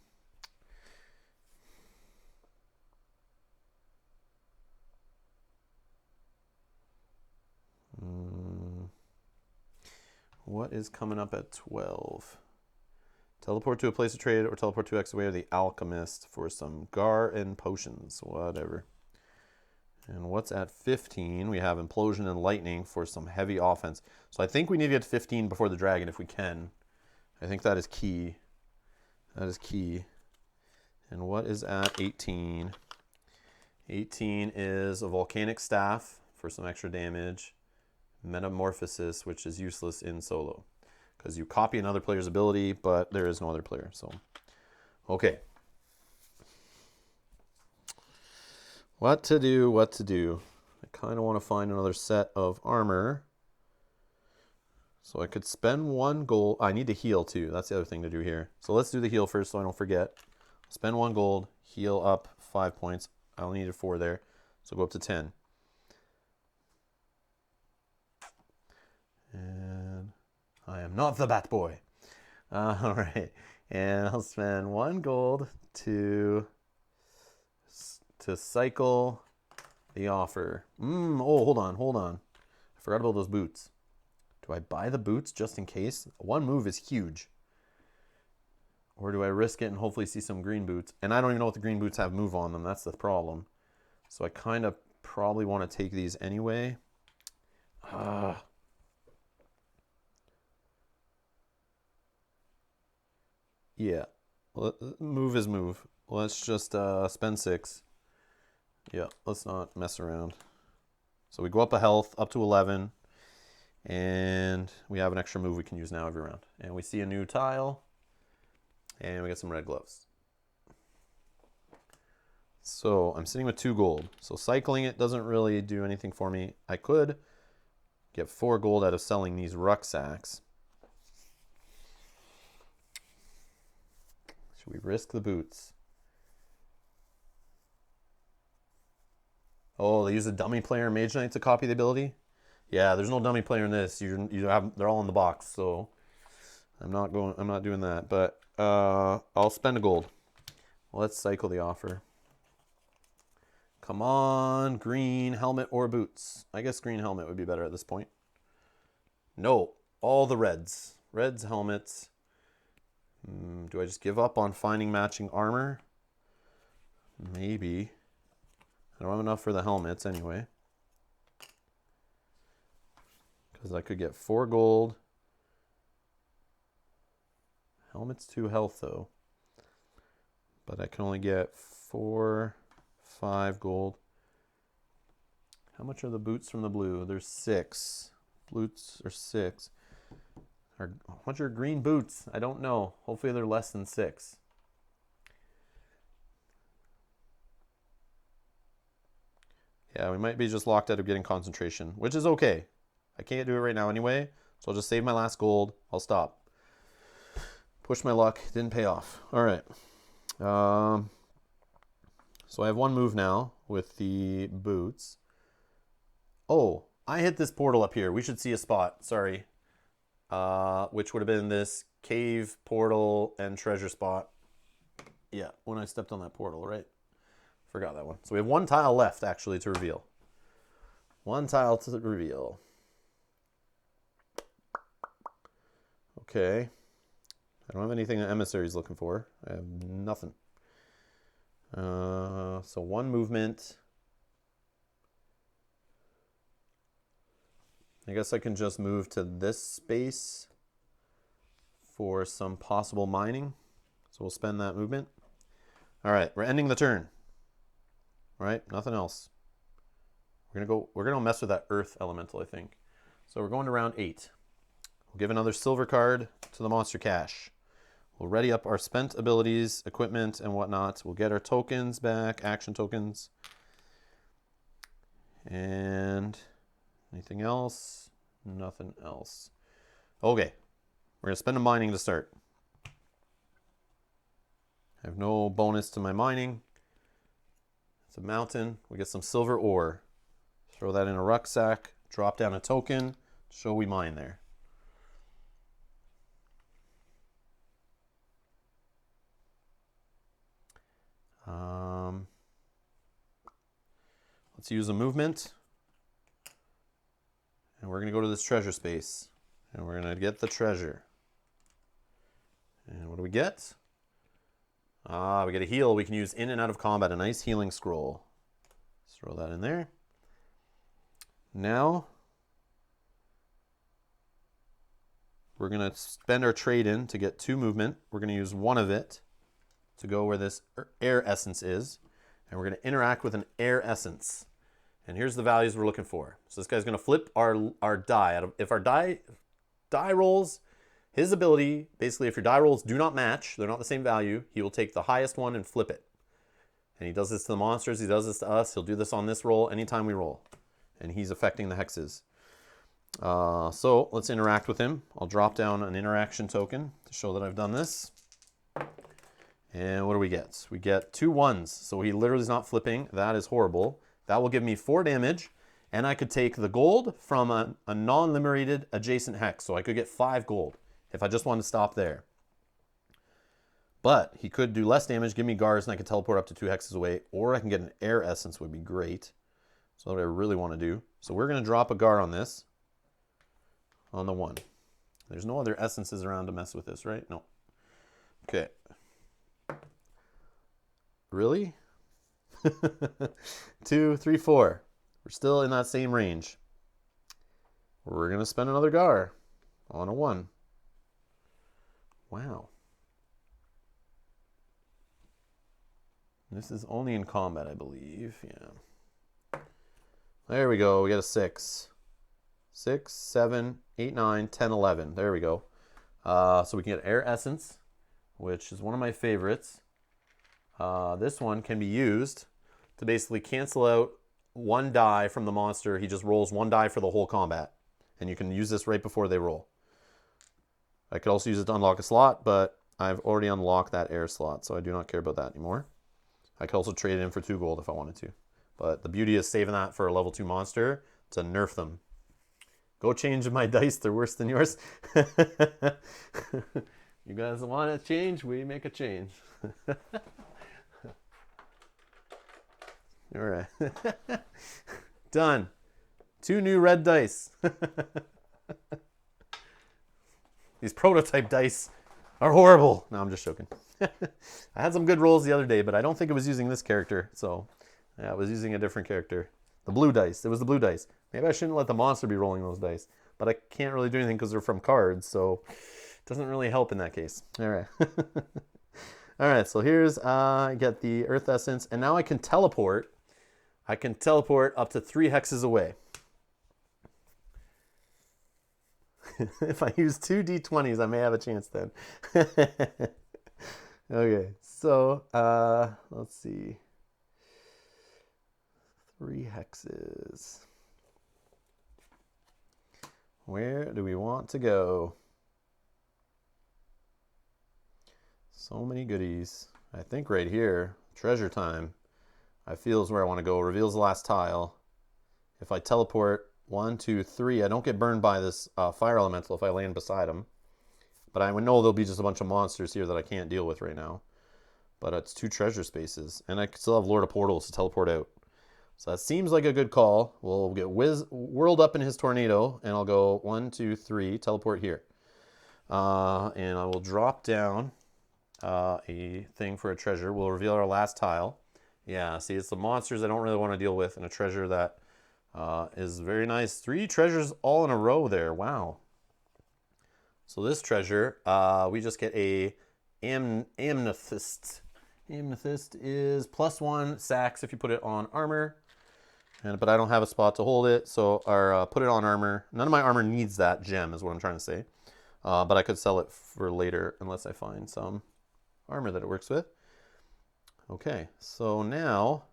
What is coming up at 12? Teleport to a place of trade or teleport 2x away of the alchemist for some gar and potions, whatever. And what's at 15? We have implosion and lightning for some heavy offense. So I think we need to get 15 before the dragon if we can. I think that is key. That is key. And what is at 18? 18 is a volcanic staff for some extra damage. Metamorphosis, which is useless in solo because you copy another player's ability, but there is no other player. So, okay. What to do, what to do. I kind of want to find another set of armor. So I could spend 1 gold. I need to heal too. That's the other thing to do here. So let's do the heal first so I don't forget. Spend 1 gold, heal up 5 points. I only needed 4 there. So go up to 10. And I am not the Bat Boy. All right. And I'll spend 1 gold to cycle the offer. Oh, hold on. I forgot about those boots. Do I buy the boots just in case? 1 move is huge. Or do I risk it and hopefully see some green boots? And I don't even know what the green boots have move on them. That's the problem. So I kind of probably want to take these anyway. Yeah. Move is move. Let's just spend 6. Yeah, let's not mess around. So we go up a health, up to 11. And we have an extra move we can use now every round. And we see a new tile. And we get some red gloves. So I'm sitting with 2 gold. So cycling it doesn't really do anything for me. I could get 4 gold out of selling these rucksacks. Should we risk the boots? Oh, they use a dummy player in Mage Knight to copy the ability? Yeah, there's no dummy player in this. They're all in the box, so I'm not doing that. But I'll spend a gold. Let's cycle the offer. Come on, green helmet or boots. I guess green helmet would be better at this point. No, all the reds. Reds helmets. Do I just give up on finding matching armor? Maybe. I don't have enough for the helmets anyway. Because I could get 4 gold. Helmet's 2 health though. But I can only get 4, 5 gold. How much are the boots from the blue? There's 6. Boots are 6. How much are green boots? I don't know. Hopefully they're less than 6. Yeah, we might be just locked out of getting concentration, which is okay. I can't do it right now anyway, so I'll just save my last gold. I'll stop. Push my luck. Didn't pay off. All right. So I have 1 move now with the boots. Oh, I hit this portal up here. We should see a spot. Sorry. Which would have been this cave, portal, and treasure spot. Yeah, when I stepped on that portal, right? Forgot that one. So we have 1 tile left, actually, to reveal. 1 tile to reveal. Okay. I don't have anything that Emissary's looking for. I have nothing. So 1 movement. I guess I can just move to this space for some possible mining. So we'll spend that movement. All right, we're ending the turn. All right, nothing else. We're gonna mess with that earth elemental, I think. So we're going to round 8. We'll give another silver card to the monster cache. We'll ready up our spent abilities, equipment, and whatnot. We'll get our tokens back, action tokens. And anything else? Nothing else. Okay, we're gonna spend a mining to start. I have no bonus to my mining. It's a mountain. We get some silver ore. Throw that in a rucksack. Drop down a token. Show we mine there. Let's use a movement. And we're going to go to this treasure space. And we're going to get the treasure. And what do we get? We get a heal. We can use in and out of combat. A nice healing scroll. Let's throw that in there. Now, we're going to spend our trade in to get 2 movement. We're going to use 1 of it to go where this air essence is, and we're going to interact with an air essence. And here's the values we're looking for. So this guy's going to flip our die. If our die rolls, his ability, basically if your die rolls do not match, they're not the same value, he will take the highest one and flip it. And he does this to the monsters, he does this to us, he'll do this on this roll anytime we roll. And he's affecting the hexes. So let's interact with him. I'll drop down an interaction token to show that I've done this. And what do we get? We get 2 1s. So he literally is not flipping. That is horrible. That will give me 4 damage. And I could take the gold from a non-liberated adjacent hex. So I could get 5 gold if I just wanted to stop there. But he could do less damage, give me guards, and I could teleport up to 2 hexes away. Or I can get an air essence, would be great. So that's what I really want to do. So we're going to drop a guard on this. On the 1. There's no other essences around to mess with this, right? No. Okay. Really? 2, 3, 4. We're still in that same range. We're going to spend another Gar on a 1. Wow. This is only in combat, I believe. Yeah. There we go. We got a 6. 6, 7, 8, 9, 10, 11. There we go. So we can get Air Essence, which is one of my favorites. This one can be used to basically cancel out 1 die from the monster. He just rolls 1 die for the whole combat. And you can use this right before they roll. I could also use it to unlock a slot, but I've already unlocked that air slot, so I do not care about that anymore. I could also trade it in for 2 gold if I wanted to. But the beauty is saving that for a level 2 monster to nerf them. Go change my dice, they're worse than yours. You guys want to change? We make a change. All right. Done. 2 new red dice. These prototype dice are horrible. No, I'm just joking. I had some good rolls the other day, but I don't think it was using this character. So, yeah, I was using a different character. The blue dice. It was the blue dice. Maybe I shouldn't let the monster be rolling those dice. But I can't really do anything because they're from cards. So, it doesn't really help in that case. All right. All right, so here's, I get the Earth Essence. And now I can teleport. I can teleport up to 3 hexes away. If I use 2 d20s, I may have a chance then. Okay, so let's see. 3 hexes. Where do we want to go? So many goodies. I think right here, treasure time, I feel is where I want to go. Reveals the last tile. If I teleport 1, 2, 3, I don't get burned by this fire elemental if I land beside him. But I would know there'll be just a bunch of monsters here that I can't deal with right now. But it's 2 treasure spaces. And I still have Lord of Portals to teleport out. So that seems like a good call. We'll get whirled up in his tornado. And I'll go 1, 2, 3, teleport here. And I will drop down a thing for a treasure. We'll reveal our last tile. Yeah, see, it's the monsters I don't really want to deal with. And a treasure that is very nice. 3 treasures all in a row there. Wow. So this treasure, we just get a amethyst. Amethyst is +1 sacks if you put it on armor. But I don't have a spot to hold it, so put it on armor. None of my armor needs that gem is what I'm trying to say. But I could sell it for later unless I find some armor that it works with. Okay, so now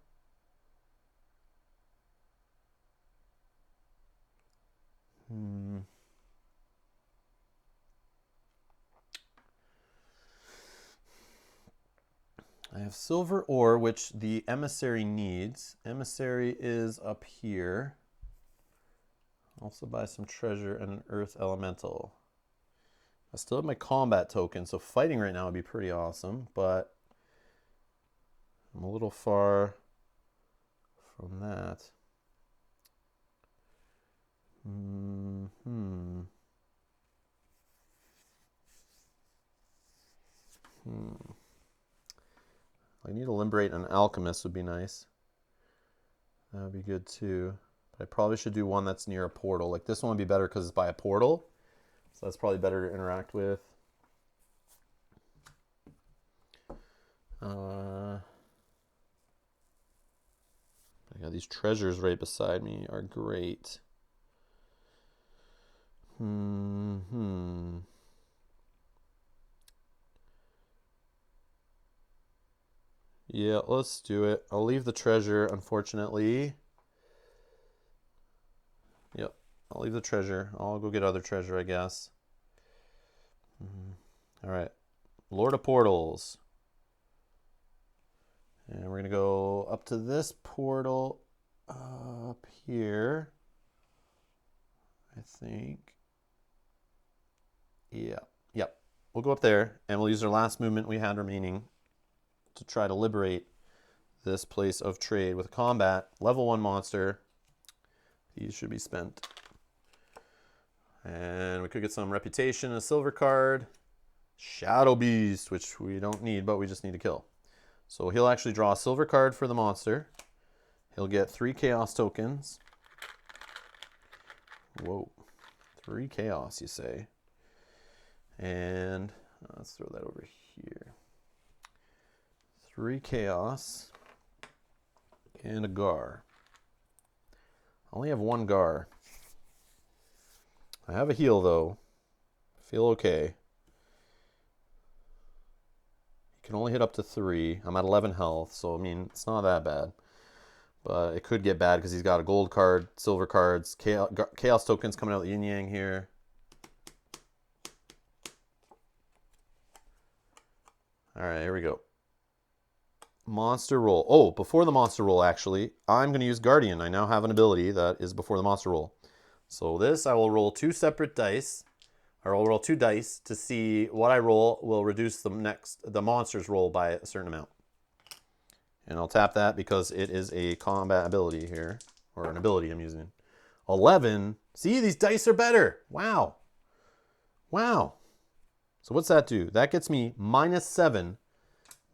I have silver ore, which the emissary needs. Emissary is up here. Also buy some treasure and an earth elemental. I still have my combat token, so fighting right now would be pretty awesome, but I'm a little far from that. I need to liberate an alchemist would be nice. That would be good too. But I probably should do one that's near a portal. Like this one would be better because it's by a portal. So that's probably better to interact with. I got these treasures right beside me are great. Yeah, let's do it. I'll leave the treasure, unfortunately. Yep, I'll leave the treasure. I'll go get other treasure, I guess. All right, Lord of Portals. And we're going to go up to this portal up here, I think. Yeah, yep. We'll go up there, and we'll use our last movement we had remaining to try to liberate this place of trade with combat. Level 1 monster. These should be spent. And we could get some reputation, a silver card. Shadow Beast, which we don't need, but we just need to kill. So he'll actually draw a silver card for the monster. He'll get 3 chaos tokens. Whoa. 3 chaos, you say. And let's throw that over here. 3 chaos. And a Gar. I only have 1 Gar. I have a heal, though. Feel okay. He can only hit up to 3. I'm at 11 health, so I mean, it's not that bad. But it could get bad because he's got a gold card, silver cards, chaos tokens coming out of the yin yang here. All right, here we go. Monster roll. Oh, before the monster roll, actually, I'm going to use Guardian. I now have an ability that is before the monster roll. So this, I will roll 2 separate dice, or I'll roll 2 dice to see what I roll will reduce the monster's roll by a certain amount. And I'll tap that because it is a combat ability here, or an ability I'm using. 11. See, these dice are better. Wow. Wow. So what's that do? That gets me -7.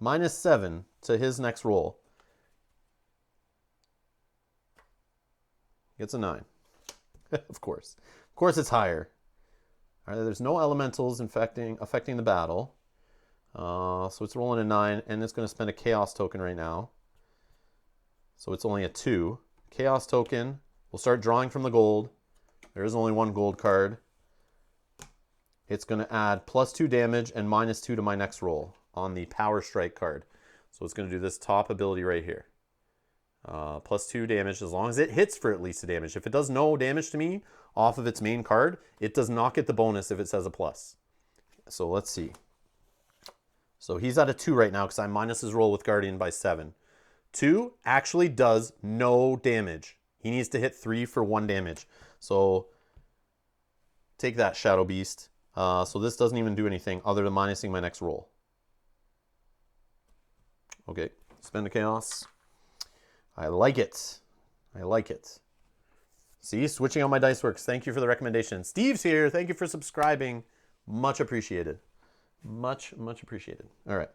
-7 to his next roll. Gets a 9. Of course. Of course it's higher. All right, there's no elementals affecting the battle. So it's rolling a 9, and it's going to spend a chaos token right now. So it's only a 2. Chaos token. We'll start drawing from the gold. There is only 1 gold card. It's going to add +2 damage and -2 to my next roll on the Power Strike card. So it's going to do this top ability right here. +2 damage as long as it hits for at least a damage. If it does no damage to me off of its main card, it does not get the bonus if it says a plus. So let's see. So he's at a 2 right now because I minus his roll with Guardian by 7. 2 actually does no damage. He needs to hit 3 for 1 damage. So take that, Shadow Beast. So this doesn't even do anything other than minusing my next roll. Okay, spend the chaos. I like it. I like it. See, switching out my dice works. Thank you for the recommendation. Steve's here. Thank you for subscribing. Much appreciated. Much, much appreciated. All right.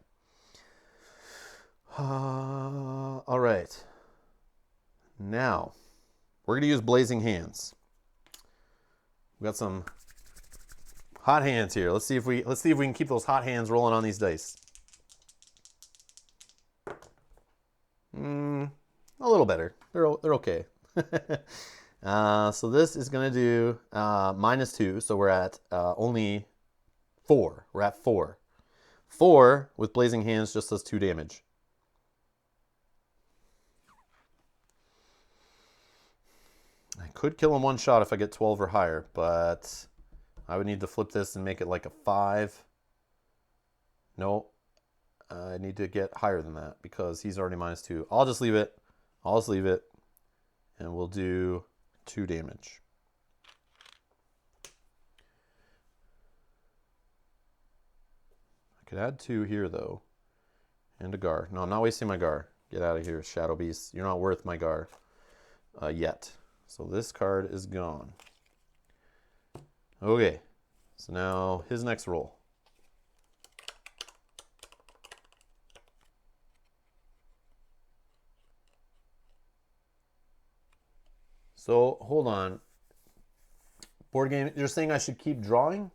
All right. Now, we're going to use Blazing Hands. We've got some hot hands here. Let's see if we can keep those hot hands rolling on these dice. A little better. They're okay. So this is going to do -2. So we're at only 4. We're at 4. 4 with Blazing Hands just does 2 damage. I could kill him one shot if I get 12 or higher, but I would need to flip this and make it like a 5. No, I need to get higher than that because he's already -2. I'll just leave it. And we'll do 2 damage. I could add 2 here, though. And a Gar. No, I'm not wasting my Gar. Get out of here, Shadow Beast. You're not worth my Gar yet. So this card is gone. Okay. So now his next roll. So, hold on. Board game, you're saying I should keep drawing?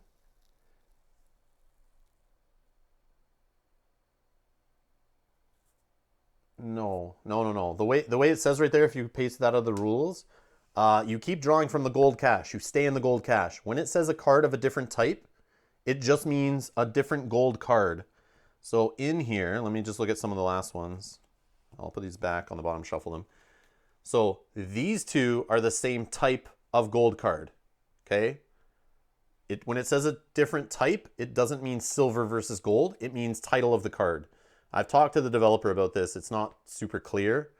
no. The way it says right there, if you paste that out of the rules, you keep drawing from the gold cache. You stay in the gold cache. When it says a card of a different type, it just means a different gold card. So in here, let me just look at some of the last ones. I'll put these back on the bottom, shuffle them. So these two are the same type of gold card, okay? When it says a different type, it doesn't mean silver versus gold. It means title of the card. I've talked to the developer about this. It's not super clear,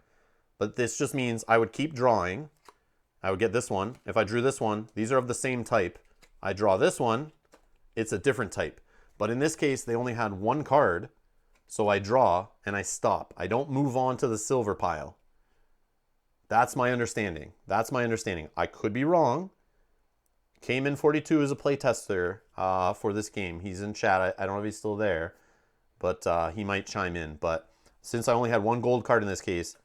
but this just means I would keep drawing. I would get this one. If I drew this one, these are of the same type. I draw this one, it's a different type. But in this case, they only had one card, so I draw and I stop. I don't move on to the silver pile. That's my understanding. That's my understanding. I could be wrong. Cayman42 is a playtester for this game. He's in chat. I don't know if he's still there, but he might chime in. But since I only had one gold card in this case,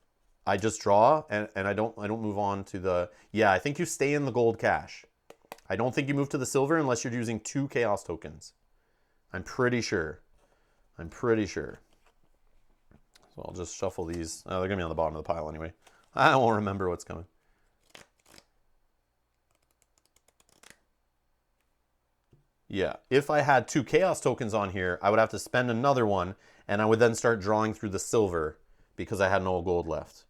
I just draw and I don't move on to the... Yeah, I think you stay in the gold cache. I don't think you move to the silver unless you're using 2 chaos tokens. I'm pretty sure. I'm pretty sure. So I'll just shuffle these. Oh, they're going to be on the bottom of the pile anyway. I won't remember what's coming. Yeah, if I had 2 chaos tokens on here, I would have to spend another one, and I would then start drawing through the silver because I had no gold left.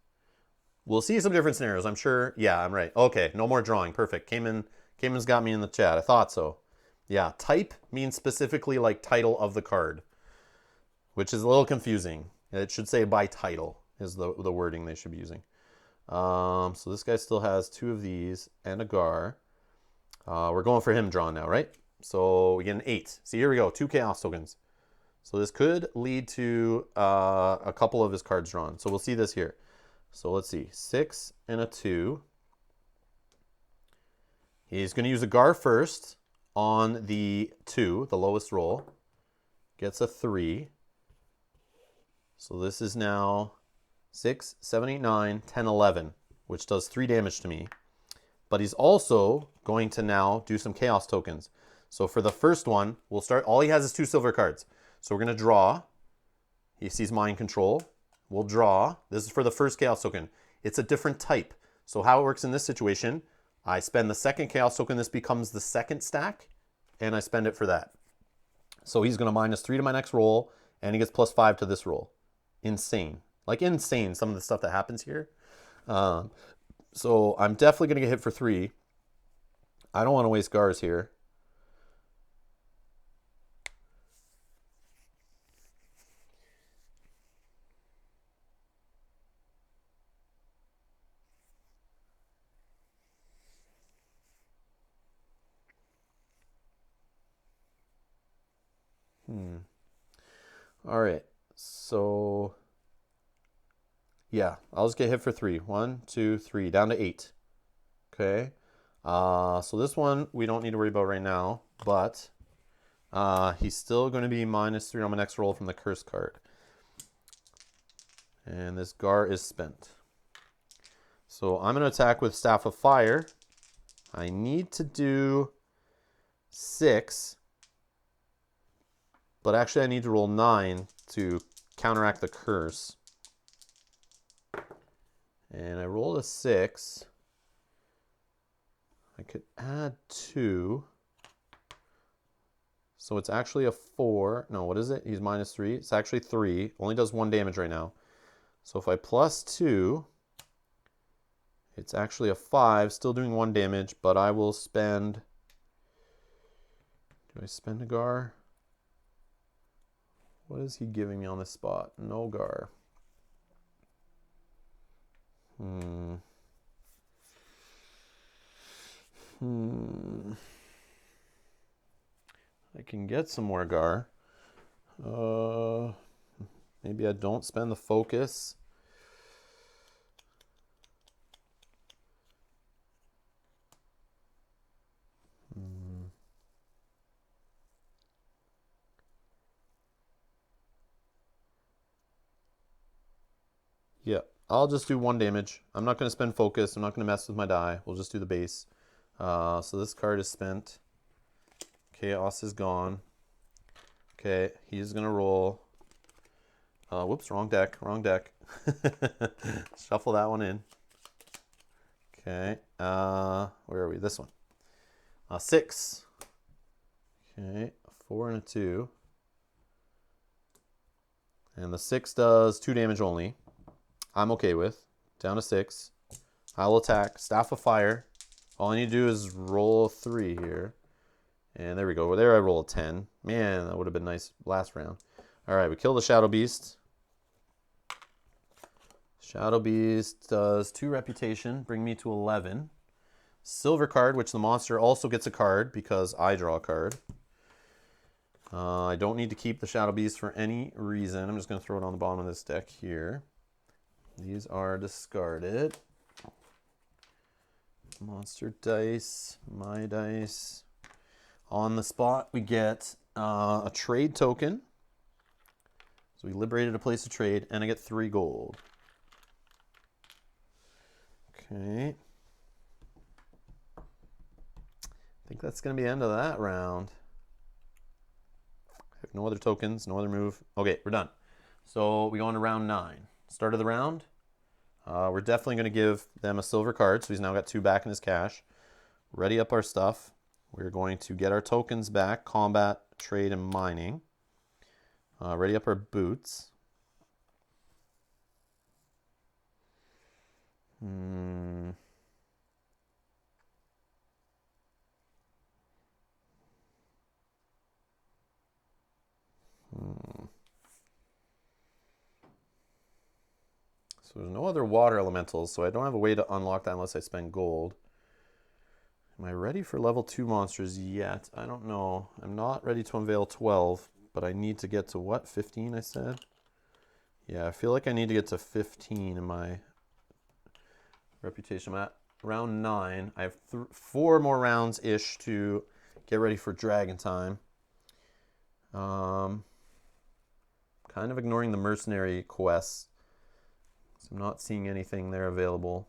We'll see some different scenarios, I'm sure. Yeah, I'm right. Okay, no more drawing. Perfect. Cayman's got me in the chat. I thought so. Yeah, type means specifically like title of the card, which is a little confusing. It should say by title is the wording they should be using. So this guy still has 2 of these and a Gar. We're going for him drawn now, right? So we get an 8. See, here we go, 2 chaos tokens. So this could lead to a couple of his cards drawn. So we'll see this here. So let's see, 6 and a 2. He's going to use a Gar first on the 2, the lowest roll. Gets a 3. So this is now 6, 7, 8, 9, 10, 11, which does 3 damage to me. But he's also going to now do some chaos tokens. So for the first one, we'll start, all he has is 2 silver cards. So we're going to draw. He sees mind control. We'll draw. This is for the first chaos token. It's a different type. So how it works in this situation, I spend the second chaos token. This becomes the second stack, and I spend it for that. So he's going to -3 to my next roll, and he gets +5 to this roll. Insane. Like insane, some of the stuff that happens here. So I'm definitely going to get hit for 3. I don't want to waste Gars here. All right, so yeah, I'll just get hit for 3. 1, 2, 3, down to 8. Okay, so this one we don't need to worry about right now, but he's still going to be -3 on my next roll from the curse card. And this Gar is spent. So I'm going to attack with Staff of Fire. I need to do 6. But actually I need to roll 9 to counteract the curse. And I rolled a 6. I could add 2. So it's actually a 4. No, what is it? He's -3. It's actually 3. Only does 1 damage right now. So if I +2, it's actually a 5, still doing 1 damage, but I will spend... Do I spend a Gar? What is he giving me on this spot? No Gar. I can get some more Gar. Maybe I don't spend the focus. Yeah, I'll just do 1 damage. I'm not going to spend focus. I'm not going to mess with my die. We'll just do the base. So this card is spent. Chaos is gone. Okay, he's going to roll Whoops, wrong deck, wrong deck. Shuffle that one in. Okay, where are we? This one. 6. Okay, a 4 and a 2. And the 6 does 2 damage only. I'm okay with. Down to 6. I'll attack. Staff of Fire. All I need to do is roll a 3 here. And there we go. There I roll a 10. Man, that would have been nice last round. All right, we kill the Shadow Beast. Shadow Beast does 2 reputation, bring me to 11. Silver card, which the monster also gets a card because I draw a card. I don't need to keep the Shadow Beast for any reason. I'm just going to throw it on the bottom of this deck here. These are discarded. Monster dice, my dice. On the spot, we get a trade token. So we liberated a place to trade, and I get 3 gold. Okay. I think that's going to be the end of that round. I have no other tokens, no other move. Okay, we're done. So we go on to round 9. Start of the round. We're definitely going to give them a silver card, so he's now got 2 back in his cash. Ready up our stuff. We're going to get our tokens back, combat, trade, and mining. Ready up our boots. So there's no other water elementals, so I don't have a way to unlock that unless I spend gold. Am I ready for level 2 monsters yet? I don't know. I'm not ready to unveil 12, but I need to get to what? 15, I said? Yeah, I feel like I need to get to 15 in my reputation. I'm at round 9. I have 4 more rounds-ish to get ready for Dragon Time. Kind of ignoring the mercenary quests. So I'm not seeing anything there available.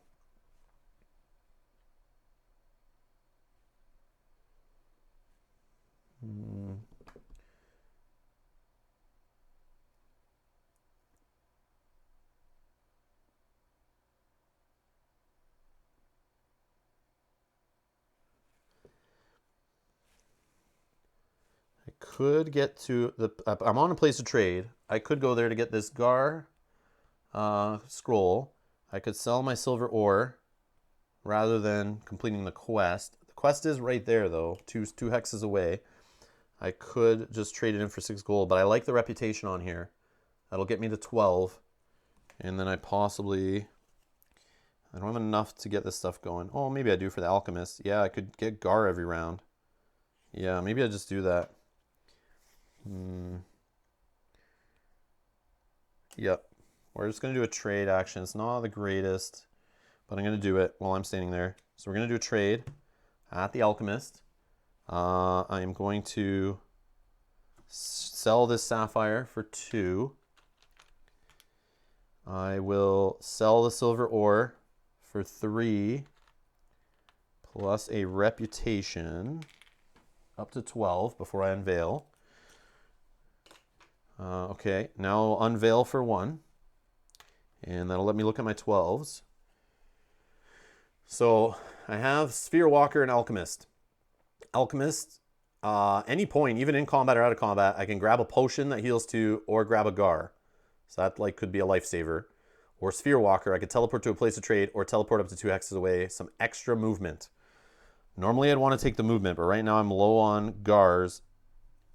I could get to the... I'm on a place to trade. I could go there to get this Gar scroll. I could sell my silver ore rather than completing the quest. The quest is right there, though, two hexes away. I could just trade it in for 6 gold, but I like the reputation on here. That'll get me to 12. And then I don't have enough to get this stuff going. Oh, maybe I do for the Alchemist. Yeah, I could get Gar every round. Yeah, maybe I just do that. Yep. We're just going to do a trade action. It's not the greatest, but I'm going to do it while I'm standing there. So we're going to do a trade at the Alchemist. I am going to sell this sapphire for 2. I will sell the silver ore for 3, plus a reputation up to 12 before I unveil. Okay, now I'll unveil for 1, and that'll let me look at my 12s. So I have Sphere Walker and Alchemist. Alchemist, any point, even in combat or out of combat, I can grab a potion that heals 2 or grab a Gar. So that could be a lifesaver. Or Sphere Walker, I could teleport to a place of trade or teleport up to 2 hexes away, some extra movement. Normally I'd want to take the movement, but right now I'm low on Gars,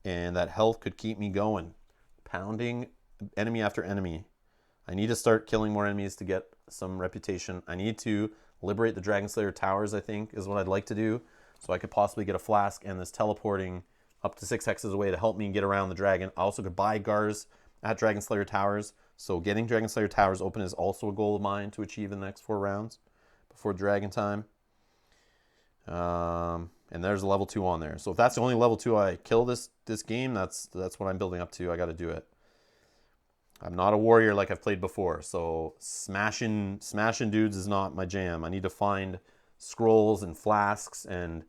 and that health could keep me going. Pounding enemy after enemy. I need to start killing more enemies to get some reputation. I need to liberate the Dragon Slayer towers, I think, is what I'd like to do. So I could possibly get a flask and this teleporting up to 6 hexes away to help me get around the dragon. I also could buy Gars at Dragon Slayer towers. So getting Dragon Slayer towers open is also a goal of mine to achieve in the next 4 rounds before Dragon Time. And there's a level 2 on there. So if that's the only level 2 I kill this game, that's what I'm building up to. I got to do it. I'm not a warrior like I've played before, so smashing dudes is not my jam. I need to find scrolls and flasks and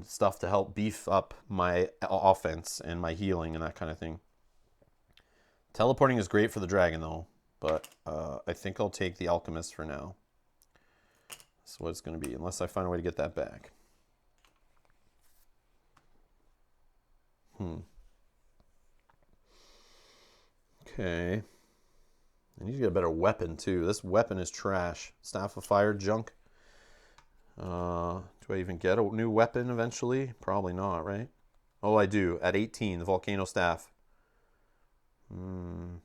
stuff to help beef up my offense and my healing and that kind of thing. Teleporting is great for the dragon, though. But I think I'll take the alchemist for now. That's what it's going to be, unless I find a way to get that back. Okay. I need to get a better weapon, too. This weapon is trash. Staff of Fire junk. Do I even get a new weapon eventually? Probably not, right? Oh, I do. At 18, the Volcano Staff. Can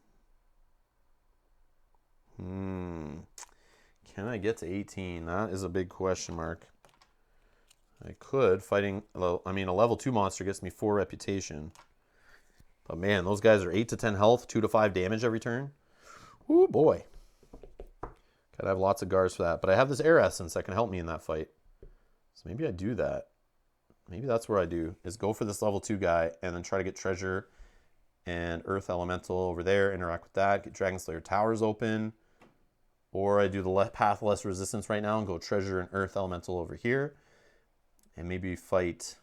I get to 18? That is a big question mark. I could. Fighting, I mean, a level 2 monster gets me 4 reputation. But man, those guys are 8 to 10 health, 2 to 5 damage every turn. Ooh, boy. Gotta have lots of guards for that. But I have this air essence that can help me in that fight. So maybe I do that. Maybe that's where I do, is go for this level 2 guy and then try to get treasure and earth elemental over there, interact with that, get Dragon Slayer towers open. Or I do the path less resistance right now and go treasure and earth elemental over here. And maybe fight,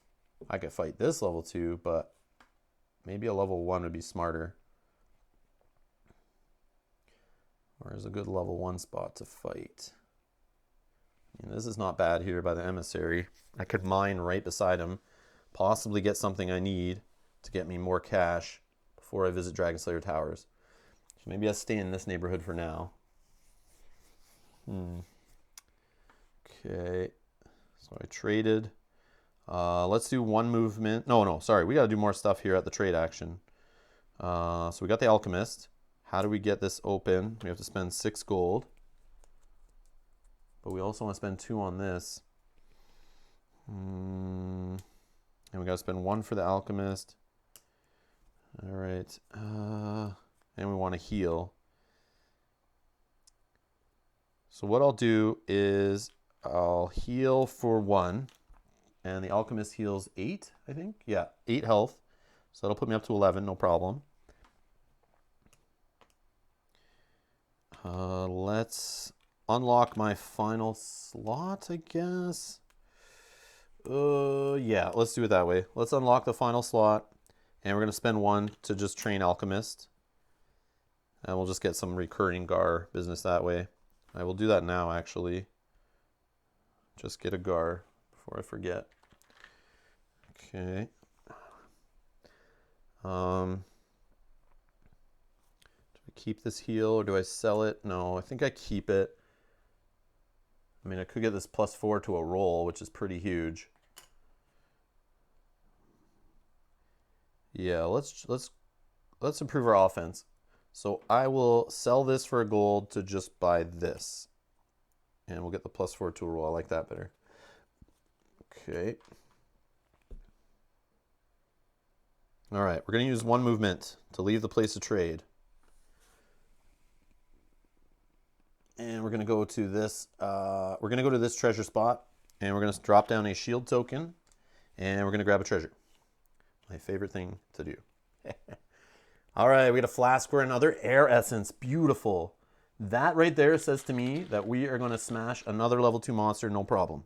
I could fight this level 2, but maybe a level 1 would be smarter. Where's a good level 1 spot to fight? And this is not bad here by the emissary. I could mine right beside him, possibly get something I need to get me more cash before I visit Dragon Slayer Towers. So maybe I'll stay in this neighborhood for now. Okay, so I traded. Let's do one movement. No, sorry. We got to do more stuff here at the trade action. So we got the Alchemist. How do we get this open? We have to spend 6 gold. But we also want to spend 2 on this. And we got to spend 1 for the Alchemist. All right. And we want to heal. So what I'll do is I'll heal for 1. And the Alchemist heals 8, I think. Yeah, 8 health. So that'll put me up to 11, no problem. Let's unlock my final slot, I guess. Yeah, let's do it that way. Let's unlock the final slot. And we're going to spend 1 to just train Alchemist. And we'll just get some recurring Gar business that way. I will do that now, actually. Just get a Gar before I forget. Okay. Do I keep this heal or do I sell it? No, I think I keep it. I mean, I could get this +4 to a roll, which is pretty huge. Yeah, let's improve our offense. So I will sell this for a gold to just buy this. And we'll get the +4 to a roll. I like that better. Okay. All right, we're going to use 1 movement to leave the place of trade. And we're going to go to this treasure spot, and we're going to drop down a shield token, and we're going to grab a treasure. My favorite thing to do. All right, we got a flask for another air essence. Beautiful. That right there says to me that we are going to smash another level 2 monster, no problem.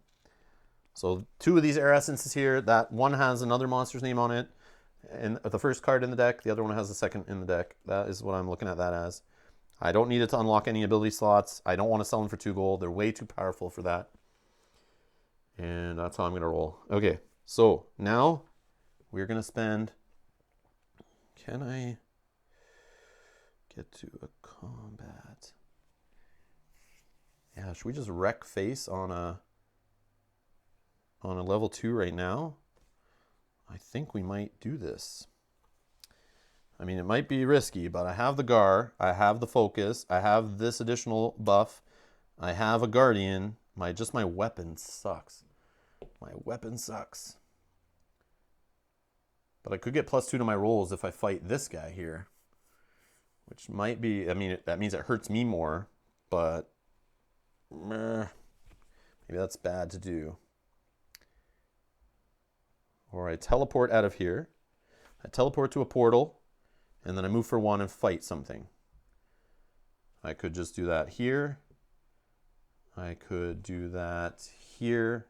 So 2 of these air essences here. That one has another monster's name on it, and the first card in the deck. The other one has the second in the deck. That is what I'm looking at that as. I don't need it to unlock any ability slots. I don't want to sell them for 2 gold. They're way too powerful for that. And that's how I'm going to roll. Okay, so now we're going to spend... Can I get to a combat? Yeah, should we just wreck face on a level 2 right now? I think we might do this. I mean, it might be risky, but I have the Gar, I have the Focus, I have this additional buff, I have a Guardian. My weapon sucks. My weapon sucks. But I could get +2 to my rolls if I fight this guy here. Which might be, I mean, that means it hurts me more, but maybe that's bad to do. Or I teleport out of here. I teleport to a portal. And then I move for 1 and fight something. I could just do that here. I could do that here.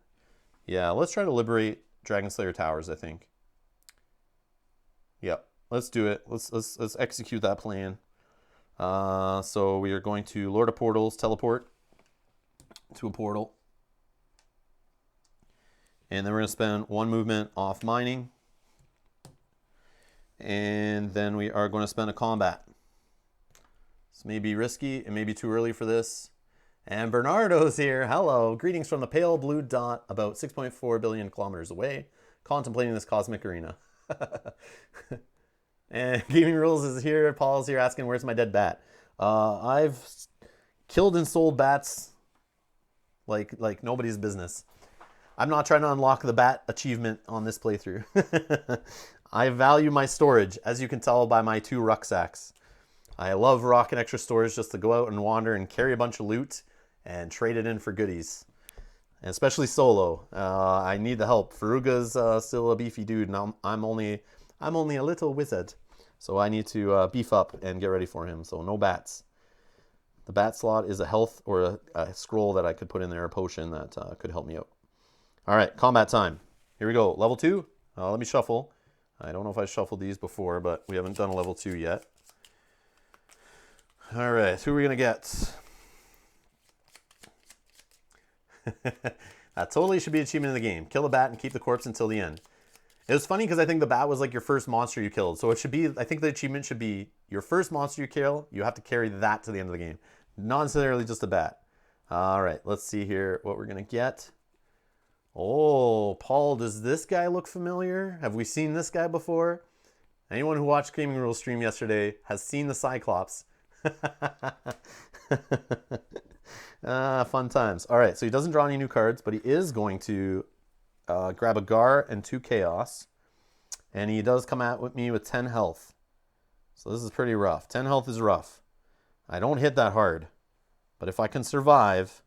Yeah, let's try to liberate Dragon Slayer Towers, I think. Yep, Let's do it. Let's execute that plan. So we are going to Lord of Portals, teleport to a portal. And then we're going to spend 1 movement off mining. And then we are going to spend a combat. This may be risky. It may be too early for this. And Bernardo's here. Hello. Greetings from the pale blue dot about 6.4 billion kilometers away, contemplating this cosmic arena. And Gaming Rules is here. Paul's here asking, where's my dead bat? I've killed and sold bats like nobody's business. I'm not trying to unlock the bat achievement on this playthrough. I value my storage, as you can tell by my 2 rucksacks. I love rocking extra storage just to go out and wander and carry a bunch of loot and trade it in for goodies. And especially solo. I need the help. Faruga's still a beefy dude, and I'm only a little wizard. So I need to beef up and get ready for him. So no bats. The bat slot is a health or a scroll that I could put in there, a potion that could help me out. All right, combat time. Here we go. Level 2. Let me shuffle. I don't know if I shuffled these before, but we haven't done a level 2 yet. All right, who are we going to get? That totally should be an achievement in the game. Kill a bat and keep the corpse until the end. It was funny because I think the bat was like your first monster you killed. So it should be, I think the achievement should be your first monster you kill, you have to carry that to the end of the game. Not necessarily just a bat. All right, let's see here what we're going to get. Oh, Paul, does this guy look familiar? Have we seen this guy before? Anyone who watched Gaming Rules stream yesterday has seen the Cyclops. Fun times. All right, so he doesn't draw any new cards, but he is going to grab a Gar and 2 Chaos. And he does come at me with 10 health. So this is pretty rough. 10 health is rough. I don't hit that hard. But if I can survive,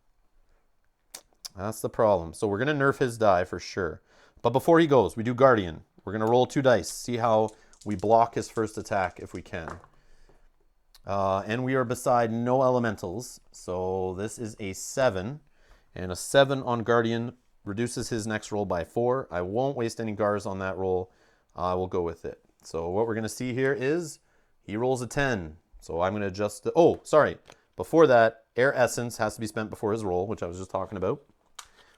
that's the problem. So we're going to nerf his die for sure. But before he goes, we do Guardian. We're going to roll 2 dice. See how we block his first attack if we can. And we are beside no elementals. So this is a 7. And a 7 on Guardian reduces his next roll by 4. I won't waste any Gars on that roll. I will go with it. So what we're going to see here is he rolls a 10. So I'm going to adjust the... Oh, sorry. Before that, Air Essence has to be spent before his roll, which I was just talking about.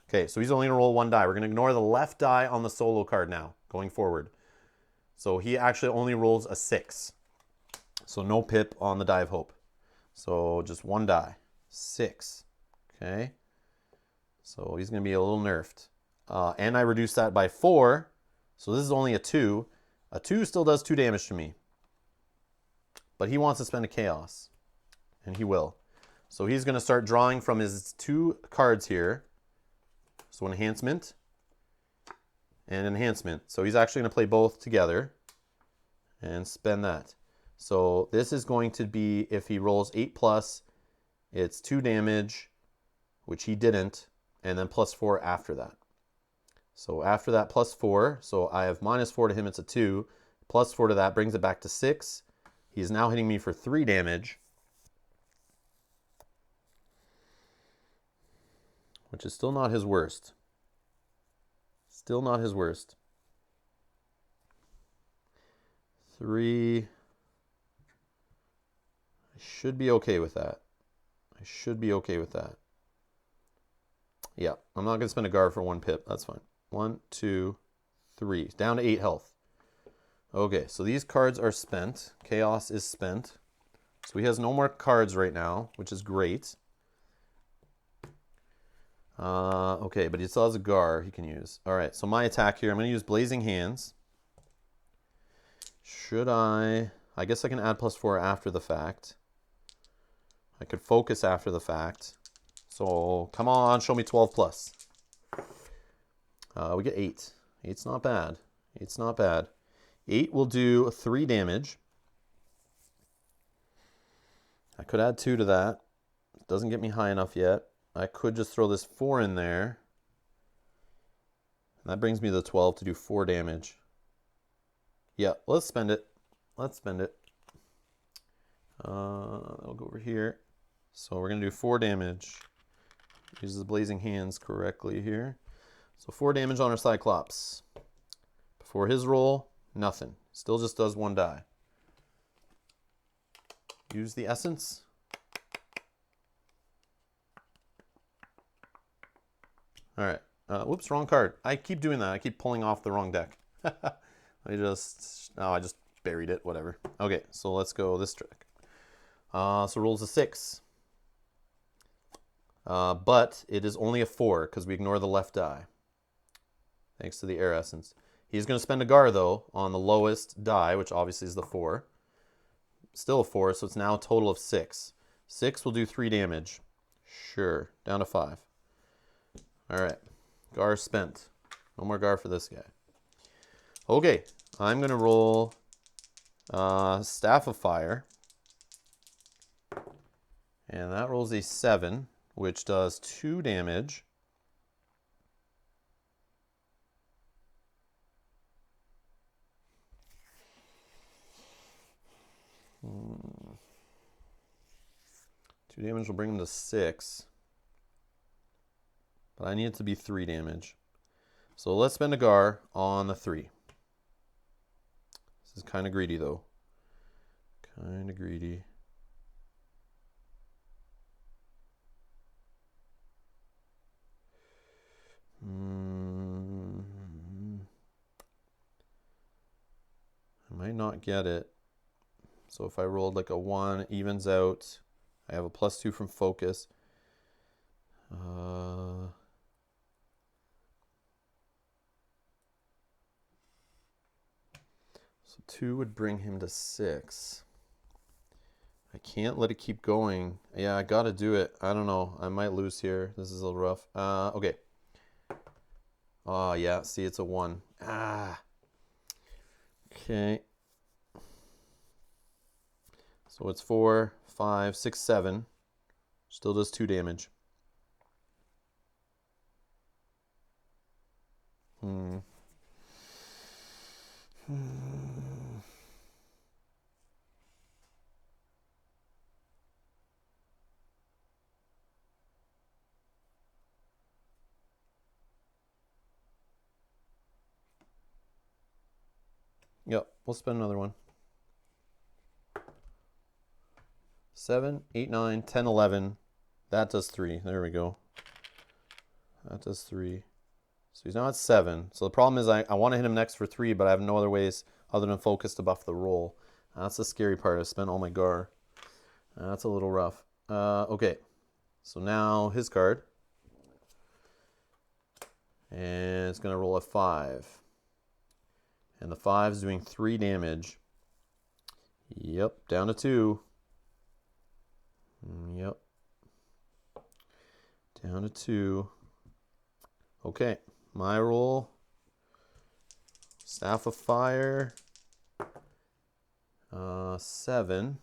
Okay, so he's only going to roll 1 die. We're going to ignore the left die on the solo card now, going forward. So he actually only rolls a 6. So no pip on the Die of Hope. So just 1 die. 6. Okay. So he's going to be a little nerfed. And I reduced that by 4. So this is only a 2. A 2 still does 2 damage to me. But he wants to spend a Chaos. And he will. So he's going to start drawing from his 2 cards here. So Enhancement and Enhancement. So he's actually going to play both together and spend that. So this is going to be, if he rolls 8+, it's 2 damage, which he didn't, and then +4 after that. So after that +4, so I have -4 to him, it's a 2. +4 to that brings it back to 6. He's now hitting me for 3 damage, which is still not his worst. Still not his worst. 3... I should be okay with that. I should be okay with that. Yeah, I'm not going to spend a guard for 1 pip. That's fine. 1, 2, 3. Down to 8 health. Okay, so these cards are spent. Chaos is spent. So he has no more cards right now, which is great. Okay, but he still has a Gar he can use. All right, so my attack here, I'm going to use Blazing Hands. Should I... I guess I can add +4 after the fact. I could focus after the fact. So come on, show me 12+. We get 8. 8's not bad. 8's not bad. 8 will do 3 damage. I could add 2 to that. It doesn't get me high enough yet. I could just throw this 4 in there. And that brings me to the 12 to do 4 damage. Yeah, let's spend it. Let's spend it. I'll go over here. So we're going to do 4 damage. Use the Blazing Hands correctly here. So 4 damage on our Cyclops. Before his roll, Nothing. Still just does 1 die. Use the essence. All right. Whoops, wrong card. I keep doing that. I keep pulling off the wrong deck. I just buried it. Whatever. Okay, so let's go this trick. So rolls a 6. But it is only a 4 because we ignore the left die. Thanks to the air essence. He's going to spend a Gar, though, on the lowest die, which obviously is the 4. Still a 4, so it's now a total of 6. 6 will do 3 damage. Sure. Down to 5. All right. Gar spent. No more Gar for this guy. Okay. I'm going to roll Staff of Fire. And that rolls a 7, which does 2 damage. Two damage will bring him to 6. But I need it to be 3 damage. So let's spend a Gar on the 3. This is kind of greedy, though. Kind of greedy. I might not get it. So if I rolled like a 1, evens out. I have a +2 from focus. So 2 would bring him to 6. I can't let it keep going. Yeah, I gotta do it. I don't know. I might lose here. This is a little rough. Okay. Oh, yeah. See, it's a 1. Okay. So it's 4, 5, 6, 7. Still does 2 damage. Yep, we'll spend another one. 7, 8, 9, 10, 11. That does 3. There we go. That does 3. So he's now at 7. So the problem is I want to hit him next for 3, but I have no other ways other than focus to buff the roll. That's the scary part. I spent all my Gar. That's a little rough. Okay. So now his card. And it's going to roll a 5. And the 5 is doing 3 damage. Yep, down to 2. Yep. Down to 2. Okay, my roll. Staff of Fire. 7.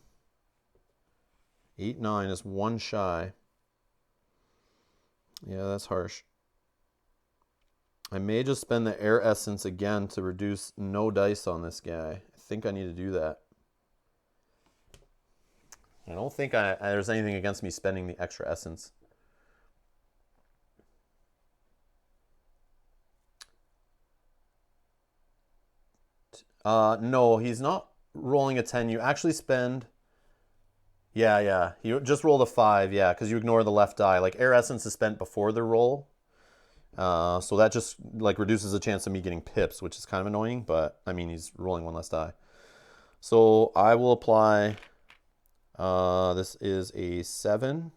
8, 9 is 1 shy. Yeah, that's harsh. I may just spend the air essence again to reduce no dice on this guy. I think I need to do that. I don't think there's anything against me spending the extra essence. No, he's not rolling a 10. You actually spend... Yeah. You just rolled a 5, yeah, because you ignore the left die. Like, air essence is spent before the roll. So that just like reduces the chance of me getting pips, which is kind of annoying, but I mean, he's rolling 1 less die. So I will apply, this is a 7.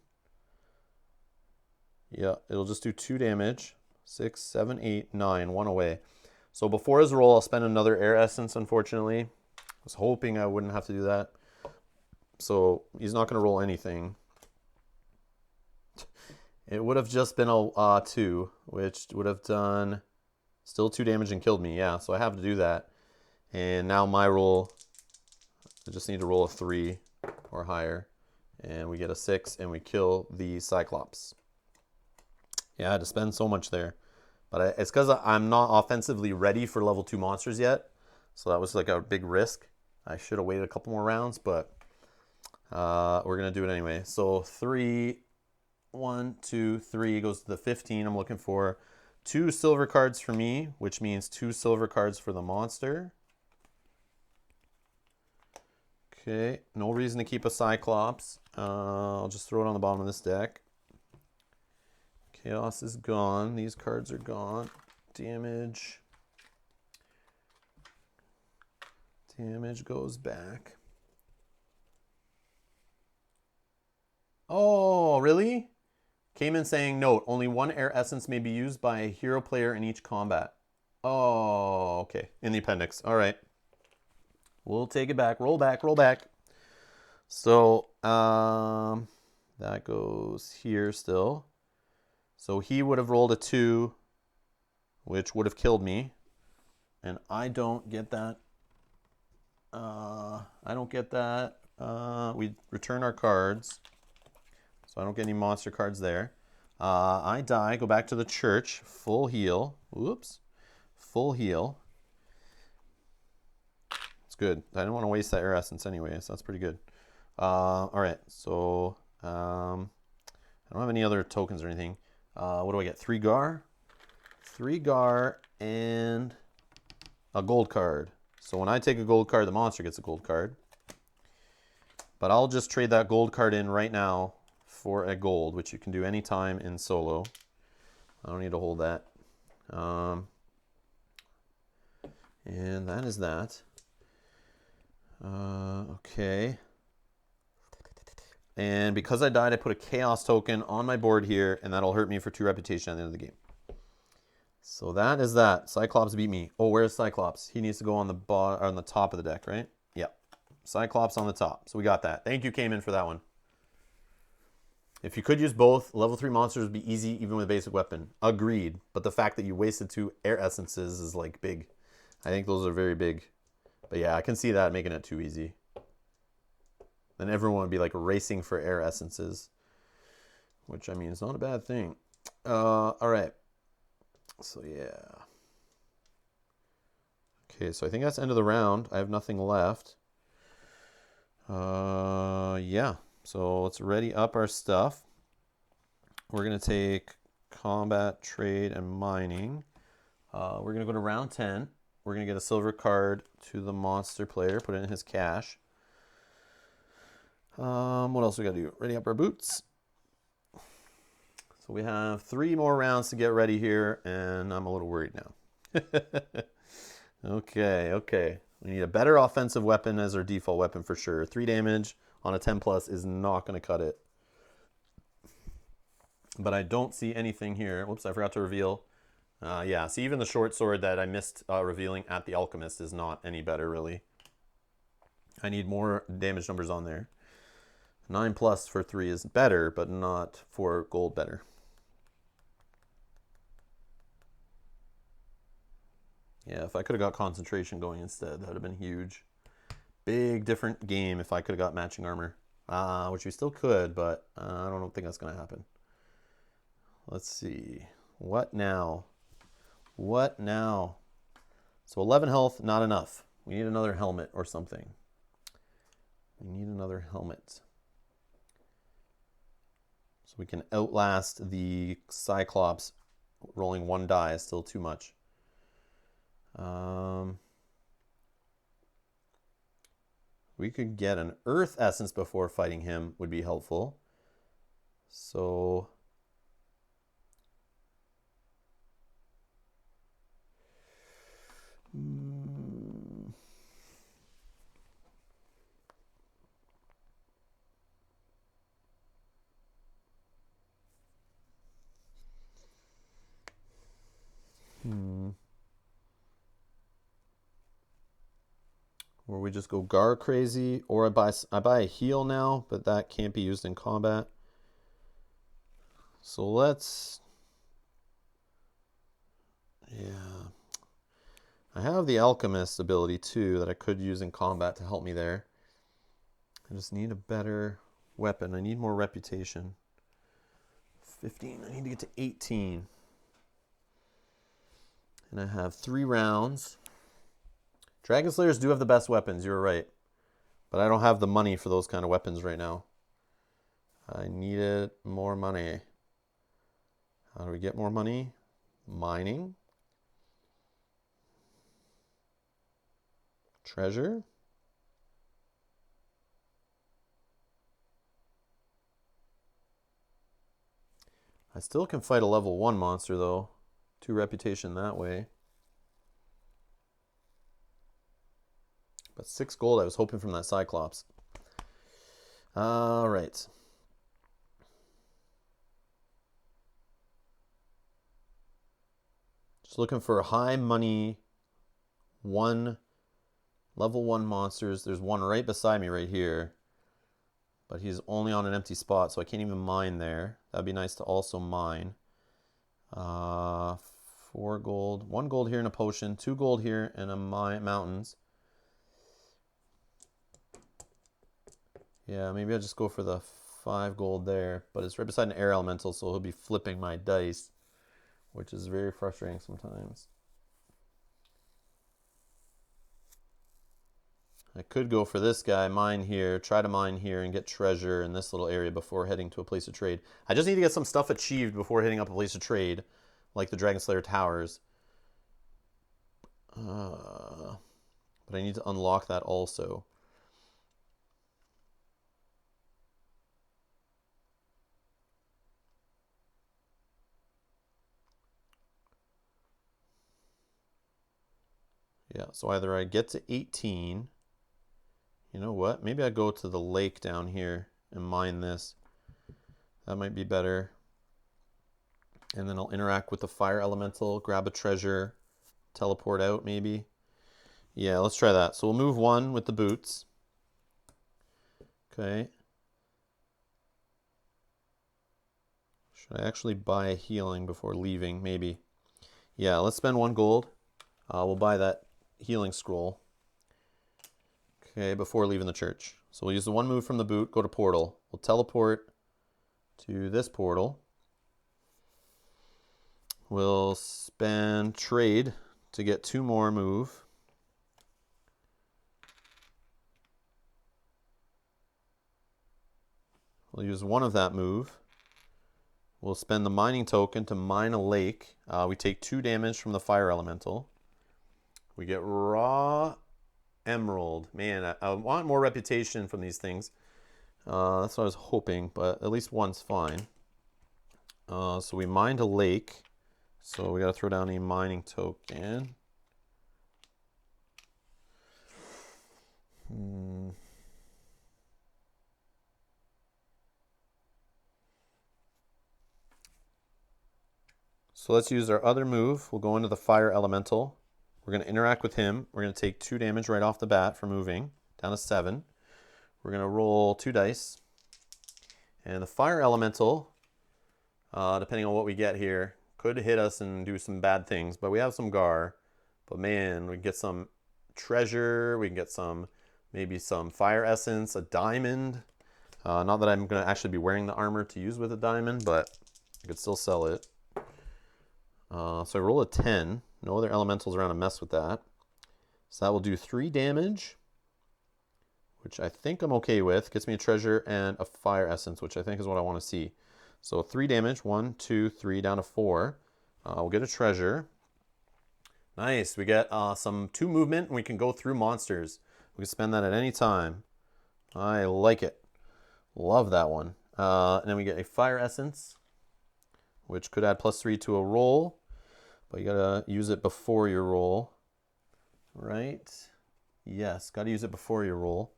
Yeah, it'll just do 2 damage. 6, 7, 8, 9, 1 away. So before his roll, I'll spend another air essence, unfortunately. I was hoping I wouldn't have to do that. So he's not going to roll anything. It would have just been a 2, which would have done still 2 damage and killed me. Yeah, so I have to do that. And now my roll, I just need to roll a 3 or higher. And we get a 6 and we kill the Cyclops. Yeah, I had to spend so much there. But it's because I'm not offensively ready for level 2 monsters yet. So that was like a big risk. I should have waited a couple more rounds, but we're going to do it anyway. So 3... 1, 2, 3 goes to the 15. I'm looking for 2 silver cards for me, which means 2 silver cards for the monster. Okay, no reason to keep a Cyclops. I'll just throw it on the bottom of this deck. Chaos is gone. These cards are gone. Damage. Damage goes back. Oh, really? Came in saying, note, only one air essence may be used by a hero player in each combat. Oh, okay. In the appendix. All right. We'll take it back. Roll back, roll back. So, that goes here still. So he would have rolled a 2, which would have killed me. And I don't get that. I don't get that. We return our cards. So I don't get any monster cards there. I die, go back to the church, full heal. Whoops. Full heal. It's good. I didn't want to waste that air essence anyway, so that's pretty good. All right, so I don't have any other tokens or anything. What do I get? 3 Gar? 3 Gar and a gold card. So when I take a gold card, the monster gets a gold card. But I'll just trade that gold card in right now for a gold, which you can do anytime in solo. I don't need to hold that. And that is that. Okay. And because I died, I put a chaos token on my board here, and that'll hurt me for 2 reputation at the end of the game. So that is that. Cyclops beat me. Oh, where's Cyclops? He needs to go on the on the top of the deck, right? Yeah. Cyclops on the top. So we got that. Thank you, Cayman, for that one. If you could use both, level 3 monsters would be easy even with a basic weapon. Agreed. But the fact that you wasted 2 air essences is like big. I think those are very big. But yeah, I can see that making it too easy. Then everyone would be like racing for air essences. Which, I mean, is not a bad thing. All right. So yeah. Okay, so I think that's the end of the round. I have nothing left. Yeah. So let's ready up our stuff. We're going to take combat, trade, and mining. We're going to go to round 10. We're going to get a silver card to the monster player, put it in his cache. What else we got to do? Ready up our boots. So we have 3 more rounds to get ready here, and I'm a little worried now. Okay. We need a better offensive weapon as our default weapon for sure. 3 damage on a 10 plus is not going to cut it. But I don't see anything here. Whoops, I forgot to reveal. Yeah, see, even the short sword that I missed revealing at the Alchemist is not any better, really. I need more damage numbers on there. 9 plus for 3 is better, but not for gold better. Yeah, if I could have got concentration going instead, that would have been huge. Big different game if I could have got matching armor. Which we still could, but I don't think that's going to happen. Let's see. What now? What now? So 11 health, not enough. We need another helmet or something. We need another helmet. So we can outlast the Cyclops. Rolling 1 die is still too much. We could get an Earth Essence before fighting him would be helpful. So Or we just go Gar crazy, or I buy a heal now, but that can't be used in combat. So let's, yeah. I have the Alchemist ability too that I could use in combat to help me there. I just need a better weapon. I need more reputation. 15, I need to get to 18. And I have 3 rounds. Dragon Slayers do have the best weapons, you're right. But I don't have the money for those kind of weapons right now. I needed more money. How do we get more money? Mining. Treasure. I still can fight a level 1 monster, though. 2 reputation that way. But 6 gold I was hoping from that Cyclops. All right. Just looking for a high money level 1 monsters. There's one right beside me right here. But he's only on an empty spot, so I can't even mine there. That'd be nice to also mine. 4 gold. 1 gold here in a potion. 2 gold here in a mountains. Yeah, maybe I'll just go for the 5 gold there. But it's right beside an air elemental, so he'll be flipping my dice, which is very frustrating sometimes. I could go for this guy, mine here, try to mine here and get treasure in this little area before heading to a place of trade. I just need to get some stuff achieved before heading up a place of trade, like the Dragon Slayer Towers. But I need to unlock that also. Yeah, so either I get to 18... You know what? Maybe I go to the lake down here and mine this. That might be better. And then I'll interact with the fire elemental, grab a treasure, teleport out maybe. Yeah, let's try that. So we'll move 1 with the boots. Okay. Should I actually buy a healing before leaving? Maybe. Yeah, let's spend 1 gold. We'll buy that healing scroll. Okay, before leaving the church. So we'll use the 1 move from the boot, go to portal. We'll teleport to this portal. We'll spend trade to get 2 more move. We'll use 1 of that move. We'll spend the mining token to mine a lake. We take 2 damage from the fire elemental. We get raw emerald. Man, I want more reputation from these things. That's what I was hoping, but at least 1's fine. So we mined a lake. So we got to throw down a mining token. So let's use our other move. We'll go into the fire elemental. We're going to interact with him. We're going to take 2 damage right off the bat for moving, down to 7. We're going to roll 2 dice. And the fire elemental, depending on what we get here, could hit us and do some bad things. But we have some Gar. But man, we can get some treasure. We can get maybe some fire essence, a diamond. Not that I'm going to actually be wearing the armor to use with a diamond, but I could still sell it. So I roll a 10. No other elementals around to mess with that. So that will do 3 damage, which I think I'm okay with. Gets me a treasure and a fire essence, which I think is what I want to see. So 3 damage, 1, 2, 3, down to 4. We'll get a treasure. Nice, we get some 2 movement, and we can go through monsters. We can spend that at any time. I like it. Love that one. And then we get a fire essence, which could add +3 to a roll. But you gotta use it before your roll, right? Yes, gotta use it before your roll.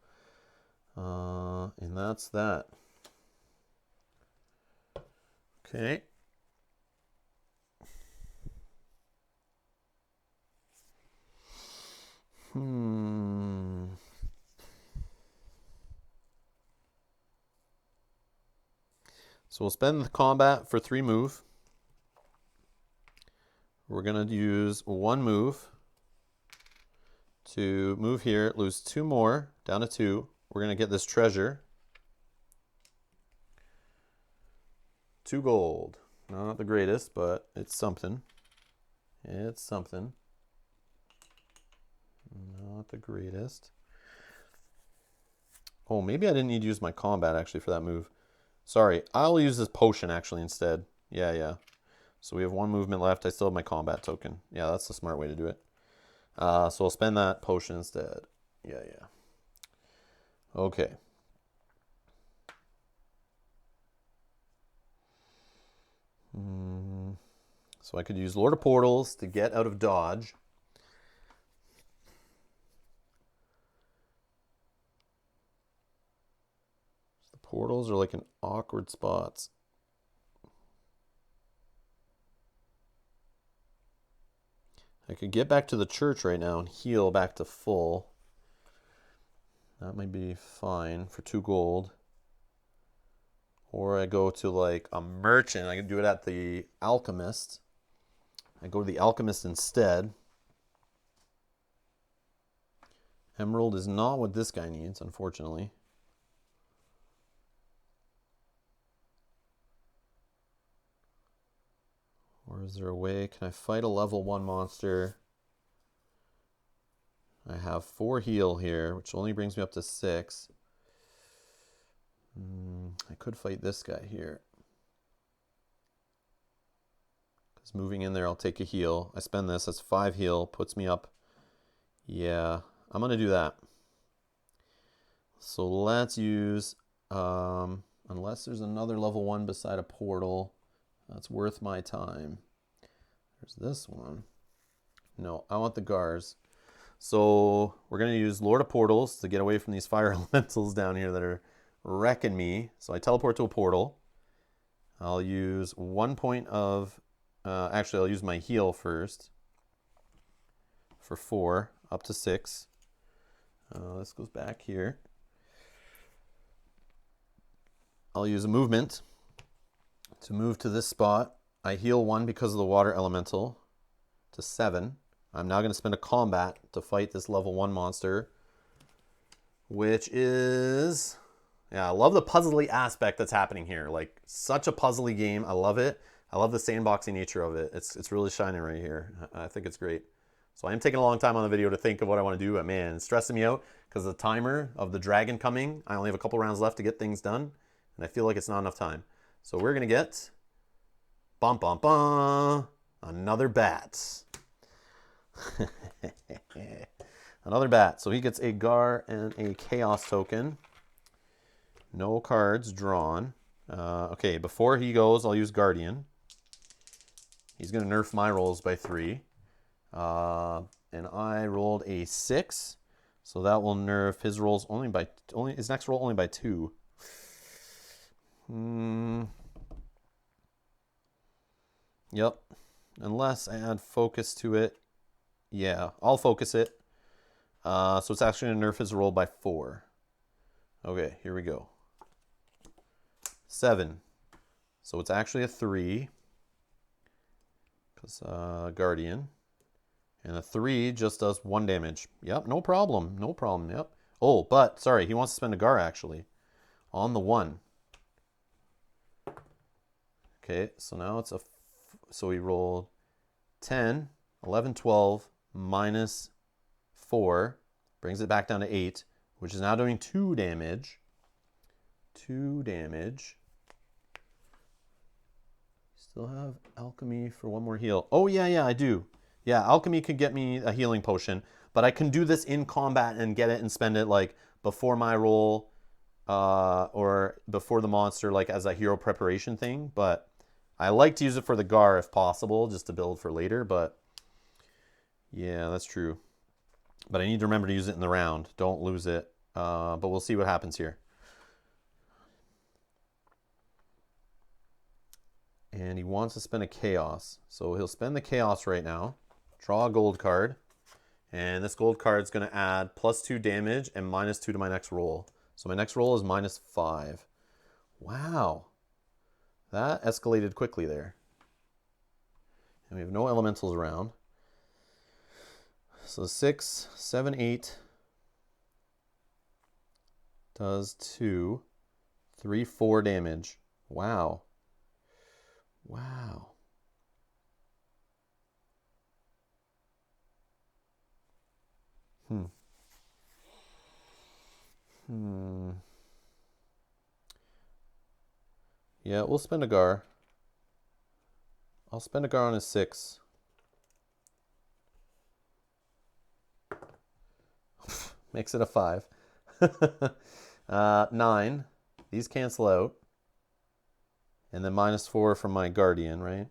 And that's that. Okay. So we'll spend the combat for 3 move. We're going to use 1 move to move here, lose 2 more, down to 2. We're going to get this treasure. 2 gold. Not the greatest, but it's something. It's something. Not the greatest. Oh, maybe I didn't need to use my combat actually for that move. Sorry, I'll use this potion actually instead. Yeah. So we have 1 movement left. I still have my combat token. Yeah, that's the smart way to do it. So I'll spend that potion instead. Yeah. Okay. So I could use Lord of Portals to get out of dodge. The portals are like in awkward spots. I could get back to the church right now and heal back to full. That might be fine for 2 gold. Or I go to like a merchant. I can do it at the alchemist. I go to the alchemist instead. Emerald is not what this guy needs, unfortunately. Or is there a way? Can I fight a level 1 monster? I have 4 heal here, which only brings me up to 6. I could fight this guy here. Because moving in there, I'll take a heal. I spend this, that's 5 heal, puts me up. Yeah, I'm going to do that. So let's use, unless there's another level 1 beside a portal, that's worth my time. There's this one. No, I want the Gars. So we're going to use Lord of Portals to get away from these fire elementals down here that are wrecking me. So I teleport to a portal. I'll use 1 point of, actually I'll use my heal first for 4, up to 6. This goes back here. I'll use a movement to move to this spot. I heal 1 because of the water elemental to 7. I'm now going to spend a combat to fight this level 1 monster, which is, yeah, I love the puzzly aspect that's happening here. Like, such a puzzly game. I love it. I love the sandboxing nature of it. It's really shining right here. I think it's great. So I am taking a long time on the video to think of what I want to do, but man, it's stressing me out because of the timer of the dragon coming. I only have a couple rounds left to get things done, and I feel like it's not enough time. So we're going to get, bum bum bum, another bat. Another bat. So he gets a Gar and a Chaos token. No cards drawn. Okay, before he goes, I'll use Guardian. He's going to nerf my rolls by 3. And I rolled a 6. So that will nerf his rolls his next roll only by 2. Yep. Unless I add focus to it. Yeah, I'll focus it. So it's actually going to nerf his roll by 4. Okay, here we go. 7. So it's actually a 3. Because Guardian. And a 3 just does 1 damage. Yep, no problem. No problem, yep. Oh, but, sorry, he wants to spend a Gar, actually. On the 1. Okay, so now it's so he rolled 10, 11, 12, minus 4. Brings it back down to 8, which is now doing 2 damage. 2 damage. Still have alchemy for 1 more heal. Oh, yeah, I do. Yeah, alchemy could get me a healing potion, but I can do this in combat and get it and spend it like before my roll or before the monster, like as a hero preparation thing. But I like to use it for the Gar if possible, just to build for later. But yeah, that's true. But I need to remember to use it in the round. Don't lose it. But we'll see what happens here. And he wants to spend a Chaos. So he'll spend the Chaos right now. Draw a gold card. And this gold card is going to add +2 damage and -2 to my next roll. So my next roll is -5. Wow. That escalated quickly there. And we have no elementals around. So 6, 7, 8 does 2, 3, 4 damage. Wow. Wow. Yeah, we'll spend a Gar. I'll spend a Gar on his 6. Makes it a 5. 9. These cancel out. And then -4 from my Guardian, right?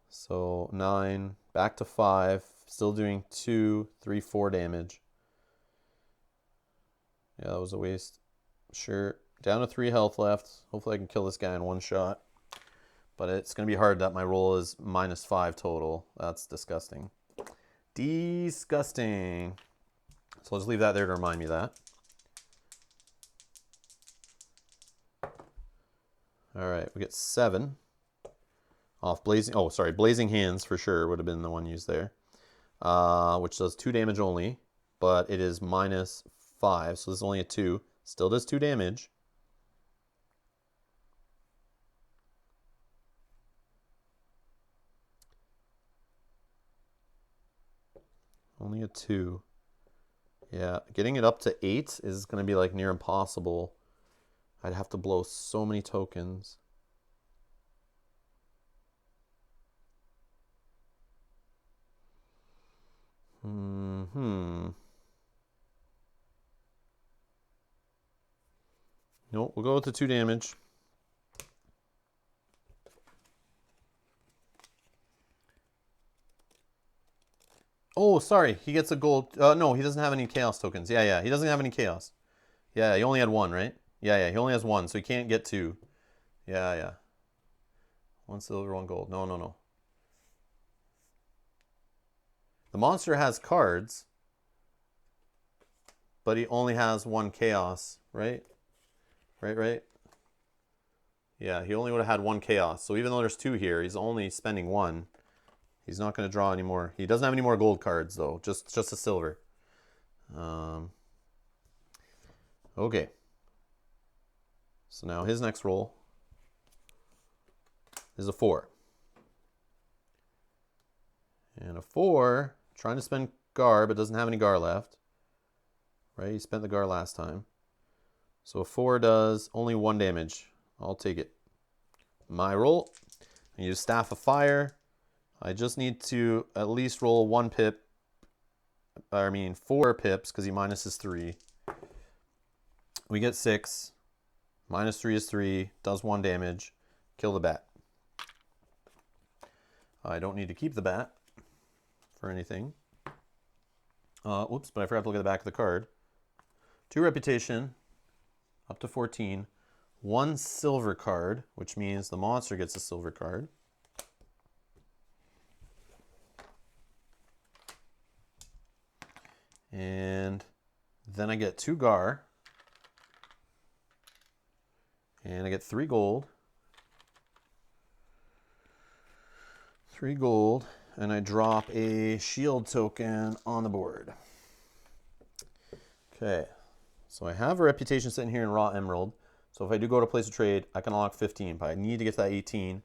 So 9, back to 5, still doing 2, 3, 4 damage. Yeah, that was a waste. Sure. Down to 3 health left. Hopefully I can kill this guy in one shot. But it's going to be hard that my roll is -5 total. That's disgusting. Disgusting. So I'll just leave that there to remind me of that. All right, we get 7 off Blazing. Oh, sorry, Blazing Hands for sure would have been the one used there, which does 2 damage only, but it is -5, so this is only a 2. Still does 2 damage. Only a 2. Yeah, getting it up to 8 is going to be like near impossible. I'd have to blow so many tokens. Nope, we'll go with the 2 damage. Oh, sorry, he gets a gold. No, he doesn't have any chaos tokens. Yeah, he doesn't have any chaos. Yeah, he only had 1, right? Yeah, he only has 1, so he can't get 2. Yeah. 1 silver, 1 gold. No. The monster has cards, but he only has 1 chaos, right? Right. Yeah, he only would have had 1 chaos. So even though there's 2 here, he's only spending 1. He's not going to draw any more. He doesn't have any more gold cards, though. Just a silver. Okay. So now his next roll is a 4. And a 4, trying to spend Gar, but doesn't have any Gar left. Right? He spent the Gar last time. So a 4 does only 1 damage. I'll take it. My roll. I use Staff of Fire. I just need to at least roll 1 pip. 4 pips, because he minuses 3. We get 6. -3 is 3. Does 1 damage. Kill the bat. I don't need to keep the bat for anything. Oops, but I forgot to look at the back of the card. 2 reputation, up to 14. 1 silver card, which means the monster gets a silver card. And then I get 2 Gar. And I get 3 gold. 3 gold. And I drop a shield token on the board. Okay. So I have a reputation sitting here in Raw Emerald. So if I do go to place of trade, I can unlock 15. But I need to get to that 18,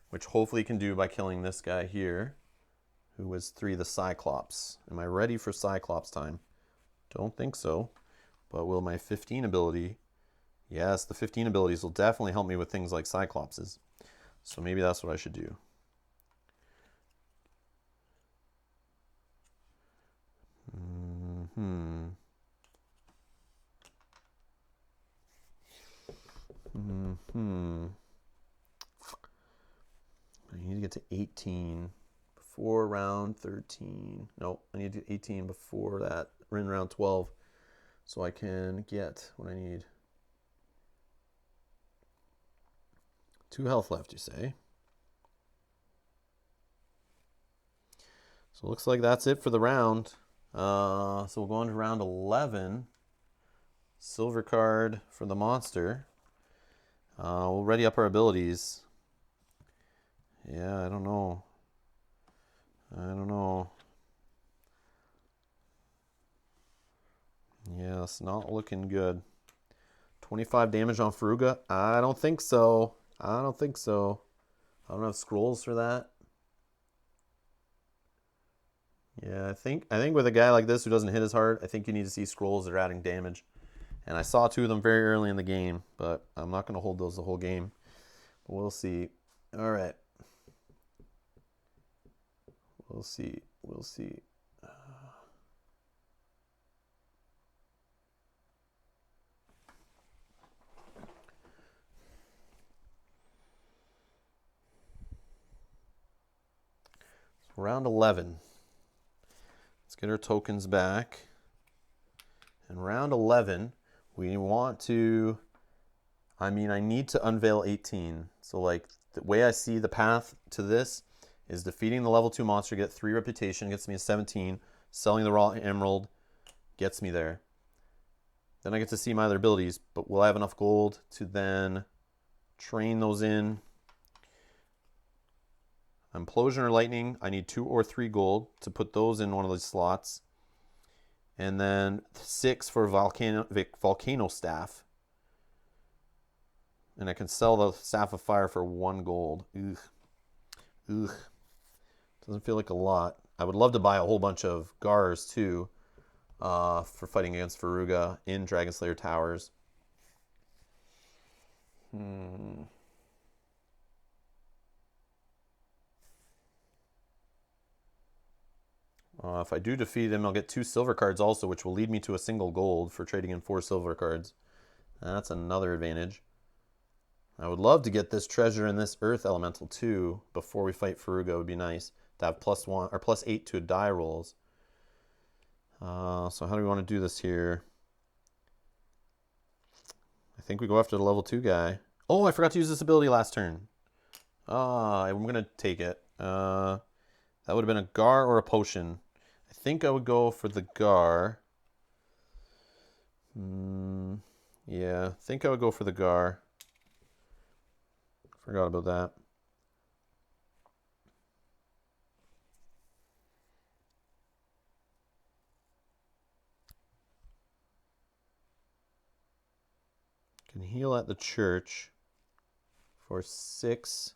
which hopefully can do by killing this guy here, who was 3 the Cyclops. Am I ready for Cyclops time? Don't think so. But will my 15 ability... Yes, the 15 abilities will definitely help me with things like Cyclopses. So maybe that's what I should do. I need to get to 18 before round 13. Nope, I need to do 18 before that. We're in round 12. So I can get what I need. 2 health left, you say? So it looks like that's it for the round. So we'll go on to round 11. Silver card for the monster. We'll ready up our abilities. Yeah, I don't know. Yeah, it's not looking good. 25 damage on Faruga? I don't think so. I don't have scrolls for that. Yeah, I think with a guy like this who doesn't hit as hard, I think you need to see scrolls that are adding damage. And I saw 2 of them very early in the game, but I'm not going to hold those the whole game. But we'll see. All right. We'll see. Round 11. Let's get our tokens back. In round 11, we want to, I need to unveil 18. So like the way I see the path to this is defeating the level 2 monster, get 3 reputation, gets me a 17. Selling the raw emerald gets me there. Then I get to see my other abilities, but will I have enough gold to then train those in? Implosion or lightning, I need 2 or 3 gold to put those in one of these slots. And then 6 for volcano staff. And I can sell the staff of fire for 1 gold. Ugh. Ugh. Doesn't feel like a lot. I would love to buy a whole bunch of Gars too, for fighting against Veruga in Dragon Slayer Towers. If I do defeat him, I'll get 2 silver cards also, which will lead me to a single gold for trading in 4 silver cards. That's another advantage. I would love to get this treasure and this earth elemental too before we fight Veruga. It would be nice to have +1 or +8 to die rolls. So how do we want to do this here? I think we go after the level 2 guy. Oh, I forgot to use this ability last turn. I'm going to take it. That would have been a Gar or a potion. I think I would go for the Gar. Yeah, I think I would go for the Gar. Forgot about that. Can heal at the church for 6.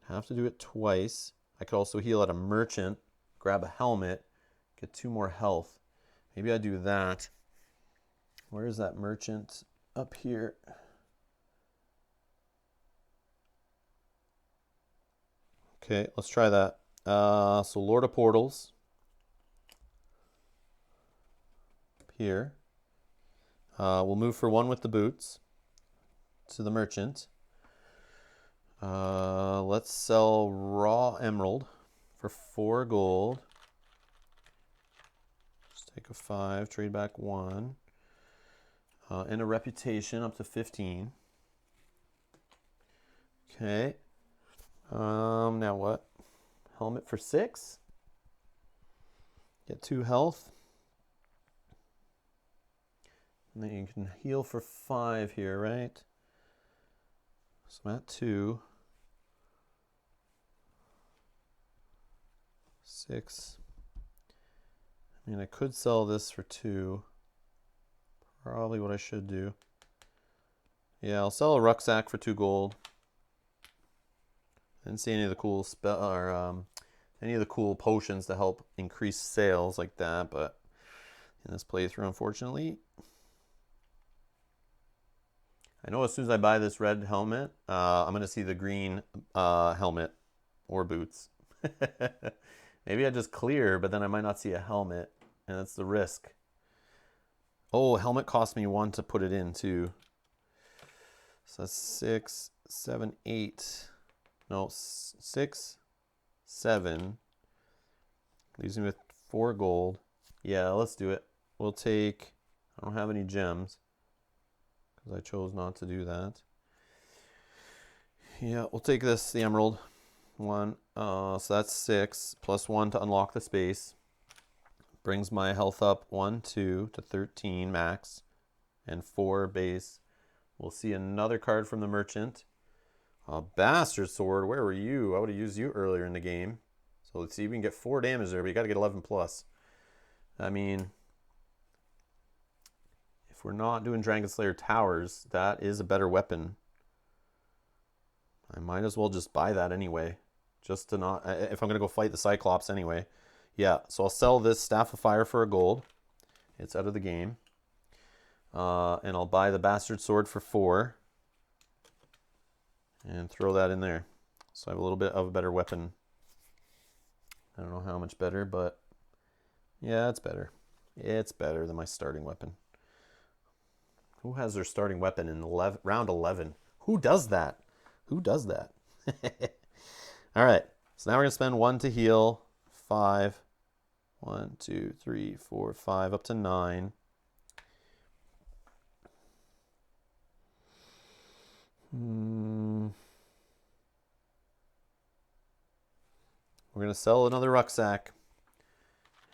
Have to do it twice. I could also heal at a merchant, grab a helmet, get 2 more health. Maybe I do that. Where is that merchant? Up here. Okay, let's try that. So Lord of Portals. Up here. We'll move for 1 with the boots to the merchant. Let's sell raw emerald for 4 gold. Just take a 5, trade back 1. And a reputation up to 15. Okay. Now what? Helmet for 6. Get 2 health. And then you can heal for 5 here, right? So I'm at 2. 6. I could sell this for 2. Probably what I should do. Yeah, I'll sell a rucksack for 2 gold. Didn't see any of the cool any of the cool potions to help increase sales like that, but in this playthrough, unfortunately, I know as soon as I buy this red helmet, I'm going to see the green helmet or boots. Maybe I just clear, but then I might not see a helmet, and that's the risk. Oh, helmet cost me 1 to put it in too. So that's 6, 7, 8. No, 6, 7. Leaves me with 4 gold. Yeah, let's do it. We'll take, I don't have any gems because I chose not to do that. Yeah, we'll take this, the emerald 1. So that's 6 plus 1 to unlock the space. Brings my health up 1, 2 to 13 max and 4 base. We'll see another card from the merchant. A bastard sword. Where were you? I would have used you earlier in the game. So let's see if we can get 4 damage there, but you got to get 11 plus. I mean, if we're not doing Dragon Slayer Towers, that is a better weapon. I might as well just buy that anyway. Just to not, if I'm going to go fight the Cyclops anyway. Yeah, so I'll sell this Staff of Fire for a gold. It's out of the game. And I'll buy the Bastard Sword for 4. And throw that in there. So I have a little bit of a better weapon. I don't know how much better, but yeah, it's better. It's better than my starting weapon. Who has their starting weapon in round 11? Who does that? Who does that? All right. So now we're going to spend 1 to heal. 5. 1, 2, 3, 4, 5, up to 9. We're going to sell another rucksack.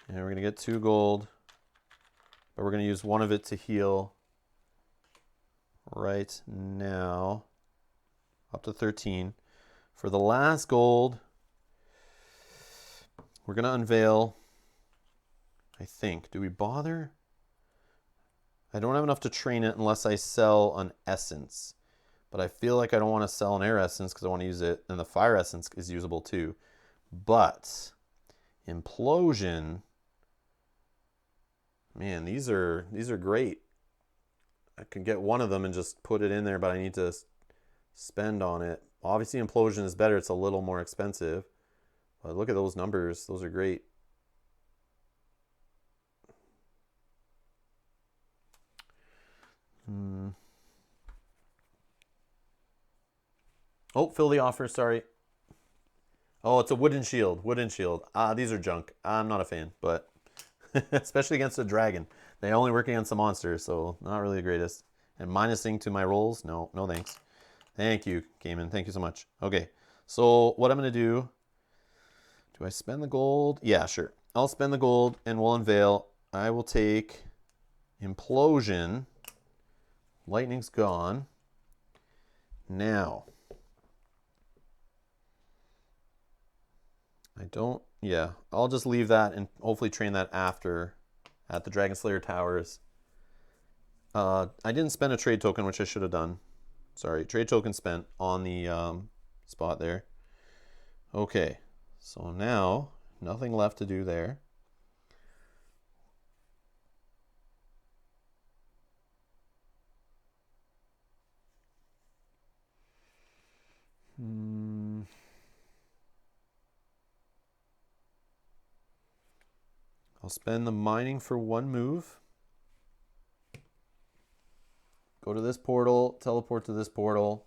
And we're going to get 2 gold. But we're going to use 1 of it to heal right now. Up to 13. For the last gold, we're going to unveil, I think. Do we bother? I don't have enough to train it unless I sell an essence. But I feel like I don't want to sell an air essence because I want to use it. And the fire essence is usable too. But implosion, man, these are great. I can get 1 of them and just put it in there, but I need to spend on it. Obviously, implosion is better. It's a little more expensive. But look at those numbers. Those are great. Oh, fill the offer, sorry. Oh, it's a wooden shield. Wooden shield. These are junk. I'm not a fan, but especially against a dragon. They only work against the monster, so not really the greatest. And minusing to my rolls? No, no thanks. Thank you, Cayman. Thank you so much. Okay, so what I'm going to do I spend the gold? Yeah, sure. I'll spend the gold and we'll unveil. I will take implosion. Lightning's gone. Now, yeah, I'll just leave that and hopefully train that after at the Dragon Slayer Towers. I didn't spend a trade token, which I should have done. Sorry, trade token spent on the spot there. Okay, so now nothing left to do there. I'll spend the mining for 1 move. Go to this portal, teleport to this portal,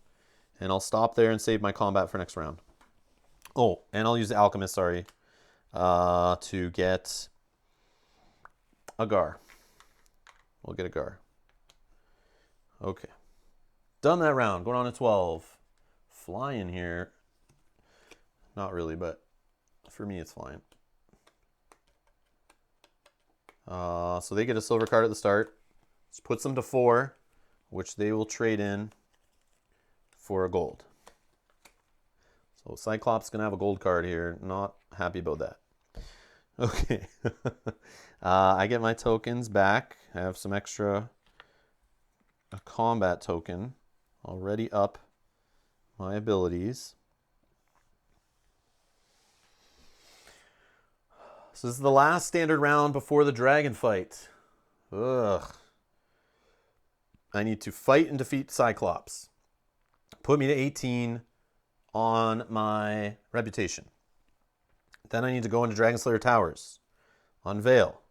and I'll stop there and save my combat for next round. Oh, and I'll use the Alchemist, sorry, to get a Gar. We'll get a Gar. Okay. Done that round. Going on to 12. Flying here. Not really, but for me it's flying. So they get a silver card at the start. This puts them to 4, which they will trade in for a gold. So Cyclops is going to have a gold card here. Not happy about that. Okay. I get my tokens back. I have some extra combat token. Already up my abilities. So this is the last standard round before the dragon fight. Ugh. I need to fight and defeat Cyclops. Put me to 18 on my reputation. Then I need to go into Dragon Slayer Towers. Unveil.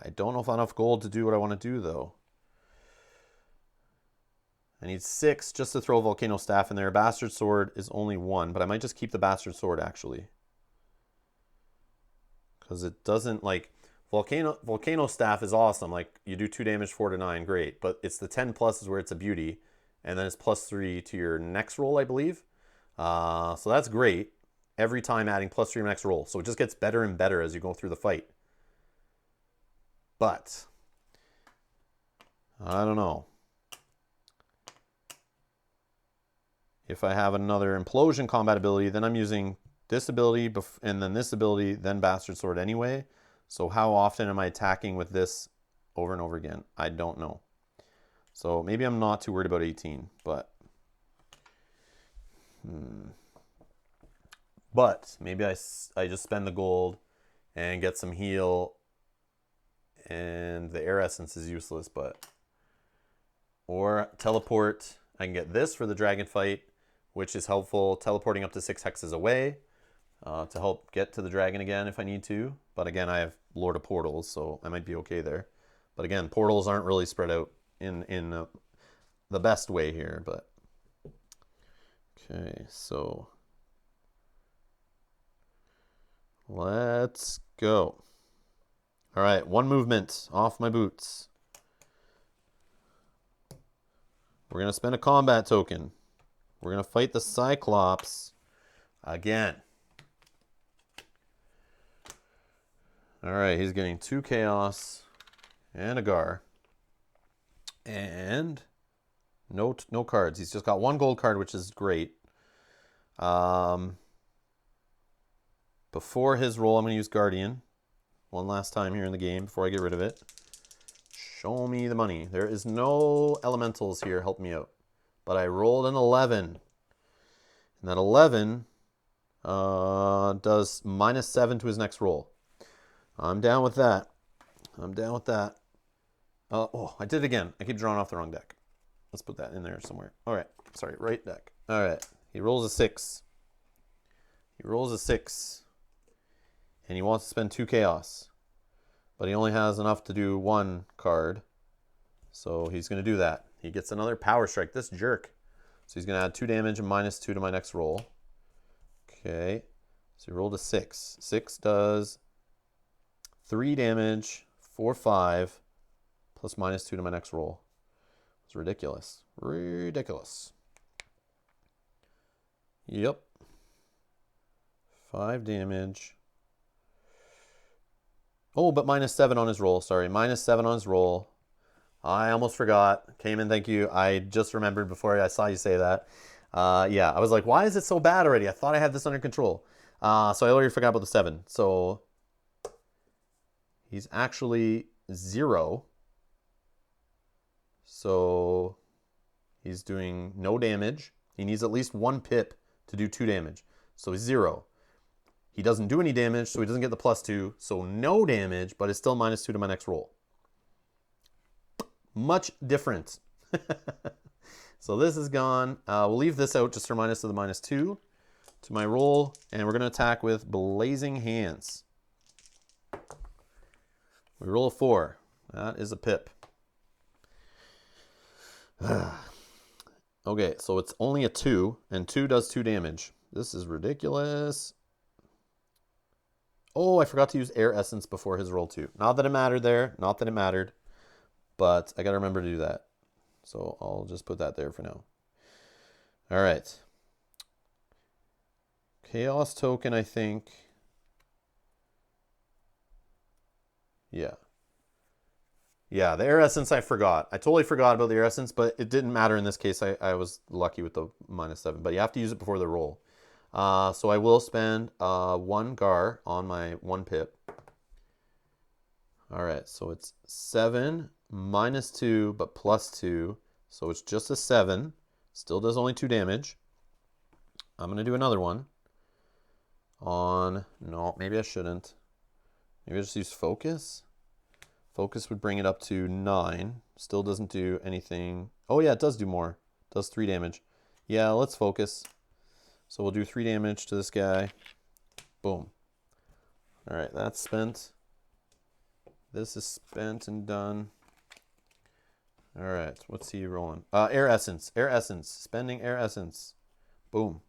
I don't know if I have enough gold to do what I want to do, though. I need 6 just to throw Volcano Staff in there. Bastard Sword is only 1, but I might just keep the Bastard Sword, actually. Because it doesn't, like, Volcano Staff is awesome. Like, you do 2 damage, 4 to 9, great. But it's the 10 plus is where it's a beauty. And then it's +3 to your next roll, I believe. So that's great. Every time adding +3 to your next roll. So it just gets better and better as you go through the fight. But, I don't know. If I have another Implosion combat ability, then I'm using this ability and then this ability, then Bastard Sword anyway. So how often am I attacking with this over and over again? I don't know. So maybe I'm not too worried about 18, but maybe I just spend the gold and get some heal, and the air essence is useless, but or teleport. I can get this for the dragon fight, which is helpful, teleporting up to 6 hexes away to help get to the dragon again if I need to. But again, I have Lord of Portals, so I might be okay there. But again, portals aren't really spread out in the best way here, but okay, so Let's go. All right, one movement off my boots. We're going to spend a combat token. We're going to fight the Cyclops again. All right, he's getting 2 Chaos and a Gar. And no cards. He's just got 1 gold card, which is great. Before his roll, I'm going to use Guardian one last time here in the game before I get rid of it. Show me the money. There is no elementals here. Help me out. But I rolled an 11. And that 11 does -7 to his next roll. I'm down with that. I'm down with that. Oh, I did it again. I keep drawing off the wrong deck. Let's put that in there somewhere. All right. Sorry, right deck. All right. He rolls a 6. He rolls a 6. And he wants to spend 2 Chaos. But he only has enough to do 1 card. So he's going to do that. He gets another Power Strike. This jerk. So he's going to add 2 damage and -2 to my next roll. Okay. So he rolled a 6. 6 does 3 damage, 4, 5, plus -2 to my next roll. It's ridiculous. Ridiculous. Yep. 5 damage. Oh, but -7 on his roll. Sorry, -7 on his roll. I almost forgot. Cayman, thank you. I just remembered before I saw you say that. Yeah, I was like, why is it so bad already? I thought I had this under control. So I already forgot about the 7. So he's actually 0. So he's doing no damage. He needs at least 1 pip to do 2 damage. So he's 0. He doesn't do any damage, so he doesn't get the +2. So no damage, but it's still -2 to my next roll. Much different. So this is gone. We'll leave this out just to remind us of the -2 to my roll. And we're going to attack with Blazing Hands. We roll a 4. That is a pip. Okay, so it's only a 2, and 2 does 2 damage. This is ridiculous. Oh, I forgot to use Air Essence before his roll 2. Not that it mattered there. Not that it mattered. But I got to remember to do that. So I'll just put that there for now. All right. Chaos token, I think. Yeah. Yeah, the Air Essence I forgot. I totally forgot about the Air Essence, but it didn't matter in this case. I was lucky with the -7. But you have to use it before the roll. So I will spend 1 Gar on my 1 pip. All right, so it's 7 -2, but +2. So it's just a 7. Still does only 2 damage. I'm going to do another one on... No, maybe I shouldn't. Maybe I just use Focus. Focus would bring it up to 9. Still doesn't do anything. Oh, yeah, it does do more. It does 3 damage. Yeah, let's Focus. So we'll do 3 damage to this guy. Boom. All right, that's spent. This is spent and done. All right, what's he rolling? Air Essence. Air Essence. Spending Air Essence. Boom.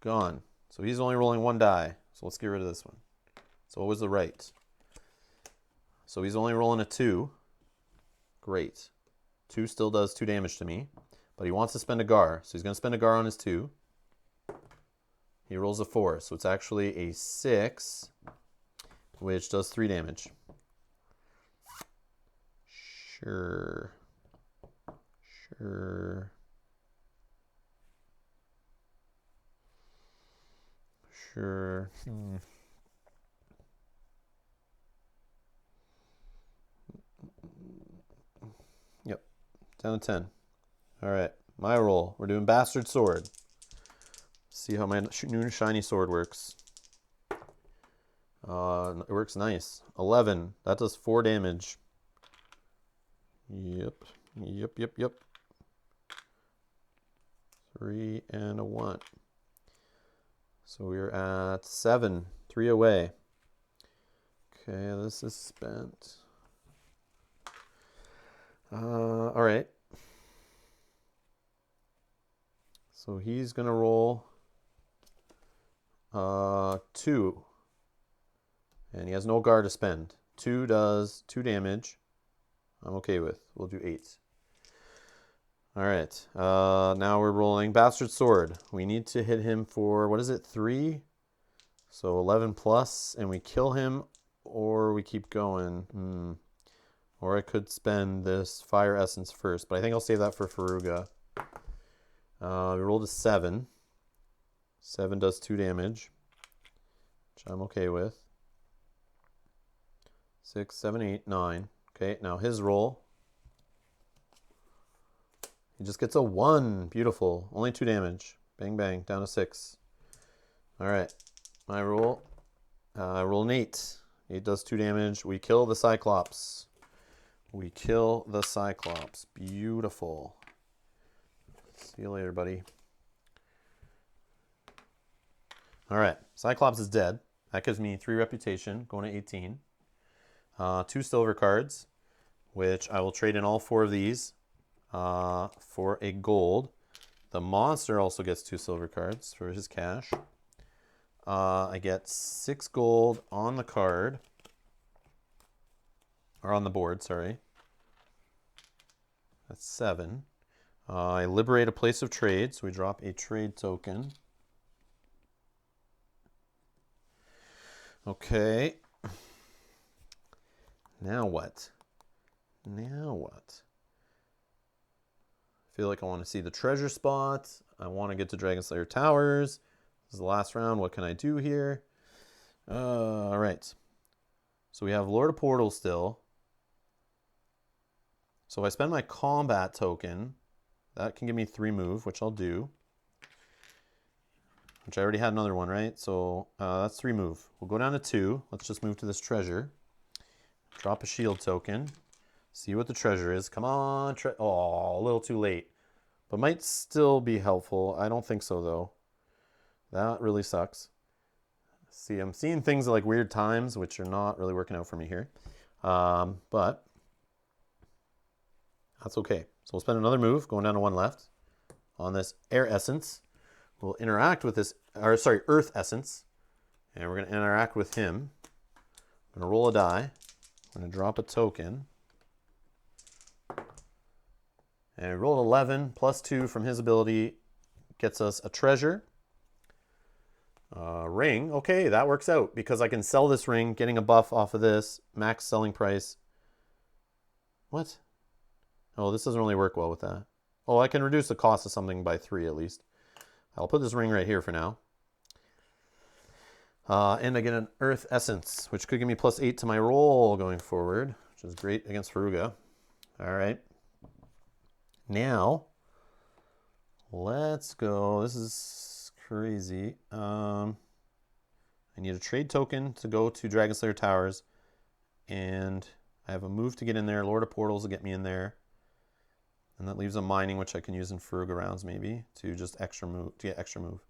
Gone. So he's only rolling 1 die. So let's get rid of this one. So what was the right? So he's only rolling a 2. Great. 2 still does 2 damage to me. But he wants to spend a Gar. So he's going to spend a Gar on his 2. He rolls a 4. So it's actually a 6, which does 3 damage. Sure. Yep. Down to 10. All right. My roll. We're doing Bastard Sword. See how my new shiny sword works. It works nice. 11. That does 4 damage. Yep. 3 and a 1. So we're at 7. 3 away. Okay, this is spent. All right. So he's going to roll 2. And he has no guard to spend. 2 does 2 damage. I'm okay with. We'll do 8. All right. Now we're rolling Bastard Sword. We need to hit him for, what is it, 3? So 11 plus, and we kill him, or we keep going. Or I could spend this Fire Essence first, but I think I'll save that for Faruga. We rolled a 7. 7 does 2 damage, which I'm okay with. 6, 7, 8, 9. Okay, now his roll. He just gets a 1. Beautiful. Only 2 damage. Bang, bang. Down to 6. All right. My roll. I roll an 8. 8 does 2 damage. We kill the Cyclops. We kill the Cyclops. Beautiful. See you later, buddy. All right. Cyclops is dead. That gives me 3 reputation, going to 18. 2 silver cards, which I will trade in all 4 of these for a gold. The monster also gets 2 silver cards for his cash. I get 6 gold on the card, or on the board, sorry. That's 7. I liberate a place of trade, so we drop a trade token. Okay. Now what? Now what? I feel like I want to see the treasure spot. I want to get to Dragonslayer Towers. This is the last round. What can I do here? All right. So we have Lord of Portals still. So if I spend my combat token, that can give me 3 move, which I'll do. Which I already had another one, right? So that's 3 move. We'll go down to 2. Let's just move to this treasure. Drop a shield token. See what the treasure is. Come on. Oh, a little too late. But might still be helpful. I don't think so, though. That really sucks. See, I'm seeing things at like weird times, which are not really working out for me here. But that's okay. So we'll spend another move, going down to 1 left, on this Air Essence. We'll interact with this, or sorry, Earth Essence. And we're going to interact with him. I'm going to roll a die. I'm going to drop a token. And we rolled 11 plus 2 from his ability gets us a treasure. Ring. Okay, that works out because I can sell this ring, getting a buff off of this. Max selling price. What? Oh, this doesn't really work well with that. Oh, I can reduce the cost of something by 3 at least. I'll put this ring right here for now. And I get an Earth Essence, which could give me plus 8 to my roll going forward, which is great against Faruga. All right. Now, let's go. This is crazy. I need a trade token to go to Dragonslayer Towers, and I have a move to get in there. Lord of Portals to get me in there. And that leaves a mining, which I can use in Faruga rounds maybe to just extra move, to get extra move.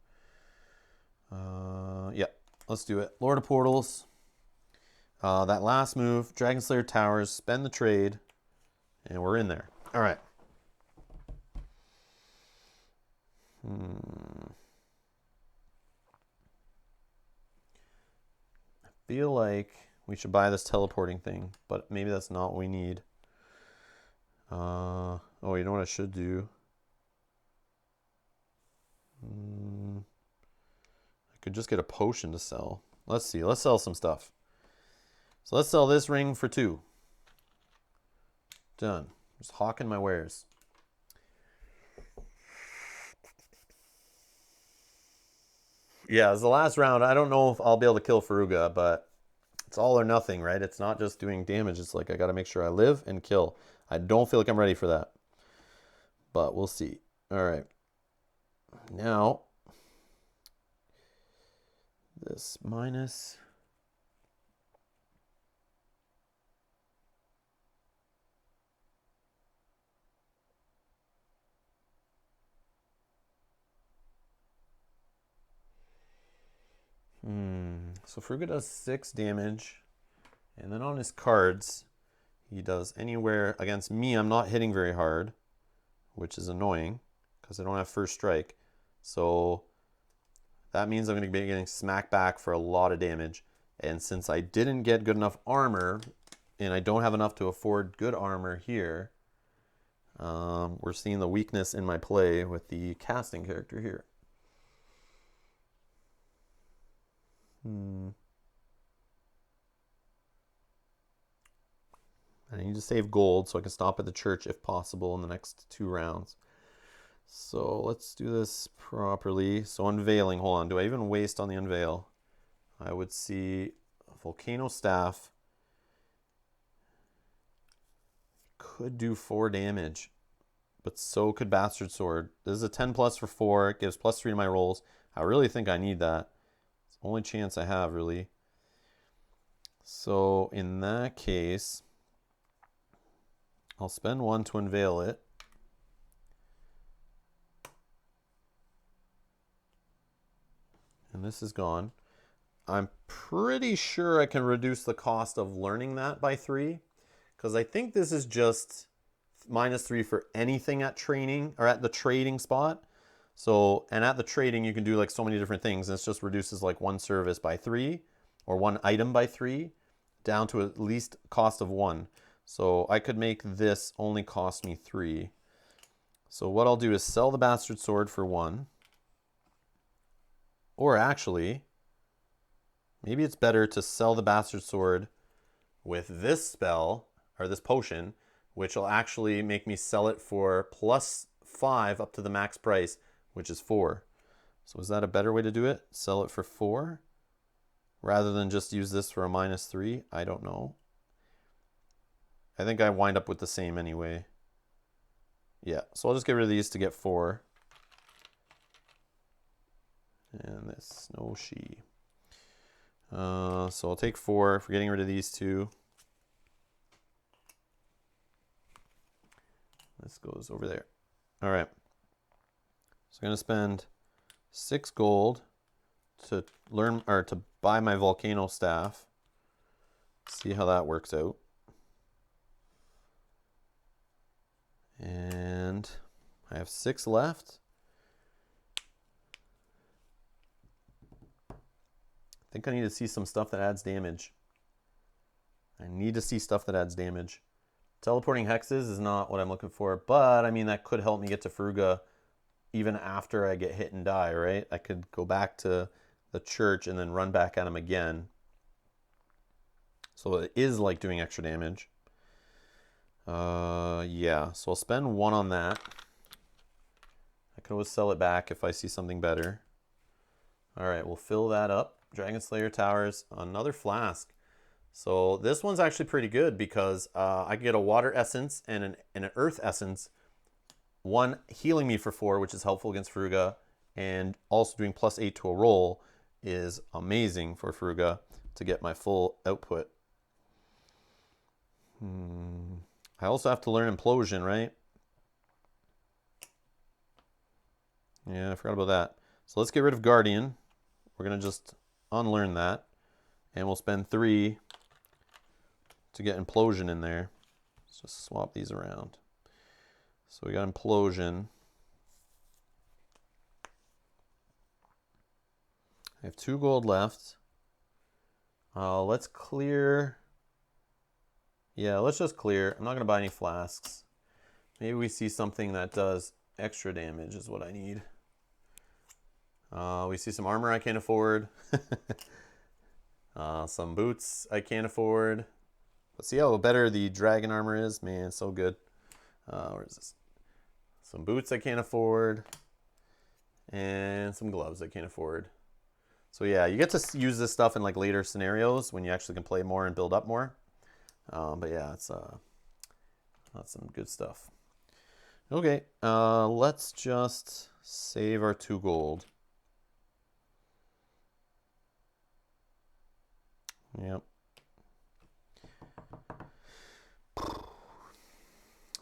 Yeah, let's do it. Lord of Portals. That last move, Dragonslayer Towers, spend the trade, and we're in there. All right. I feel like we should buy this teleporting thing, but maybe that's not what we need. Oh, you know what I should do? I could just get a potion to sell. Let's see. Let's sell some stuff. So let's sell this ring for 2. Done. Just hawking my wares. Yeah, it's the last round. I don't know if I'll be able to kill Faruga, but it's all or nothing, right? It's not just doing damage. It's like I got to make sure I live and kill. I don't feel like I'm ready for that, but we'll see. All right. Now, this minus... So Faruga does 6 damage, and then on his cards, he does anywhere against me. I'm not hitting very hard, which is annoying because I don't have first strike. So that means I'm going to be getting smacked back for a lot of damage. And since I didn't get good enough armor, and I don't have enough to afford good armor here, we're seeing the weakness in my play with the casting character here. I need to save gold so I can stop at the church if possible in the next 2 rounds. So let's do this properly. So unveiling, hold on. Do I even waste on the unveil? I would see a volcano staff. Could do 4 damage, but so could bastard sword. This is a 10 plus for 4. It gives +3 to my rolls. I really think I need that. It's the only chance I have, really. So in that case, I'll spend 1 to unveil it. And this is gone. I'm pretty sure I can reduce the cost of learning that by 3, because I think this is just -3 for anything at training or at the trading spot. So, and at the trading, you can do like so many different things. And this just reduces like 1 service by 3 or 1 item by 3 down to at least cost of 1. So I could make this only cost me 3. So what I'll do is sell the bastard sword for 1. Or actually, maybe it's better to sell the bastard sword with this spell, or this potion, which will actually make me sell it for +5 up to the max price, which is 4. So is that a better way to do it? Sell it for 4? Rather than just use this for a -3? I don't know. I think I wind up with the same anyway. Yeah, so I'll just get rid of these to get 4. And this, no she. So I'll take 4 for getting rid of these 2. This goes over there. All right. So I'm going to spend 6 gold to learn or to buy my volcano staff. See how that works out. And I have 6 left. I think I need to see some stuff that adds damage. I need to see stuff that adds damage. Teleporting hexes is not what I'm looking for, but I mean, that could help me get to Fruga even after I get hit and die, right? I could go back to the church and then run back at him again. So it is like doing extra damage. Yeah, so I'll spend 1 on that. I can always sell it back if I see something better. All right, we'll fill that up. Dragon Slayer Towers, another flask. So this one's actually pretty good because I get a water essence and an earth essence. 1 healing me for 4, which is helpful against Fruga, and also doing +8 to a roll is amazing for Fruga to get my full output. I also have to learn Implosion, right? Yeah, I forgot about that. So let's get rid of Guardian. We're going to just unlearn that. And we'll spend 3 to get Implosion in there. Let's just swap these around. So we got Implosion. I have 2 gold left. Let's clear. Yeah, let's just clear. I'm not going to buy any flasks. Maybe we see something that does extra damage is what I need. We see some armor I can't afford. Some boots I can't afford. But see how better the dragon armor is? Man, so good. Where is this? Some boots I can't afford. And some gloves I can't afford. So yeah, you get to use this stuff in like later scenarios when you actually can play more and build up more. But yeah, it's that's some good stuff. Okay, let's just save our 2 gold. Yep.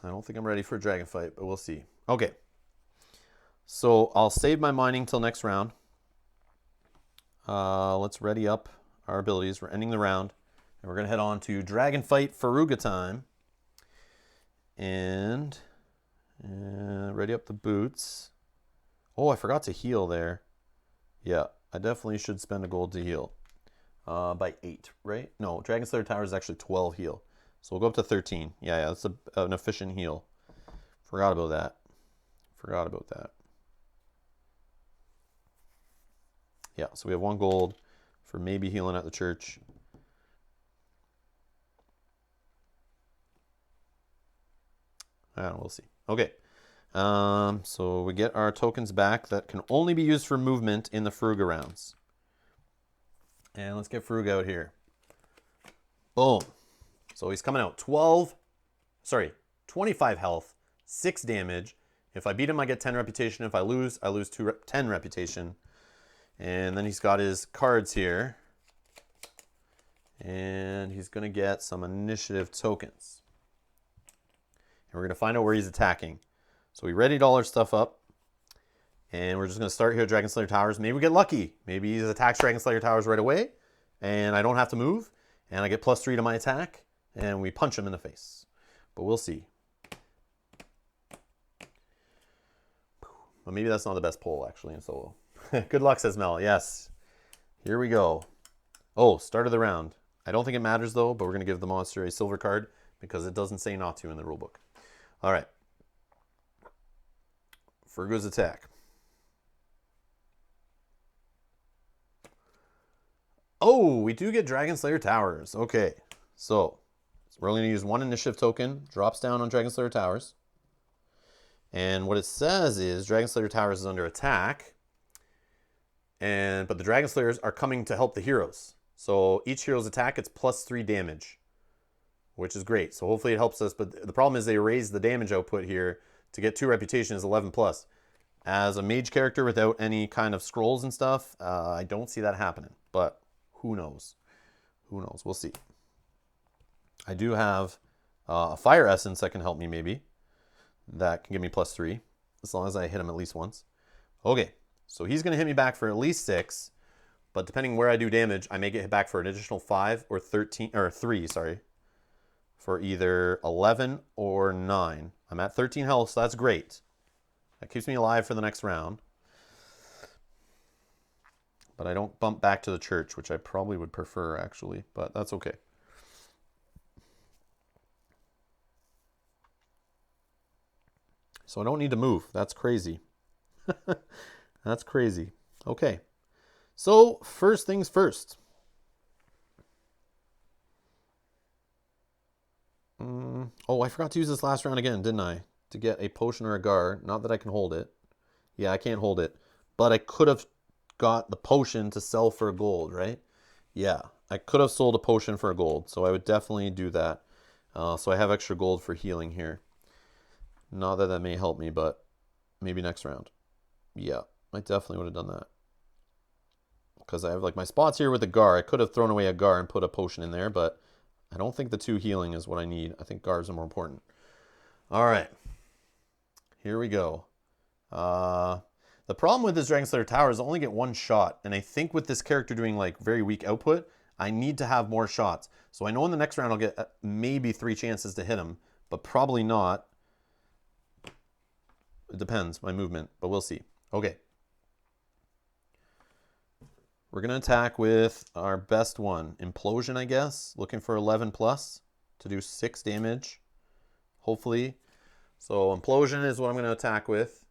I don't think I'm ready for a dragon fight, but we'll see. Okay. So I'll save my mining till next round. Let's ready up our abilities. We're ending the round. And we're going to head on to Dragon Fight Faruga time. And ready up the boots. Oh, I forgot to heal there. Yeah, I definitely should spend a gold to heal. by 8, right? No, Dragon Slayer Tower is actually 12 heal. So we'll go up to 13. Yeah, that's an efficient heal. Forgot about that. Forgot about that. Yeah, so we have 1 gold for maybe healing at the church. I don't know, we'll see. Okay. So we get our tokens back that can only be used for movement in the Fruga rounds. And let's get Fruga out here. Boom. So he's coming out 25 health, 6 damage. If I beat him, I get 10 reputation. If I lose 10 reputation. And then he's got his cards here. And he's going to get some initiative tokens. And we're going to find out where he's attacking. So we readied all our stuff up. And we're just going to start here at Dragon Slayer Towers. Maybe we get lucky. Maybe he attacks Dragon Slayer Towers right away. And I don't have to move. And I get +3 to my attack. And we punch him in the face. But we'll see. Well, maybe that's not the best pull, actually, in solo. Good luck, says Mel. Yes. Here we go. Oh, start of the round. I don't think it matters, though, but we're going to give the monster a silver card because it doesn't say not to in the rulebook. All right. Fruga's attack. Oh, we do get Dragon Slayer Towers. Okay. So we're only going to use 1 initiative token. Drops down on Dragon Slayer Towers. And what it says is Dragon Slayer Towers is under attack. But the Dragon Slayers are coming to help the heroes. So each hero's attack gets +3 damage, which is great. So hopefully it helps us. But the problem is they raise the damage output here to get 2 reputation is 11+. As a mage character without any kind of scrolls and stuff, I don't see that happening. But who knows? Who knows? We'll see. I do have a fire essence that can help me maybe. That can give me +3 as long as I hit him at least once. Okay. So he's going to hit me back for at least 6, but depending where I do damage, I may get hit back for an additional 5 or 3, sorry, for either 11 or 9. I'm at 13 health, so that's great. That keeps me alive for the next round. But I don't bump back to the church, which I probably would prefer, actually, but that's okay. So I don't need to move. That's crazy. That's crazy. Okay. So, first things first. Oh, I forgot to use this last round again, didn't I? To get a potion or a gar. Not that I can hold it. Yeah, I can't hold it. But I could have got the potion to sell for a gold, right? Yeah, I could have sold a potion for a gold. So I would definitely do that. So I have extra gold for healing here. Not that that may help me, but maybe next round. Yeah. I definitely would have done that. Because I have like my spots here with the gar. I could have thrown away a gar and put a potion in there, but I don't think the 2 healing is what I need. I think gars are more important. All right. Here we go. The problem with this Dragon Slayer Tower is I only get 1 shot. And I think with this character doing like very weak output, I need to have more shots. So I know in the next round I'll get maybe 3 chances to hit him, but probably not. It depends, my movement, but we'll see. Okay. We're going to attack with our best one. Implosion, I guess. Looking for 11+ to do 6 damage. Hopefully. So Implosion is what I'm going to attack with.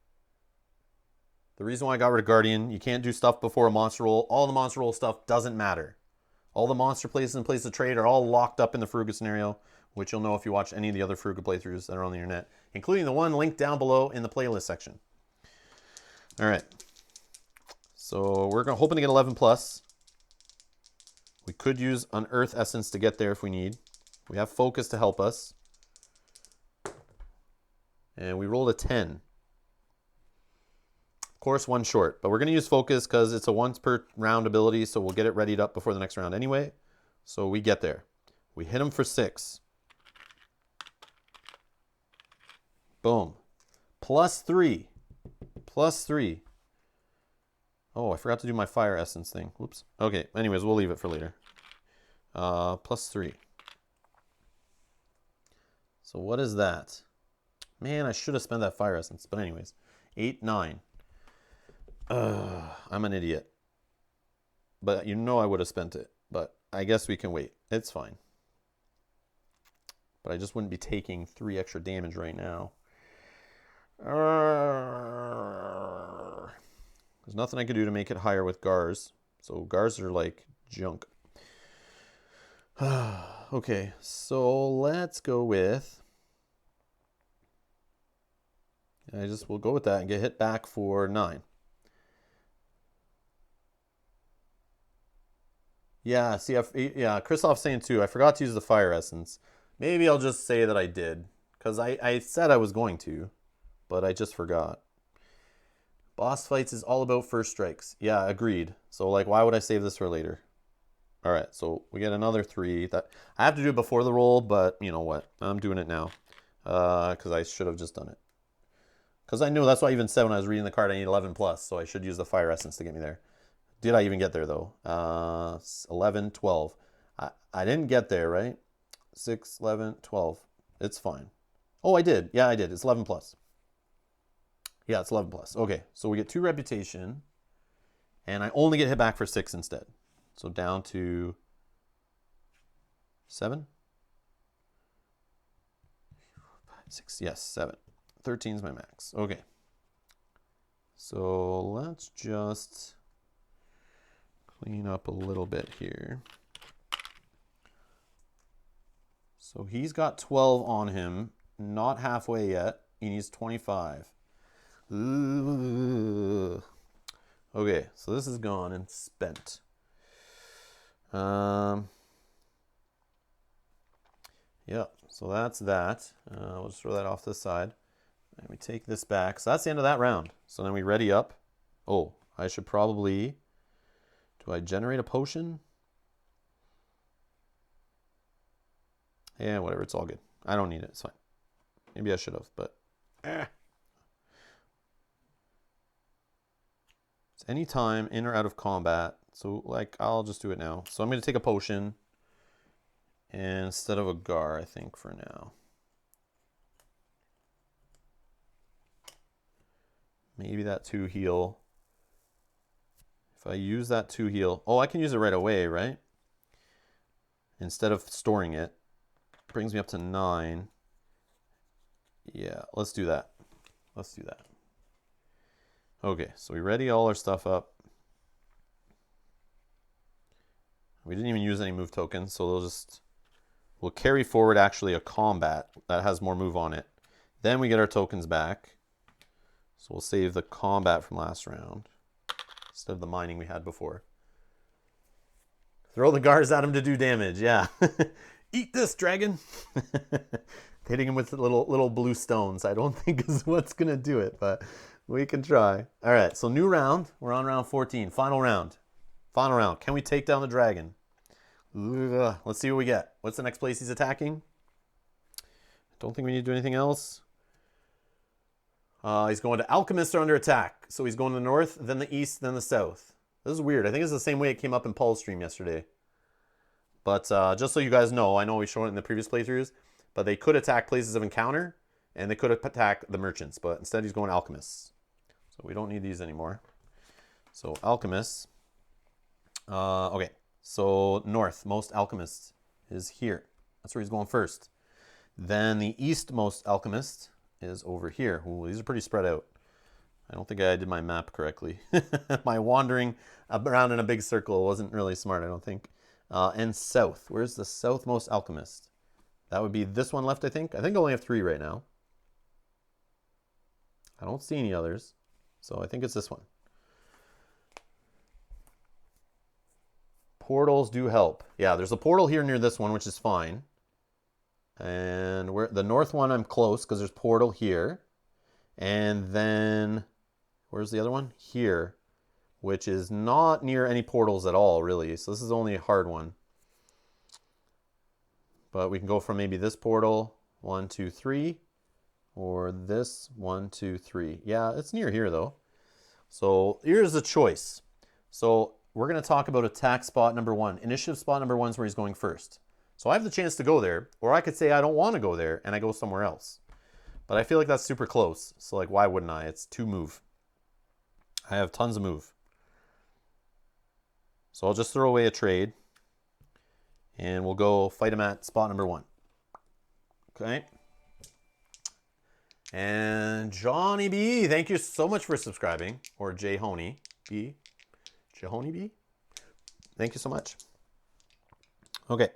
The reason why I got rid of Guardian, you can't do stuff before a monster roll. All the monster roll stuff doesn't matter. All the monster places and places of trade are all locked up in the Fruga scenario, which you'll know if you watch any of the other Fruga playthroughs that are on the internet, including the one linked down below in the playlist section. All right. So we're hoping to get 11+. We could use an Earth Essence to get there if we need. We have Focus to help us. And we rolled a 10. Of course, 1 short. But we're going to use Focus because it's a once per round ability, so we'll get it readied up before the next round anyway. So we get there. We hit him for 6. Boom. +3. +3. Oh, I forgot to do my fire essence thing. Whoops. Okay, anyways, we'll leave it for later. +3. So what is that? Man, I should have spent that fire essence. But anyways, 8, 9. I'm an idiot. But you know I would have spent it. But I guess we can wait. It's fine. But I just wouldn't be taking 3 extra damage right now. There's nothing I can do to make it higher with Gars. So Gars are like junk. Okay, so let's go with... we'll go with that and get hit back for 9. Yeah, see, Christoph's saying too, I forgot to use the Fire Essence. Maybe I'll just say that I did, because I said I was going to, but I just forgot. Boss fights is all about first strikes. Yeah, agreed. So, like, why would I save this for later? All right, so we get another 3. That I have to do it before the roll, but you know what? I'm doing it now, because I should have just done it. Because I knew, that's why I even said when I was reading the card, I need 11 plus, so I should use the Fire Essence to get me there. Did I even get there, though? 11, 12. I didn't get there, right? 6, 11, 12. It's fine. Oh, I did. Yeah, I did. It's 11 plus. Yeah, it's 11 plus. Okay, so we get 2 reputation, and I only get hit back for 6 instead. So down to 7? 6, yes, 7. 13 is my max. Okay. So let's just clean up a little bit here. So he's got 12 on him, not halfway yet. He needs 25. Ooh. Okay, so this is gone and spent. Yeah, so that's that. We'll just throw that off to the side. And we take this back. So that's the end of that round. So then we ready up. Oh, I should probably... Do I generate a potion? Yeah, whatever. It's all good. I don't need it. It's fine. Maybe I should have, but... It's any time in or out of combat. So, like, I'll just do it now. So I'm going to take a potion instead of a Gar, I think, for now. Maybe that 2 heal. If I use that 2 heal... Oh, I can use it right away, right? Instead of storing it. Brings me up to 9. Yeah, let's do that. Let's do that. Okay, so we ready all our stuff up. We didn't even use any move tokens, so we'll carry forward actually a combat that has more move on it. Then we get our tokens back. So we'll save the combat from last round instead of the mining we had before. Throw the Gars at him to do damage, yeah. Eat this, dragon. Hitting him with little blue stones, I don't think is what's going to do it, but we can try. All right, so new round. We're on round 14. Final round. Final round. Can we take down the dragon? Ugh. Let's see what we get. What's the next place he's attacking? Don't think we need to do anything else. He's going to Alchemists are under attack. So he's going to the north, then the east, then the south. This is weird. I think it's the same way it came up in Paul's stream yesterday. But just so you guys know, I know we showed it in the previous playthroughs, but they could attack places of encounter, and they could attack the merchants, but instead he's going to Alchemists. So we don't need these anymore. So Alchemists. Okay, so north, most Alchemist is here. That's where he's going first. Then the eastmost Alchemist is over here. Ooh, these are pretty spread out. I don't think I did my map correctly. My wandering around in a big circle wasn't really smart, I don't think. And south. Where's the southmost Alchemist? That would be this one left, I think. I think I only have 3 right now. I don't see any others. So I think it's this one. Portals do help. Yeah, there's a portal here near this one, which is fine. And the north one, I'm close because there's portal here. And then, where's the other one? Here, which is not near any portals at all, really. So this is only a hard one. But we can go from maybe this portal, 1, 2, 3, or this 1, 2, 3. Yeah, it's near here though. So here's the choice. So we're going to talk about attack spot number 1. Initiative spot number 1 is where he's going first. So I have the chance to go there, or I could say I don't want to go there and I go somewhere else. But I feel like that's super close. So like, why wouldn't I? It's 2 move. I have tons of move. So I'll just throw away a trade. And we'll go fight him at spot number 1. Okay. And Johnny B, thank you so much for subscribing. Or Jhoney B. Jhoney B? Thank you so much. Okay.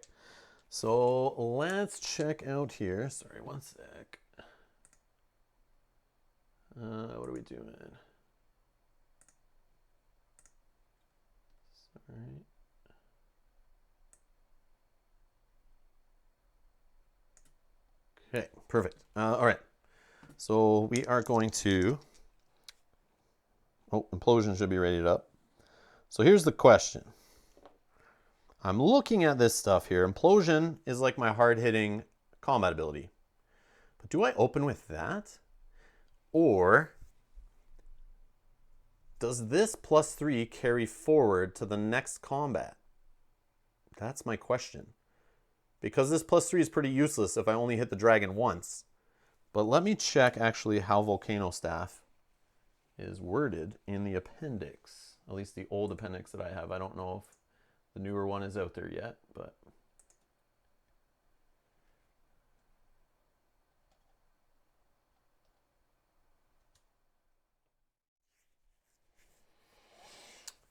So let's check out here. Sorry, one sec. What are we doing? Sorry. Okay, perfect. All right. So we are going to... Oh, Implosion should be rated up. So here's the question. I'm looking at this stuff here. Implosion is like my hard-hitting combat ability. But do I open with that? Or does this +3 carry forward to the next combat? That's my question. Because this +3 is pretty useless if I only hit the dragon once. But let me check actually how Volcano Staff is worded in the appendix. At least the old appendix that I have. I don't know if the newer one is out there yet, but...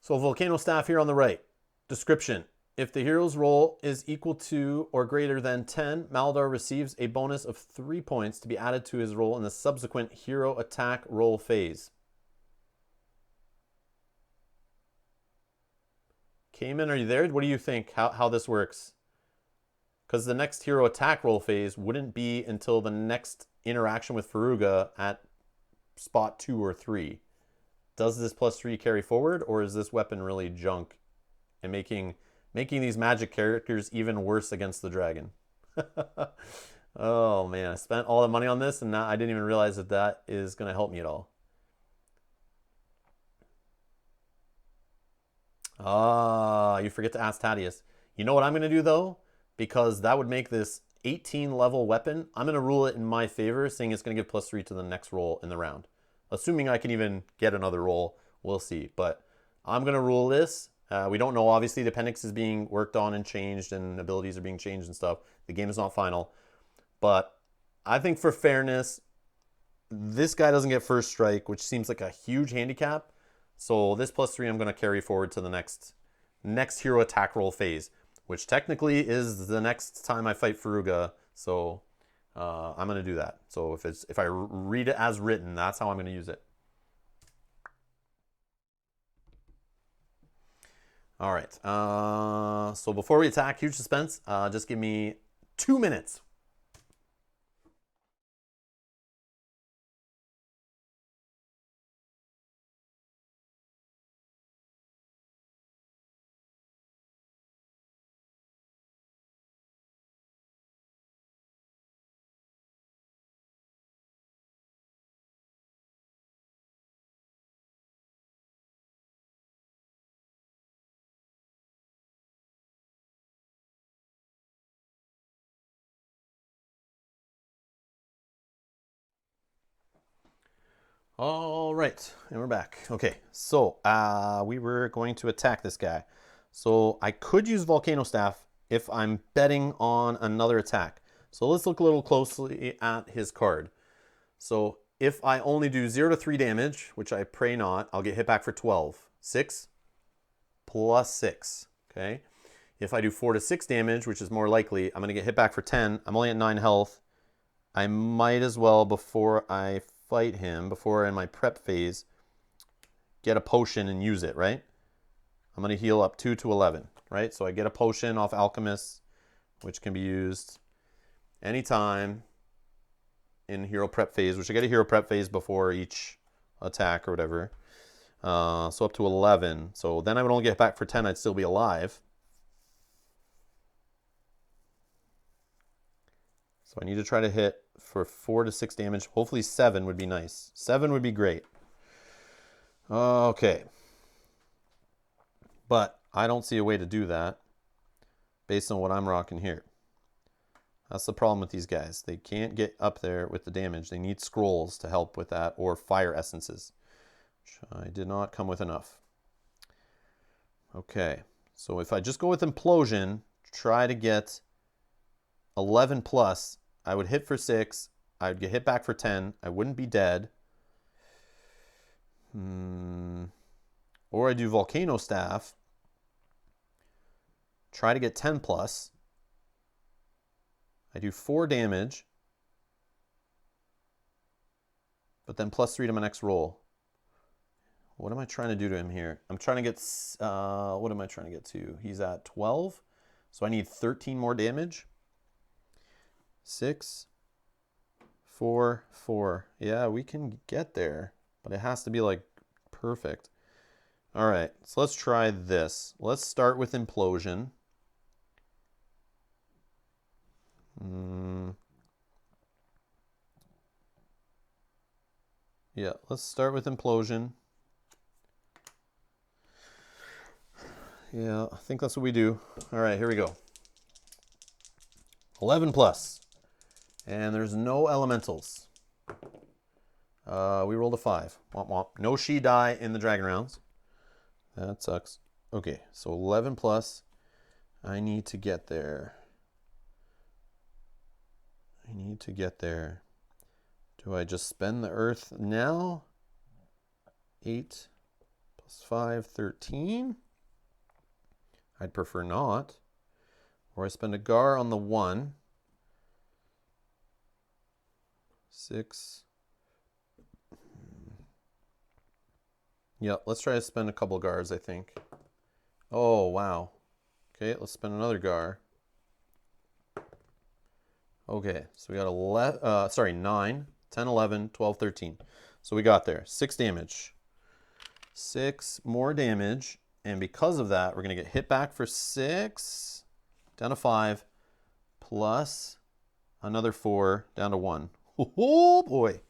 So Volcano Staff here on the right. Description. If the hero's roll is equal to or greater than 10, Maldar receives a bonus of 3 points to be added to his roll in the subsequent hero attack roll phase. Cayman, are you there? What do you think how this works? Because the next hero attack roll phase wouldn't be until the next interaction with Faruga at spot 2 or 3. Does this +3 carry forward, or is this weapon really junk and making these magic characters even worse against the dragon? Oh man, I spent all the money on this and now I didn't even realize that that is going to help me at all. Ah, you forget to ask Thaddeus. You know what I'm going to do though? Because that would make this 18 level weapon. I'm going to rule it in my favor, saying it's going to give +3 to the next roll in the round. Assuming I can even get another roll, we'll see. But I'm going to rule this. We don't know, obviously, the appendix is being worked on and changed, and abilities are being changed and stuff. The game is not final. But I think for fairness, this guy doesn't get first strike, which seems like a huge handicap. So this +3 I'm going to carry forward to the next hero attack roll phase, which technically is the next time I fight Faruga. So I'm going to do that. So if I read it as written, that's how I'm going to use it. All right. So before we attack, huge suspense. Just give me 2 minutes. All right, and we're back. Okay, so we were going to attack this guy. So I could use Volcano Staff if I'm betting on another attack. So let's look a little closely at his card. So if I only do 0 to 3 damage, which I pray not, I'll get hit back for 12. 6 plus 6, okay? If I do 4 to 6 damage, which is more likely, I'm going to get hit back for 10. I'm only at 9 health. I might as well, before I fight him, before in my prep phase, get a potion and use it, right? I'm going to heal up 2 to 11, right? So I get a potion off Alchemist, which can be used anytime in hero prep phase, which I get a hero prep phase before each attack or whatever. So up to 11. So then I would only get back for 10. I'd still be alive. So I need to try to hit for 4 to 6 damage. Hopefully 7 would be nice. 7 would be great. Okay. But I don't see a way to do that based on what I'm rocking here. That's the problem with these guys. They can't get up there with the damage. They need scrolls to help with that, or fire essences, which I did not come with enough. Okay. So if I just go with Implosion, try to get 11 plus. I would hit for 6. I would get hit back for 10. I wouldn't be dead. Or I do Volcano Staff. Try to get 10 plus. I do 4 damage. But then +3 to my next roll. What am I trying to do to him here? I'm trying to get, what am I trying to get to? He's at 12. So I need 13 more damage. 6, 4, 4. Yeah, we can get there. But it has to be like perfect. All right, so let's try this. Let's start with Implosion. Yeah, let's start with Implosion. Yeah, I think that's what we do. All right, here we go. 11 plus. And there's no elementals. We rolled a 5. Womp womp. No she die in the dragon rounds. That sucks. Okay, so 11 plus. I need to get there. Do I just spend the earth now? 8 plus 5, 13. I'd prefer not. Or I spend a Gar on the 1. 6. Yeah, let's try to spend a couple Gars, I think. Oh, wow. Okay, let's spend another Gar. Okay, so we got 9, 10, 11, 12, 13. So we got there. 6 damage. 6 more damage. And because of that, we're going to get hit back for 6. Down to 5. Plus another 4. Down to 1. Oh, boy.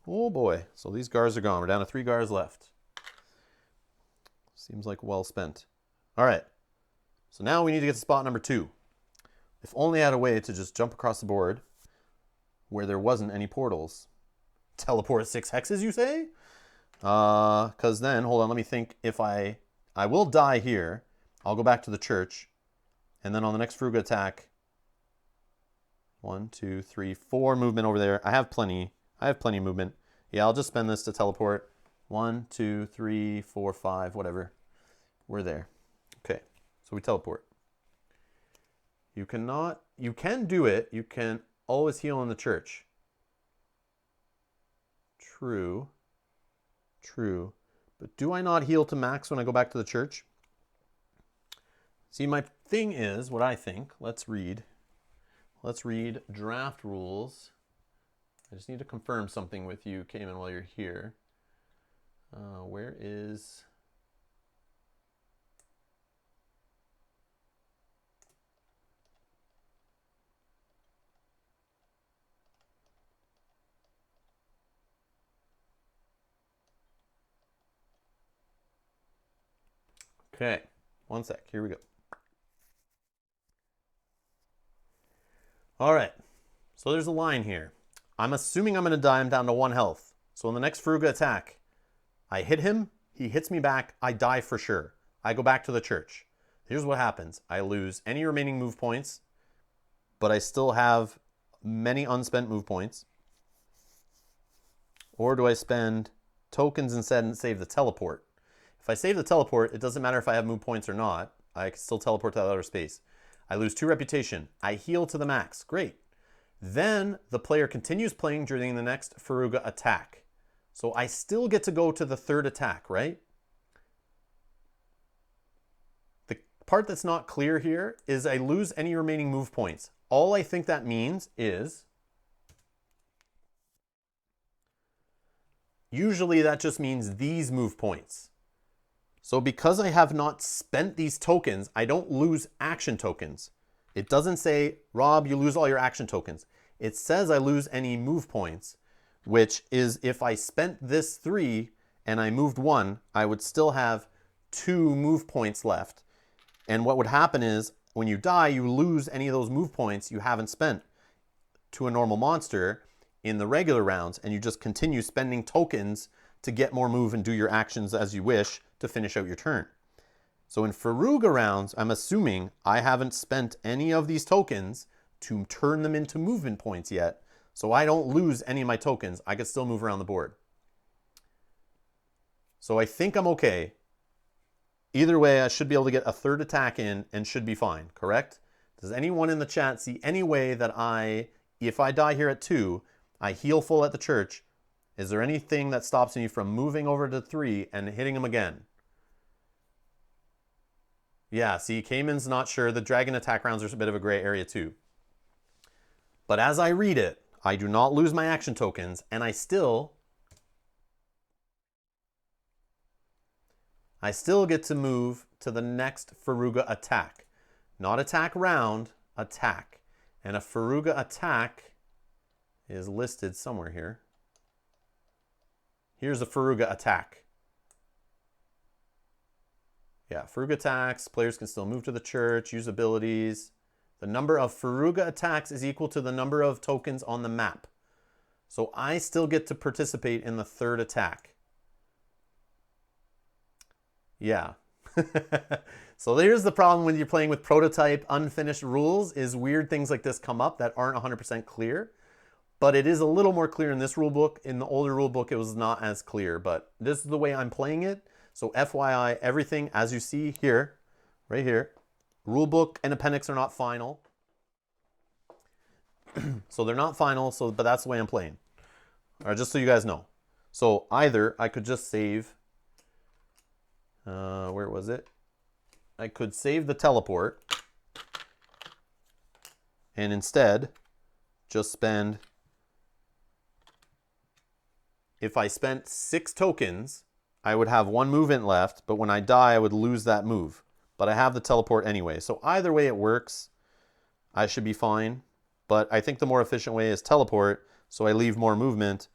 Oh, boy. So these Gars are gone. We're down to 3 Gars left. Seems like well spent. All right. So now we need to get to spot number 2. If only I had a way to just jump across the board where there wasn't any portals. Teleport 6 hexes, you say? Because then, hold on, let me think. If I will die here. I'll go back to the church. And then on the next Fruga attack, 1, 2, 3, 4 movement over there. I have plenty of movement. Yeah, I'll just spend this to teleport. 1, 2, 3, 4, 5, whatever. We're there. Okay, so we teleport. You can do it. You can always heal in the church. True. But do I not heal to max when I go back to the church? See, my thing is, what I think, let's read draft rules. I just need to confirm something with you, Cayman, while you're here. Where is... Okay, one sec, here we go. All right, so there's a line here. I'm assuming I'm going to die. I'm down to 1 health. So in the next Fruga attack, I hit him, he hits me back, I die for sure. I go back to the church. Here's what happens. I lose any remaining move points, but I still have many unspent move points. Or do I spend tokens instead and save the teleport? If I save the teleport, it doesn't matter if I have move points or not. I can still teleport to that outer space. I lose 2 reputation. I heal to the max. Great. Then the player continues playing during the next Fruga attack. So I still get to go to the 3rd attack, right? The part that's not clear here is I lose any remaining move points. All I think that means is... usually that just means these move points. So because I have not spent these tokens, I don't lose action tokens. It doesn't say, Rob, you lose all your action tokens. It says I lose any move points, which is if I spent this 3 and I moved 1, I would still have 2 move points left. And what would happen is when you die, you lose any of those move points you haven't spent to a normal monster in the regular rounds, and you just continue spending tokens to get more move and do your actions as you wish to finish out your turn. So in Faruga rounds, I'm assuming I haven't spent any of these tokens to turn them into movement points yet. So I don't lose any of my tokens. I can still move around the board. So I think I'm okay. Either way, I should be able to get a third attack in and should be fine, correct? Does anyone in the chat see any way that if I die here at 2, I heal full at the church? Is there anything that stops me from moving over to 3 and hitting him again? Yeah, see, Cayman's not sure. The dragon attack rounds are a bit of a gray area too. But as I read it, I do not lose my action tokens, and I still get to move to the next Faruga attack. Not attack round, attack. And a Faruga attack is listed somewhere here. Here's a Faruga attack. Yeah, Faruga attacks, players can still move to the church, use abilities. The number of Faruga attacks is equal to the number of tokens on the map. So I still get to participate in the third attack. Yeah. So here's the problem when you're playing with prototype unfinished rules is weird things like this come up that aren't 100% clear. But it is a little more clear in this rule book. In the older rule book, it was not as clear. But this is the way I'm playing it. So FYI, everything as you see here, right here, rule book and appendix are not final. So they're not final, but that's the way I'm playing. All right, just so you guys know. So either I could just save, where was it? I could save the teleport and instead just spend, if I spent 6 tokens, I would have 1 movement left, but when I die, I would lose that move. But I have the teleport anyway. So either way it works, I should be fine. But I think the more efficient way is teleport, so I leave more movement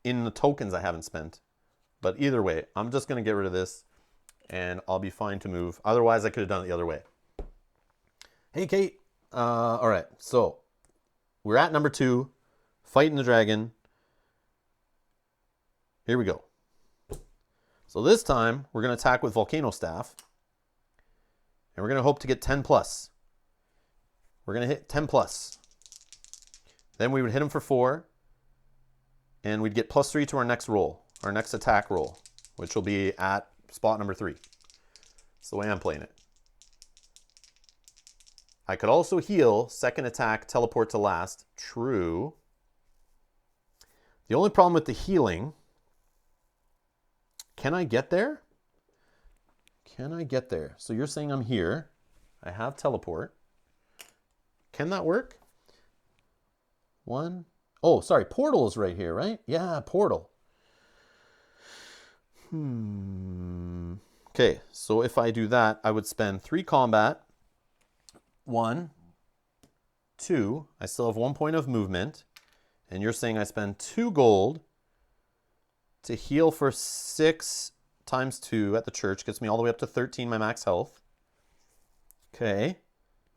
in the tokens I haven't spent. But either way, I'm just going to get rid of this, and I'll be fine to move. Otherwise, I could have done it the other way. Hey, Kate. All right, so we're at number 2, fighting the dragon. Here we go. So this time, we're going to attack with Volcano Staff. And we're going to hope to get 10 plus. We're going to hit 10 plus. Then we would hit him for 4. And we'd get +3 to our next roll. Our next attack roll. Which will be at spot number 3. That's the way I'm playing it. I could also heal, second attack, teleport to last. True. The only problem with the healing... Can I get there? Can I get there? So you're saying I'm here. I have teleport. Can that work? 1. Oh, sorry. Portal is right here, right? Yeah, portal. Okay, so if I do that, I would spend 3 combat. 1, 2. I still have 1 point of movement. And you're saying I spend 2 gold to heal for 6 times 2 at the church. Gets me all the way up to 13, my max health. Okay.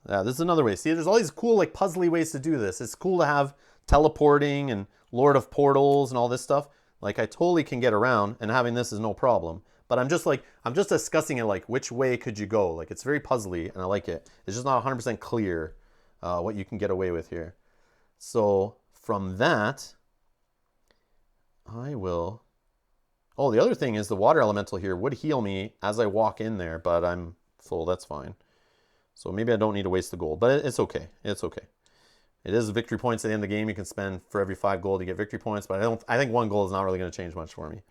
Yeah, this is another way. See, there's all these cool, like, puzzly ways to do this. It's cool to have teleporting and Lord of Portals and all this stuff. Like, I totally can get around, and having this is no problem. But I'm just discussing it, like, which way could you go? Like, it's very puzzly, and I like it. It's just not 100% clear what you can get away with here. So, from that, I will... Oh, the other thing is the water elemental here would heal me as I walk in there, but I'm full. That's fine. So maybe I don't need to waste the gold, but it's okay. It's okay. It is victory points at the end of the game. You can spend for every 5 gold to get victory points, but I think 1 gold is not really going to change much for me.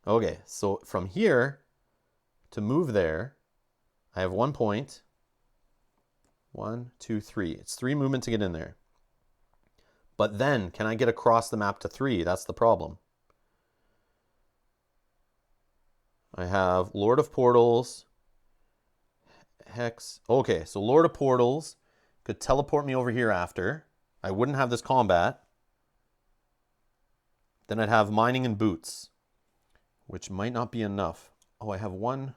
Okay, so from here to move there, I have 1 point. 1, 2, 3. It's 3 movement to get in there. But then, can I get across the map to 3? That's the problem. I have Lord of Portals, Hex. Okay, so Lord of Portals could teleport me over here after. I wouldn't have this combat. Then I'd have Mining and Boots, which might not be enough. Oh, I have one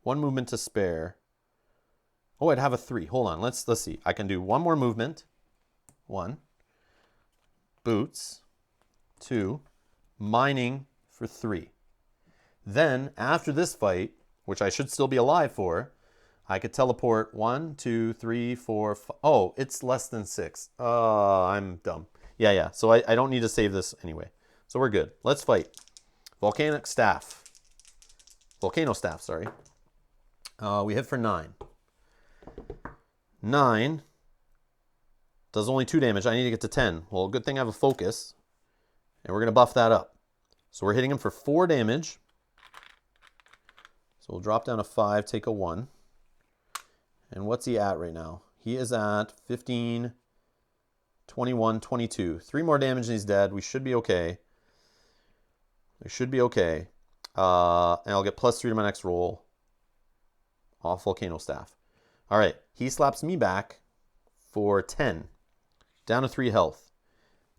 movement to spare. Oh, I'd have a 3. Hold on, let's see. I can do 1 more movement. 1. Boots. 2. Mining for 3. Then, after this fight, which I should still be alive for, I could teleport 1, 2, 3, 4, 5. Oh, it's less than 6. I'm dumb. Yeah. So I don't need to save this anyway. So we're good. Let's fight. Volcano staff, sorry. We hit for 9. 9 does only 2 damage. I need to get to 10. Well, good thing I have a focus. And we're going to buff that up. So we're hitting him for 4 damage. So we'll drop down a 5, take a 1. And what's he at right now? He is at 15, 21, 22. 3 more damage and he's dead. We should be okay. And I'll get +3 to my next roll off Volcano Staff. All right, he slaps me back for 10, down to 3 health.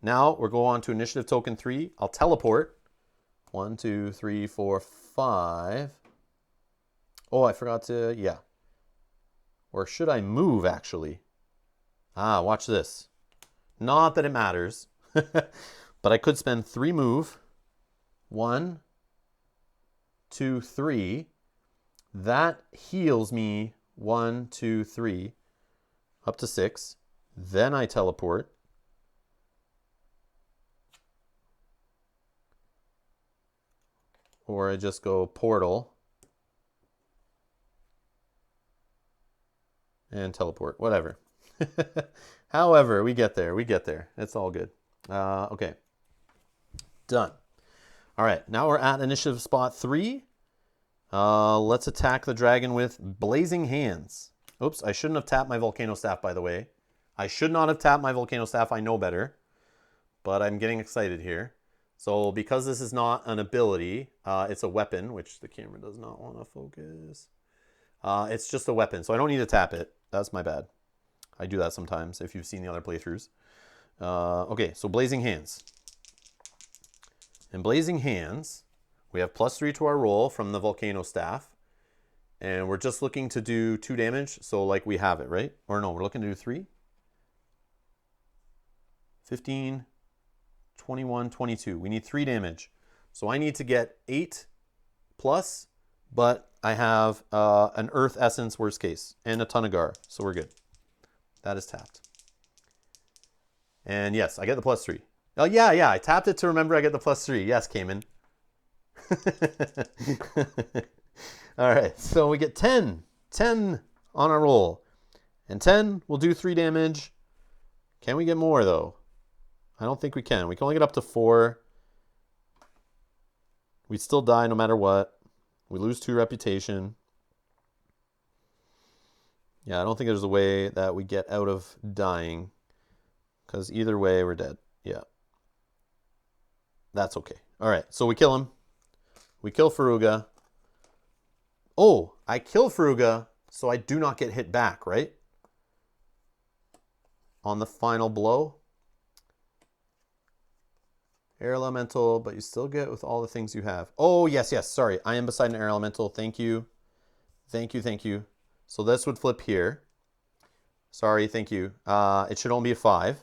Now we're going on to initiative token 3. I'll teleport. 1, 2, 3, 4, 5. Oh, I forgot to, yeah. Or should I move, actually? Watch this. Not that it matters. But I could spend 3 move. 1, 2, 3. That heals me 1, 2, 3. Up to 6. Then I teleport. Or I just go portal. And teleport, whatever. However, we get there. It's all good. Okay. Done. All right, now we're at initiative spot 3. Let's attack the dragon with Blazing Hands. Oops, I shouldn't have tapped my Volcano Staff, by the way. I should not have tapped my Volcano Staff. I know better. But I'm getting excited here. So because this is not an ability, it's a weapon, which the camera does not want to focus. It's just a weapon, so I don't need to tap it. That's my bad. I do that sometimes if you've seen the other playthroughs. Okay, so Blazing Hands. In Blazing Hands, we have +3 to our roll from the Volcano Staff. And we're just looking to do 2 damage, so like we have it, right? Or no, we're looking to do 3. 15, 21, 22. We need 3 damage. So I need to get 8 plus, but I have an Earth Essence, worst case, and a ton of Gar, so we're good. That is tapped. And yes, I get the +3. Oh, yeah, I tapped it to remember I get the +3. Yes, Cayman. All right, so we get 10 on our roll. And 10 will do 3 damage. Can we get more, though? I don't think we can. We can only get up to 4. We'd still die no matter what. We lose 2 reputation. Yeah, I don't think there's a way that we get out of dying. Because either way, we're dead. Yeah. That's okay. All right, so we kill him. We kill Faruga. Oh, I kill Faruga, so I do not get hit back, right? On the final blow. Air Elemental, but you still get with all the things you have. Oh, yes. Sorry, I am beside an Air Elemental. Thank you. So this would flip here. Sorry, thank you. It should only be a 5.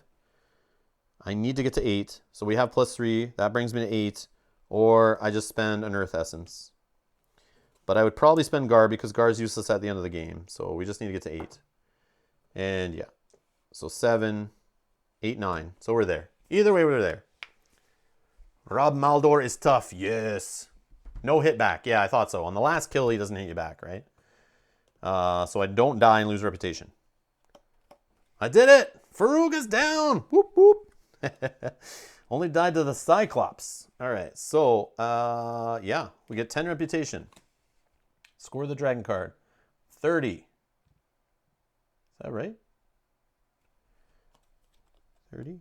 I need to get to 8. So we have +3. That brings me to 8. Or I just spend an Earth Essence. But I would probably spend Gar because Gar is useless at the end of the game. So we just need to get to 8. And yeah. So 7, 8, 9. So we're there. Either way, we're there. Rob Maldor is tough. Yes. No hit back. Yeah, I thought so. On the last kill, he doesn't hit you back, right? So I don't die and lose reputation. I did it! Faruga's down! Whoop, whoop. Only died to the Cyclops. All right, so, yeah, we get 10 reputation. Score the dragon card. 30. Is that right? 30?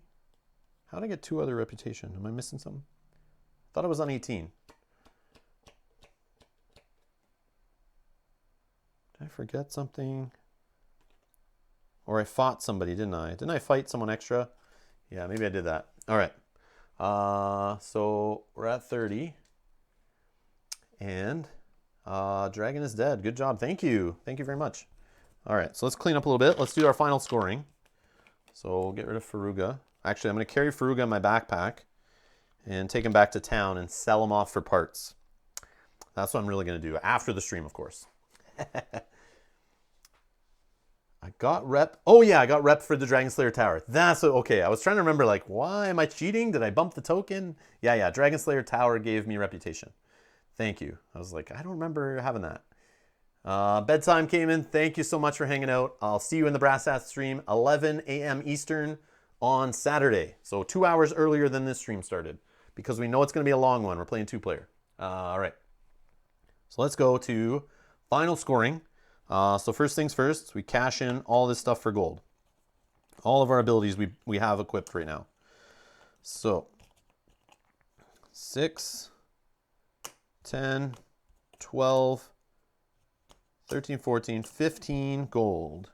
How did I get 2 other reputation? Am I missing something? I thought I was on 18. Did I forget something? Or I fought somebody, didn't I? Didn't I fight someone extra? Yeah, maybe I did that. All right. So we're at 30. And dragon is dead. Good job. Thank you. Thank you very much. All right, so let's clean up a little bit. Let's do our final scoring. So we'll get rid of Faruga. Actually, I'm going to carry Faruga in my backpack and take him back to town and sell him off for parts. That's what I'm really going to do after the stream, of course. I got rep. Oh yeah, I got rep for the Dragon Slayer Tower. That's okay. I was trying to remember, like, why am I cheating? Did I bump the token? Yeah. Dragon Slayer Tower gave me reputation. Thank you. I was like, I don't remember having that. Bedtime came in. Thank you so much for hanging out. I'll see you in the Brass Hat stream, 11 a.m. Eastern on Saturday. So 2 hours earlier than this stream started because we know it's going to be a long one. We're playing 2-player. All right. So let's go to final scoring. So first things first, we cash in all this stuff for gold. All of our abilities we have equipped right now. So 6, 10, 12, 13, 14, 15 gold.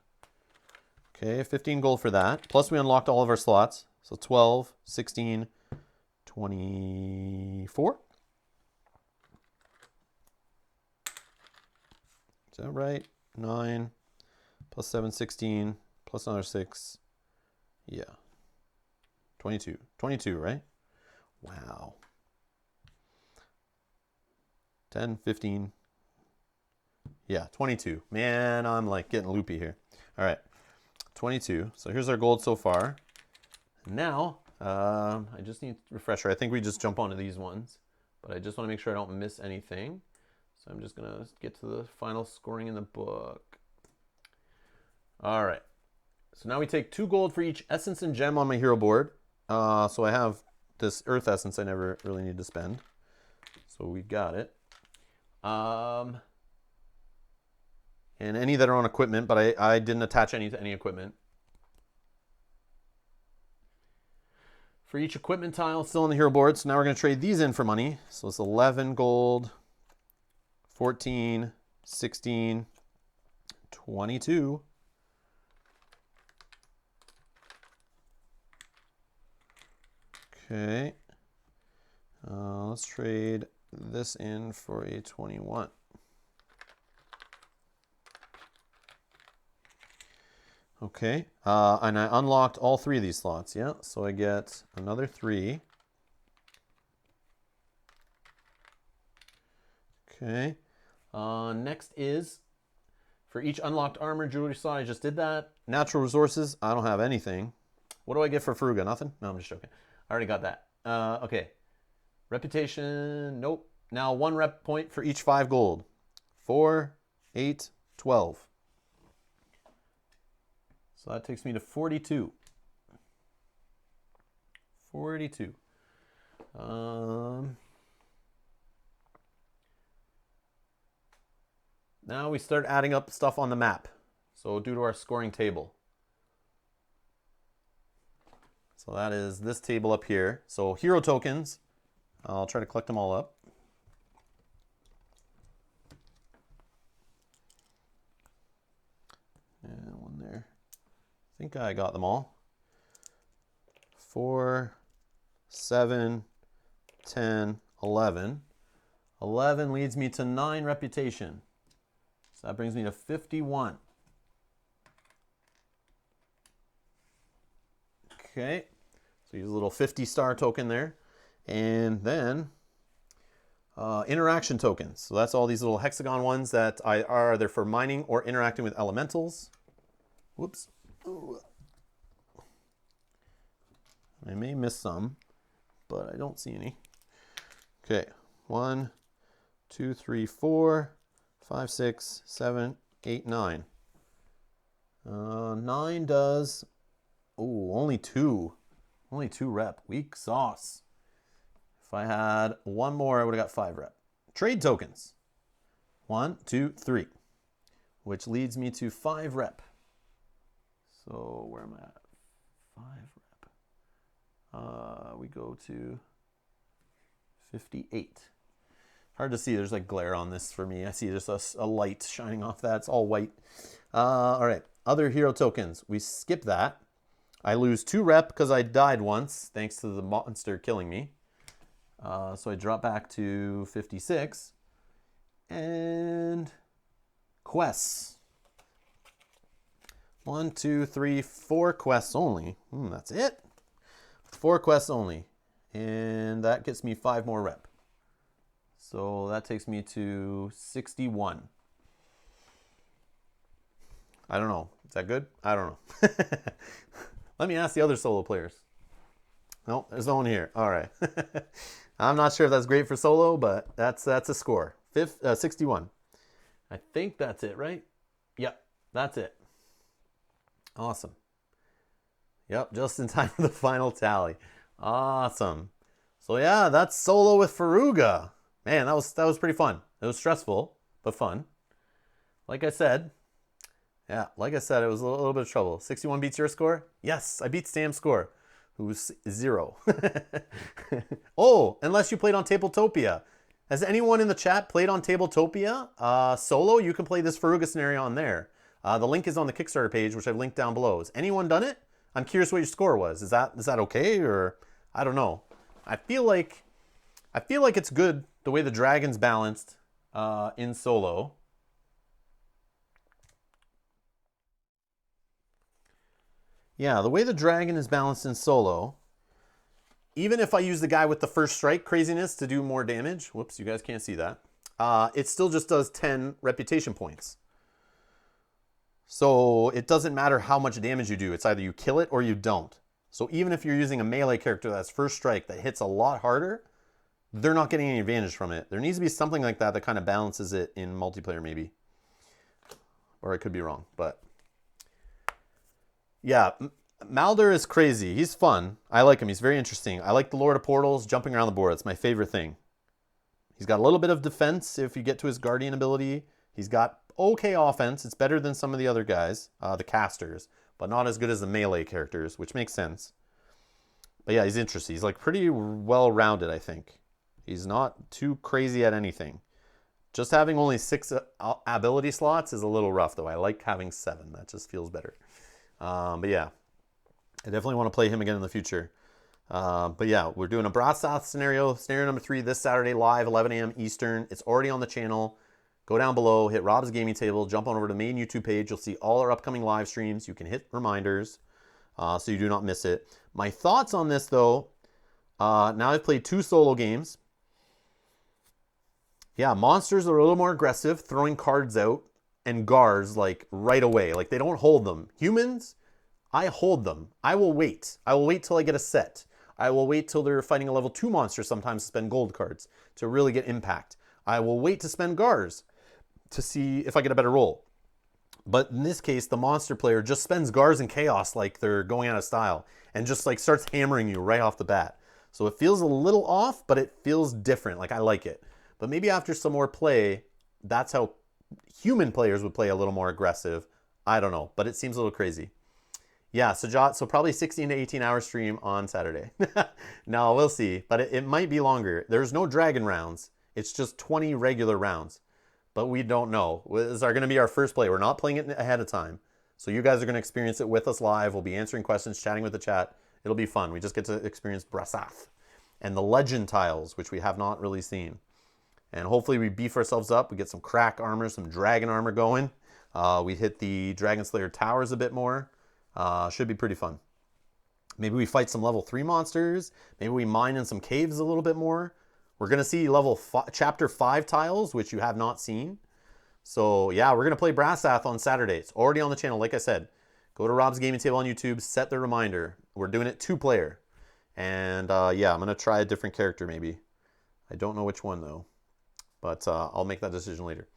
Okay, 15 gold for that. Plus we unlocked all of our slots. So 12, 16, 24. Is that right? 9 plus 7, 16 plus another 6. Yeah. 22. 22, right? Wow. 10, 15. Yeah, 22. Man, I'm like getting loopy here. All right. 22. So here's our gold so far. Now, I just need a refresher. I think we just jump onto these ones, but I just want to make sure I don't miss anything. So I'm just going to get to the final scoring in the book. All right. So now we take 2 gold for each essence and gem on my hero board. So I have this earth essence I never really need to spend. So we got it. And any that are on equipment, but I didn't attach any to any equipment. For each equipment tile still on the hero board. So now we're going to trade these in for money. So it's 11 gold. 14, 16, 22. Okay. Let's trade this in for a 21. Okay. And I unlocked all 3 of these slots. Yeah. So I get another 3. Okay. Next is for each unlocked armor, jewelry slot. I just did that. Natural resources. I don't have anything. What do I get for Fruga? Nothing? No, I'm just joking. I already got that. Okay. Reputation. Nope. Now 1 rep point for each 5 gold. 4, 8, 12. So that takes me to 42. 42. Now we start adding up stuff on the map. So due to our scoring table. So that is this table up here. So hero tokens, I'll try to collect them all up. And 1 there. I think I got them all. 4, 7, 10, 11. 11 leads me to 9 reputation. So that brings me to 51. Okay, so use a little 50-star token there. And then interaction tokens. So that's all these little hexagon ones that are either for mining or interacting with elementals. Whoops. Ooh. I may miss some, but I don't see any. Okay, 1, 2, 3, 4, 5, 6, 7, 8, 9. 9 does, oh, only 2. Only 2 rep. Weak sauce. If I had 1 more, I would have got 5 rep. Trade tokens. 1, 2, 3. Which leads me to 5 rep. So where am I at? 5 rep. We go to 58. Hard to see. There's like glare on this for me. I see just a light shining off that. It's all white. All right. Other hero tokens. We skip that. I lose 2 rep because I died once, thanks to the monster killing me. So I drop back to 56. And quests. 1, 2, 3, 4 quests only. That's it. 4 quests only. And that gets me 5 more rep. So that takes me to 61. I don't know. Is that good? I don't know. Let me ask the other solo players. No, there's no one here. All right. I'm not sure if that's great for solo, but that's a score. 61. I think that's it, right? Yep, that's it. Awesome. Yep, just in time for the final tally. Awesome. So yeah, that's solo with Faruga. Man, that was pretty fun. It was stressful, but fun. Like I said, it was a little bit of trouble. 61 beats your score? Yes, I beat Sam's score, who's 0. Oh, unless you played on Tabletopia. Has anyone in the chat played on Tabletopia? Solo, you can play this Faruga scenario on there. The link is on the Kickstarter page, which I've linked down below. Has anyone done it? I'm curious what your score was. Is that okay, or I don't know. I feel like it's good the way the dragon's balanced in solo. Yeah, the way the dragon is balanced in solo, even if I use the guy with the first strike craziness to do more damage, whoops, you guys can't see that, it still just does 10 reputation points. So it doesn't matter how much damage you do. It's either you kill it or you don't. So even if you're using a melee character that's first strike that hits a lot harder, they're not getting any advantage from it. There needs to be something like that that kind of balances it in multiplayer maybe. Or I could be wrong, but yeah, Maldur is crazy. He's fun. I like him. He's very interesting. I like the Lord of Portals jumping around the board. It's my favorite thing. He's got a little bit of defense if you get to his Guardian ability. He's got okay offense. It's better than some of the other guys, the casters, but not as good as the melee characters, which makes sense. But yeah, he's interesting. He's like pretty well-rounded, I think. He's not too crazy at anything. Just having only 6 ability slots is a little rough, though. I like having 7. That just feels better. But yeah, I definitely want to play him again in the future. But yeah, we're doing a Brasath scenario number 3 this Saturday live, 11 a.m. Eastern. It's already on the channel. Go down below, hit Rob's Gaming Table, jump on over to the main YouTube page. You'll see all our upcoming live streams. You can hit reminders so you do not miss it. My thoughts on this, though, now I've played 2 solo games. Yeah, monsters are a little more aggressive, throwing cards out, and guards like right away. Like they don't hold them. Humans, I hold them. I will wait. I will wait till I get a set. I will wait till they're fighting a level 2 monster sometimes to spend gold cards to really get impact. I will wait to spend guards to see if I get a better roll. But in this case, the monster player just spends guards and chaos like they're going out of style and just like starts hammering you right off the bat. So it feels a little off, but it feels different. Like I like it. But maybe after some more play, that's how human players would play a little more aggressive. I don't know, but it seems a little crazy. Yeah, so probably 16 to 18 hour stream on Saturday. No, we'll see, but it might be longer. There's no dragon rounds. It's just 20 regular rounds, but we don't know. This is going to be our first play. We're not playing it ahead of time. So you guys are going to experience it with us live. We'll be answering questions, chatting with the chat. It'll be fun. We just get to experience Brasath and the legend tiles, which we have not really seen. And hopefully we beef ourselves up. We get some crack armor, some dragon armor going. We hit the Dragon Slayer towers a bit more. Should be pretty fun. Maybe we fight some level 3 monsters. Maybe we mine in some caves a little bit more. We're going to see chapter 5 tiles, which you have not seen. So yeah, we're going to play Brasath on Saturday. It's already on the channel. Like I said, go to Rob's Gaming Table on YouTube, set the reminder. We're doing it 2-player. And yeah, I'm going to try a different character maybe. I don't know which one though. But I'll make that decision later.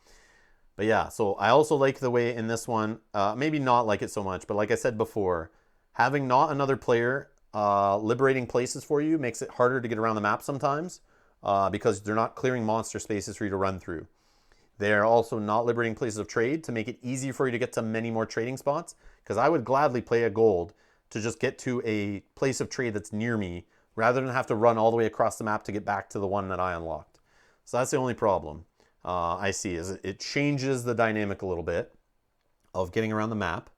But yeah, so I also like the way in this one, maybe not like it so much, but like I said before, having not another player liberating places for you makes it harder to get around the map sometimes because they're not clearing monster spaces for you to run through. They're also not liberating places of trade to make it easy for you to get to many more trading spots, because I would gladly play a gold to just get to a place of trade that's near me rather than have to run all the way across the map to get back to the one that I unlocked. So that's the only problem I see, is it changes the dynamic a little bit of getting around the map.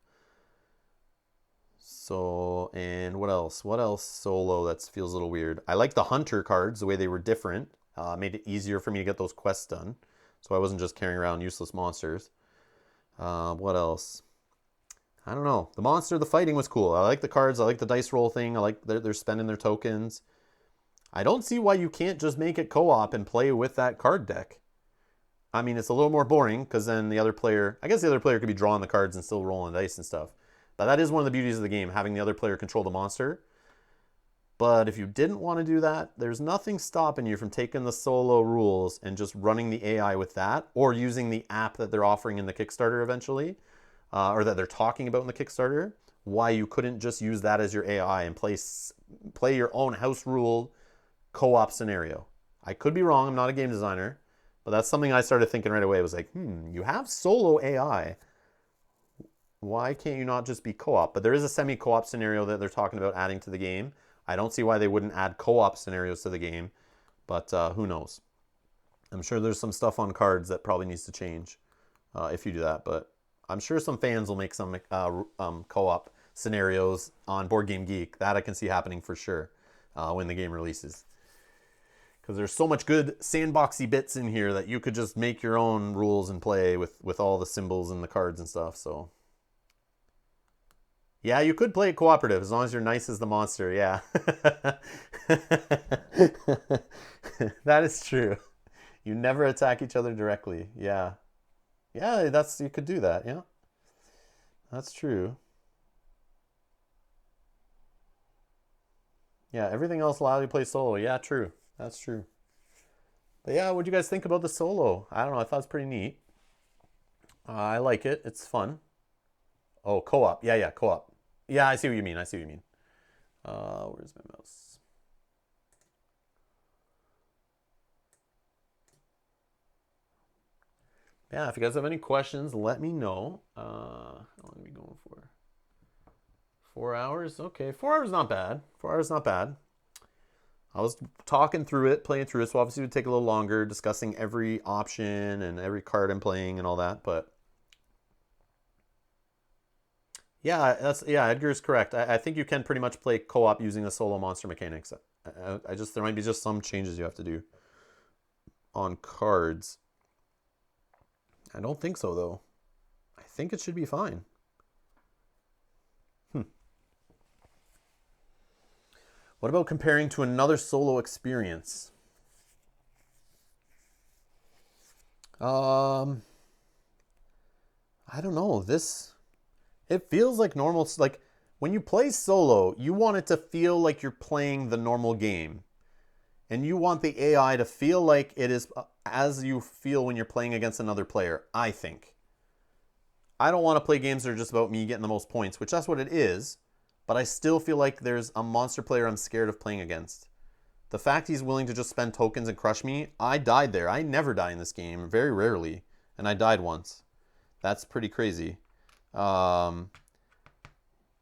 So, and what else? What else solo that feels a little weird? I like the hunter cards, the way they were different. Made it easier for me to get those quests done. So I wasn't just carrying around useless monsters. What else? I don't know. The fighting was cool. I like the cards. I like the dice roll thing. I like they're spending their tokens. I don't see why you can't just make it co-op and play with that card deck. I mean, it's a little more boring because then the other player, I guess the other player could be drawing the cards and still rolling dice and stuff. But that is one of the beauties of the game, having the other player control the monster. But if you didn't want to do that, there's nothing stopping you from taking the solo rules and just running the AI with that, or using the app that they're offering in the Kickstarter eventually, or that they're talking about in the Kickstarter. Why you couldn't just use that as your AI and play your own house rule co-op scenario. I could be wrong. I'm not a game designer. But that's something I started thinking right away. It was like, you have solo AI. Why can't you not just be co-op? But there is a semi-co-op scenario that they're talking about adding to the game. I don't see why they wouldn't add co-op scenarios to the game, but who knows? I'm sure there's some stuff on cards that probably needs to change if you do that, but I'm sure some fans will make some co-op scenarios on Board Game Geek. That I can see happening for sure when the game releases. Because there's so much good sandboxy bits in here that you could just make your own rules and play with all the symbols and the cards and stuff. So yeah, you could play it cooperative as long as you're nice as the monster. Yeah. That is true. You never attack each other directly. Yeah. Yeah, you could do that. Yeah. That's true. Yeah, everything else allows you to play solo. Yeah, true. That's true. But yeah, what do you guys think about the solo? I don't know. I thought it was pretty neat. I like it. It's fun. Oh, co-op. Yeah, co-op. Yeah, I see what you mean. Where's my mouse? Yeah, if you guys have any questions, let me know. How long are we going for? 4 hours? Okay, 4 hours not bad. 4 hours not bad. I was talking through it, playing through it, so obviously it would take a little longer, discussing every option and every card I'm playing and all that, but yeah, Edgar's correct. I think you can pretty much play co-op using the solo monster mechanics. There might be just some changes you have to do on cards. I don't think so, though. I think it should be fine. What about comparing to another solo experience? I don't know. It feels like normal. Like when you play solo, you want it to feel like you're playing the normal game. And you want the AI to feel like it is as you feel when you're playing against another player, I think. I don't want to play games that are just about me getting the most points, which that's what it is. But I still feel like there's a monster player I'm scared of playing against. The fact he's willing to just spend tokens and crush me, I died there. I never die in this game, very rarely. And I died once. That's pretty crazy. Yeah,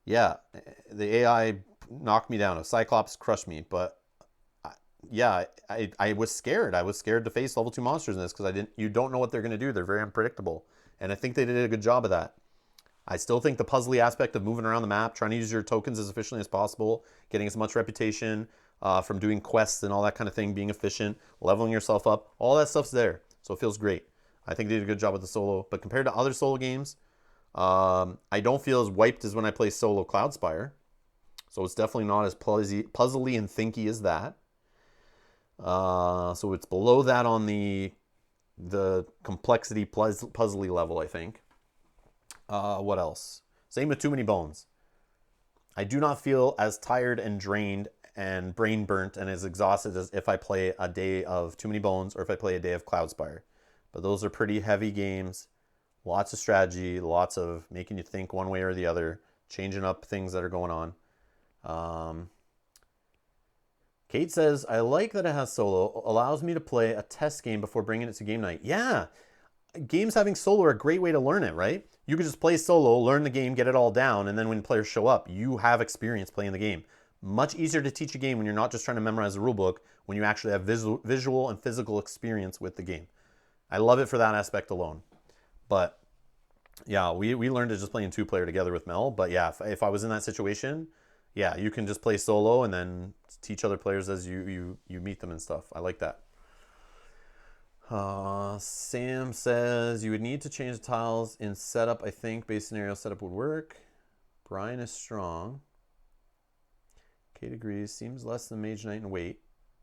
the AI knocked me down. A Cyclops crushed me, but yeah, I was scared. I was scared to face level 2 monsters in this because you don't know what they're going to do. They're very unpredictable. And I think they did a good job of that. I still think the puzzly aspect of moving around the map, trying to use your tokens as efficiently as possible, getting as much reputation from doing quests and all that kind of thing, being efficient, leveling yourself up, all that stuff's there. So it feels great. I think they did a good job with the solo. But compared to other solo games, I don't feel as wiped as when I play solo Cloudspire. So it's definitely not as puzzly and thinky as that. So it's below that on the complexity puzzly level, I think. What else? Same with Too Many Bones. I do not feel as tired and drained and brain burnt and as exhausted as if I play a day of Too Many Bones or if I play a day of Cloudspire. But those are pretty heavy games. Lots of strategy, lots of making you think one way or the other, changing up things that are going on. Kate says, I like that it has solo. Allows me to play a test game before bringing it to game night. Yeah, games having solo are a great way to learn it, right? You could just play solo, learn the game, get it all down, and then when players show up, you have experience playing the game. Much easier to teach a game when you're not just trying to memorize the rulebook, when you actually have visual and physical experience with the game. I love it for that aspect alone. But yeah, we learned it just playing 2-player together with Mel. But yeah, if I was in that situation, yeah, you can just play solo and then teach other players as you meet them and stuff. I like that. Sam says you would need to change the tiles in setup. I think base scenario setup would work. Brian is strong. Kate agrees. Seems less than Mage Knight in weight.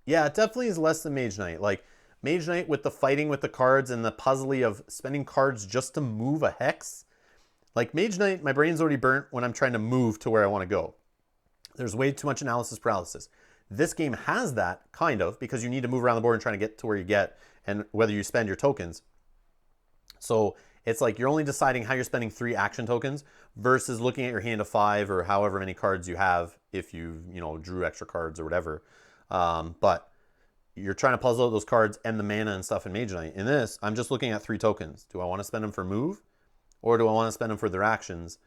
Yeah, it definitely is less than Mage Knight. Like, Mage Knight with the fighting with the cards and the puzzly of spending cards just to move a hex. Like, Mage Knight, my brain's already burnt when I'm trying to move to where I want to go. There's way too much analysis paralysis. This game has that, kind of, because you need to move around the board and trying to get to where you get, and whether you spend your tokens. So it's like you're only deciding how you're spending 3 action tokens versus looking at your hand of 5 or however many cards you have if you drew extra cards or whatever. But you're trying to puzzle out those cards and the mana and stuff in Mage Knight. In this, I'm just looking at 3 tokens. Do I want to spend them for move, or do I want to spend them for their actions?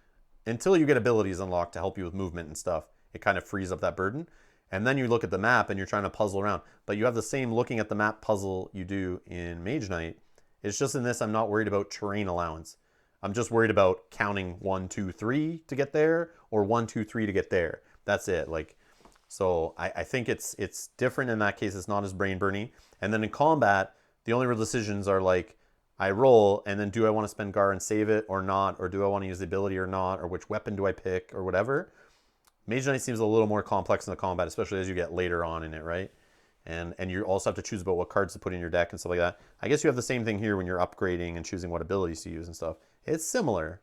Until you get abilities unlocked to help you with movement and stuff, it kind of frees up that burden. And then you look at the map and you're trying to puzzle around. But you have the same looking at the map puzzle you do in Mage Knight. It's just in this, I'm not worried about terrain allowance. I'm just worried about counting 1, 2, 3 to get there, or 1, 2, 3 to get there. That's it. Like, so I think it's different in that case. It's not as brain burning. And then in combat, the only real decisions are like, I roll, and then do I want to spend Gar and save it or not? Or do I want to use the ability or not? Or which weapon do I pick or whatever? Mage Knight seems a little more complex in the combat, especially as you get later on in it, right? And you also have to choose about what cards to put in your deck and stuff like that. I guess you have the same thing here when you're upgrading and choosing what abilities to use and stuff. It's similar.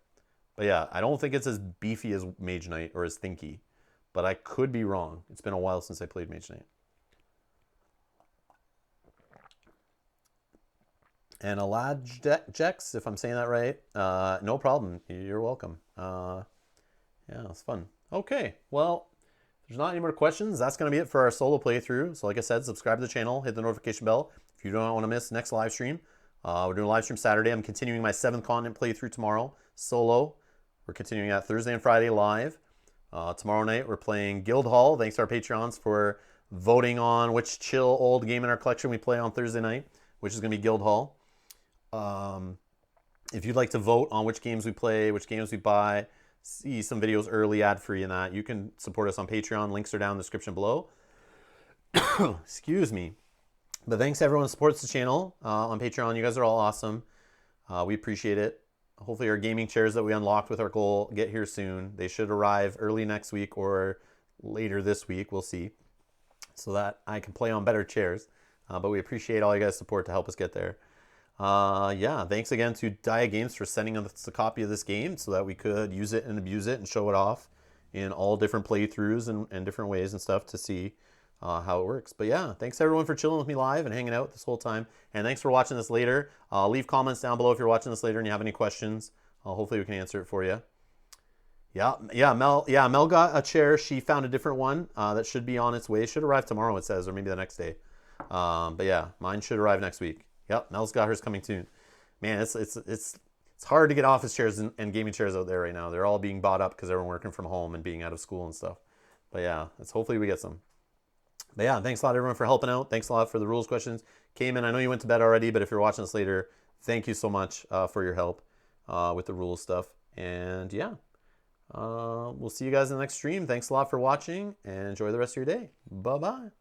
But yeah, I don't think it's as beefy as Mage Knight or as thinky. But I could be wrong. It's been a while since I played Mage Knight. And Aladjex, if I'm saying that right, no problem. You're welcome. Yeah, it's fun. Okay, well, if there's not any more questions, that's going to be it for our solo playthrough. So like I said, subscribe to the channel, hit the notification bell if you don't want to miss the next live stream. We're doing a live stream Saturday. I'm continuing my 7th continent playthrough tomorrow, solo. We're continuing that Thursday and Friday live. Tomorrow night, we're playing Guildhall. Thanks to our Patreons for voting on which chill old game in our collection we play on Thursday night, which is going to be Guildhall. If you'd like to vote on which games we play, which games we buy, see some videos early ad-free and that, you can support us on Patreon. Links are down in the description below. Excuse me. But thanks to everyone who supports the channel on Patreon. You guys are all awesome. We appreciate it. Hopefully our gaming chairs that we unlocked with our goal get here soon. They should arrive early next week or later this week. We'll see. So that I can play on better chairs. But we appreciate all you guys' support to help us get there. Yeah, thanks again to Diea Games for sending us a copy of this game so that we could use it and abuse it and show it off in all different playthroughs and different ways and stuff to see how it works. But yeah, thanks everyone for chilling with me live and hanging out this whole time. And thanks for watching this later. Leave comments down below if you're watching this later and you have any questions. Hopefully we can answer it for you. Yeah, Mel got a chair. She found a different one that should be on its way. It should arrive tomorrow, it says, or maybe the next day. But yeah, mine should arrive next week. Yep, Mel's got hers coming soon. Man, it's hard to get office chairs and gaming chairs out there right now. They're all being bought up because everyone working from home and being out of school and stuff. But yeah, hopefully we get some. But yeah, thanks a lot everyone for helping out. Thanks a lot for the rules questions. Cayman, I know you went to bed already, but if you're watching this later, thank you so much for your help with the rules stuff. And yeah, we'll see you guys in the next stream. Thanks a lot for watching and enjoy the rest of your day. Bye-bye.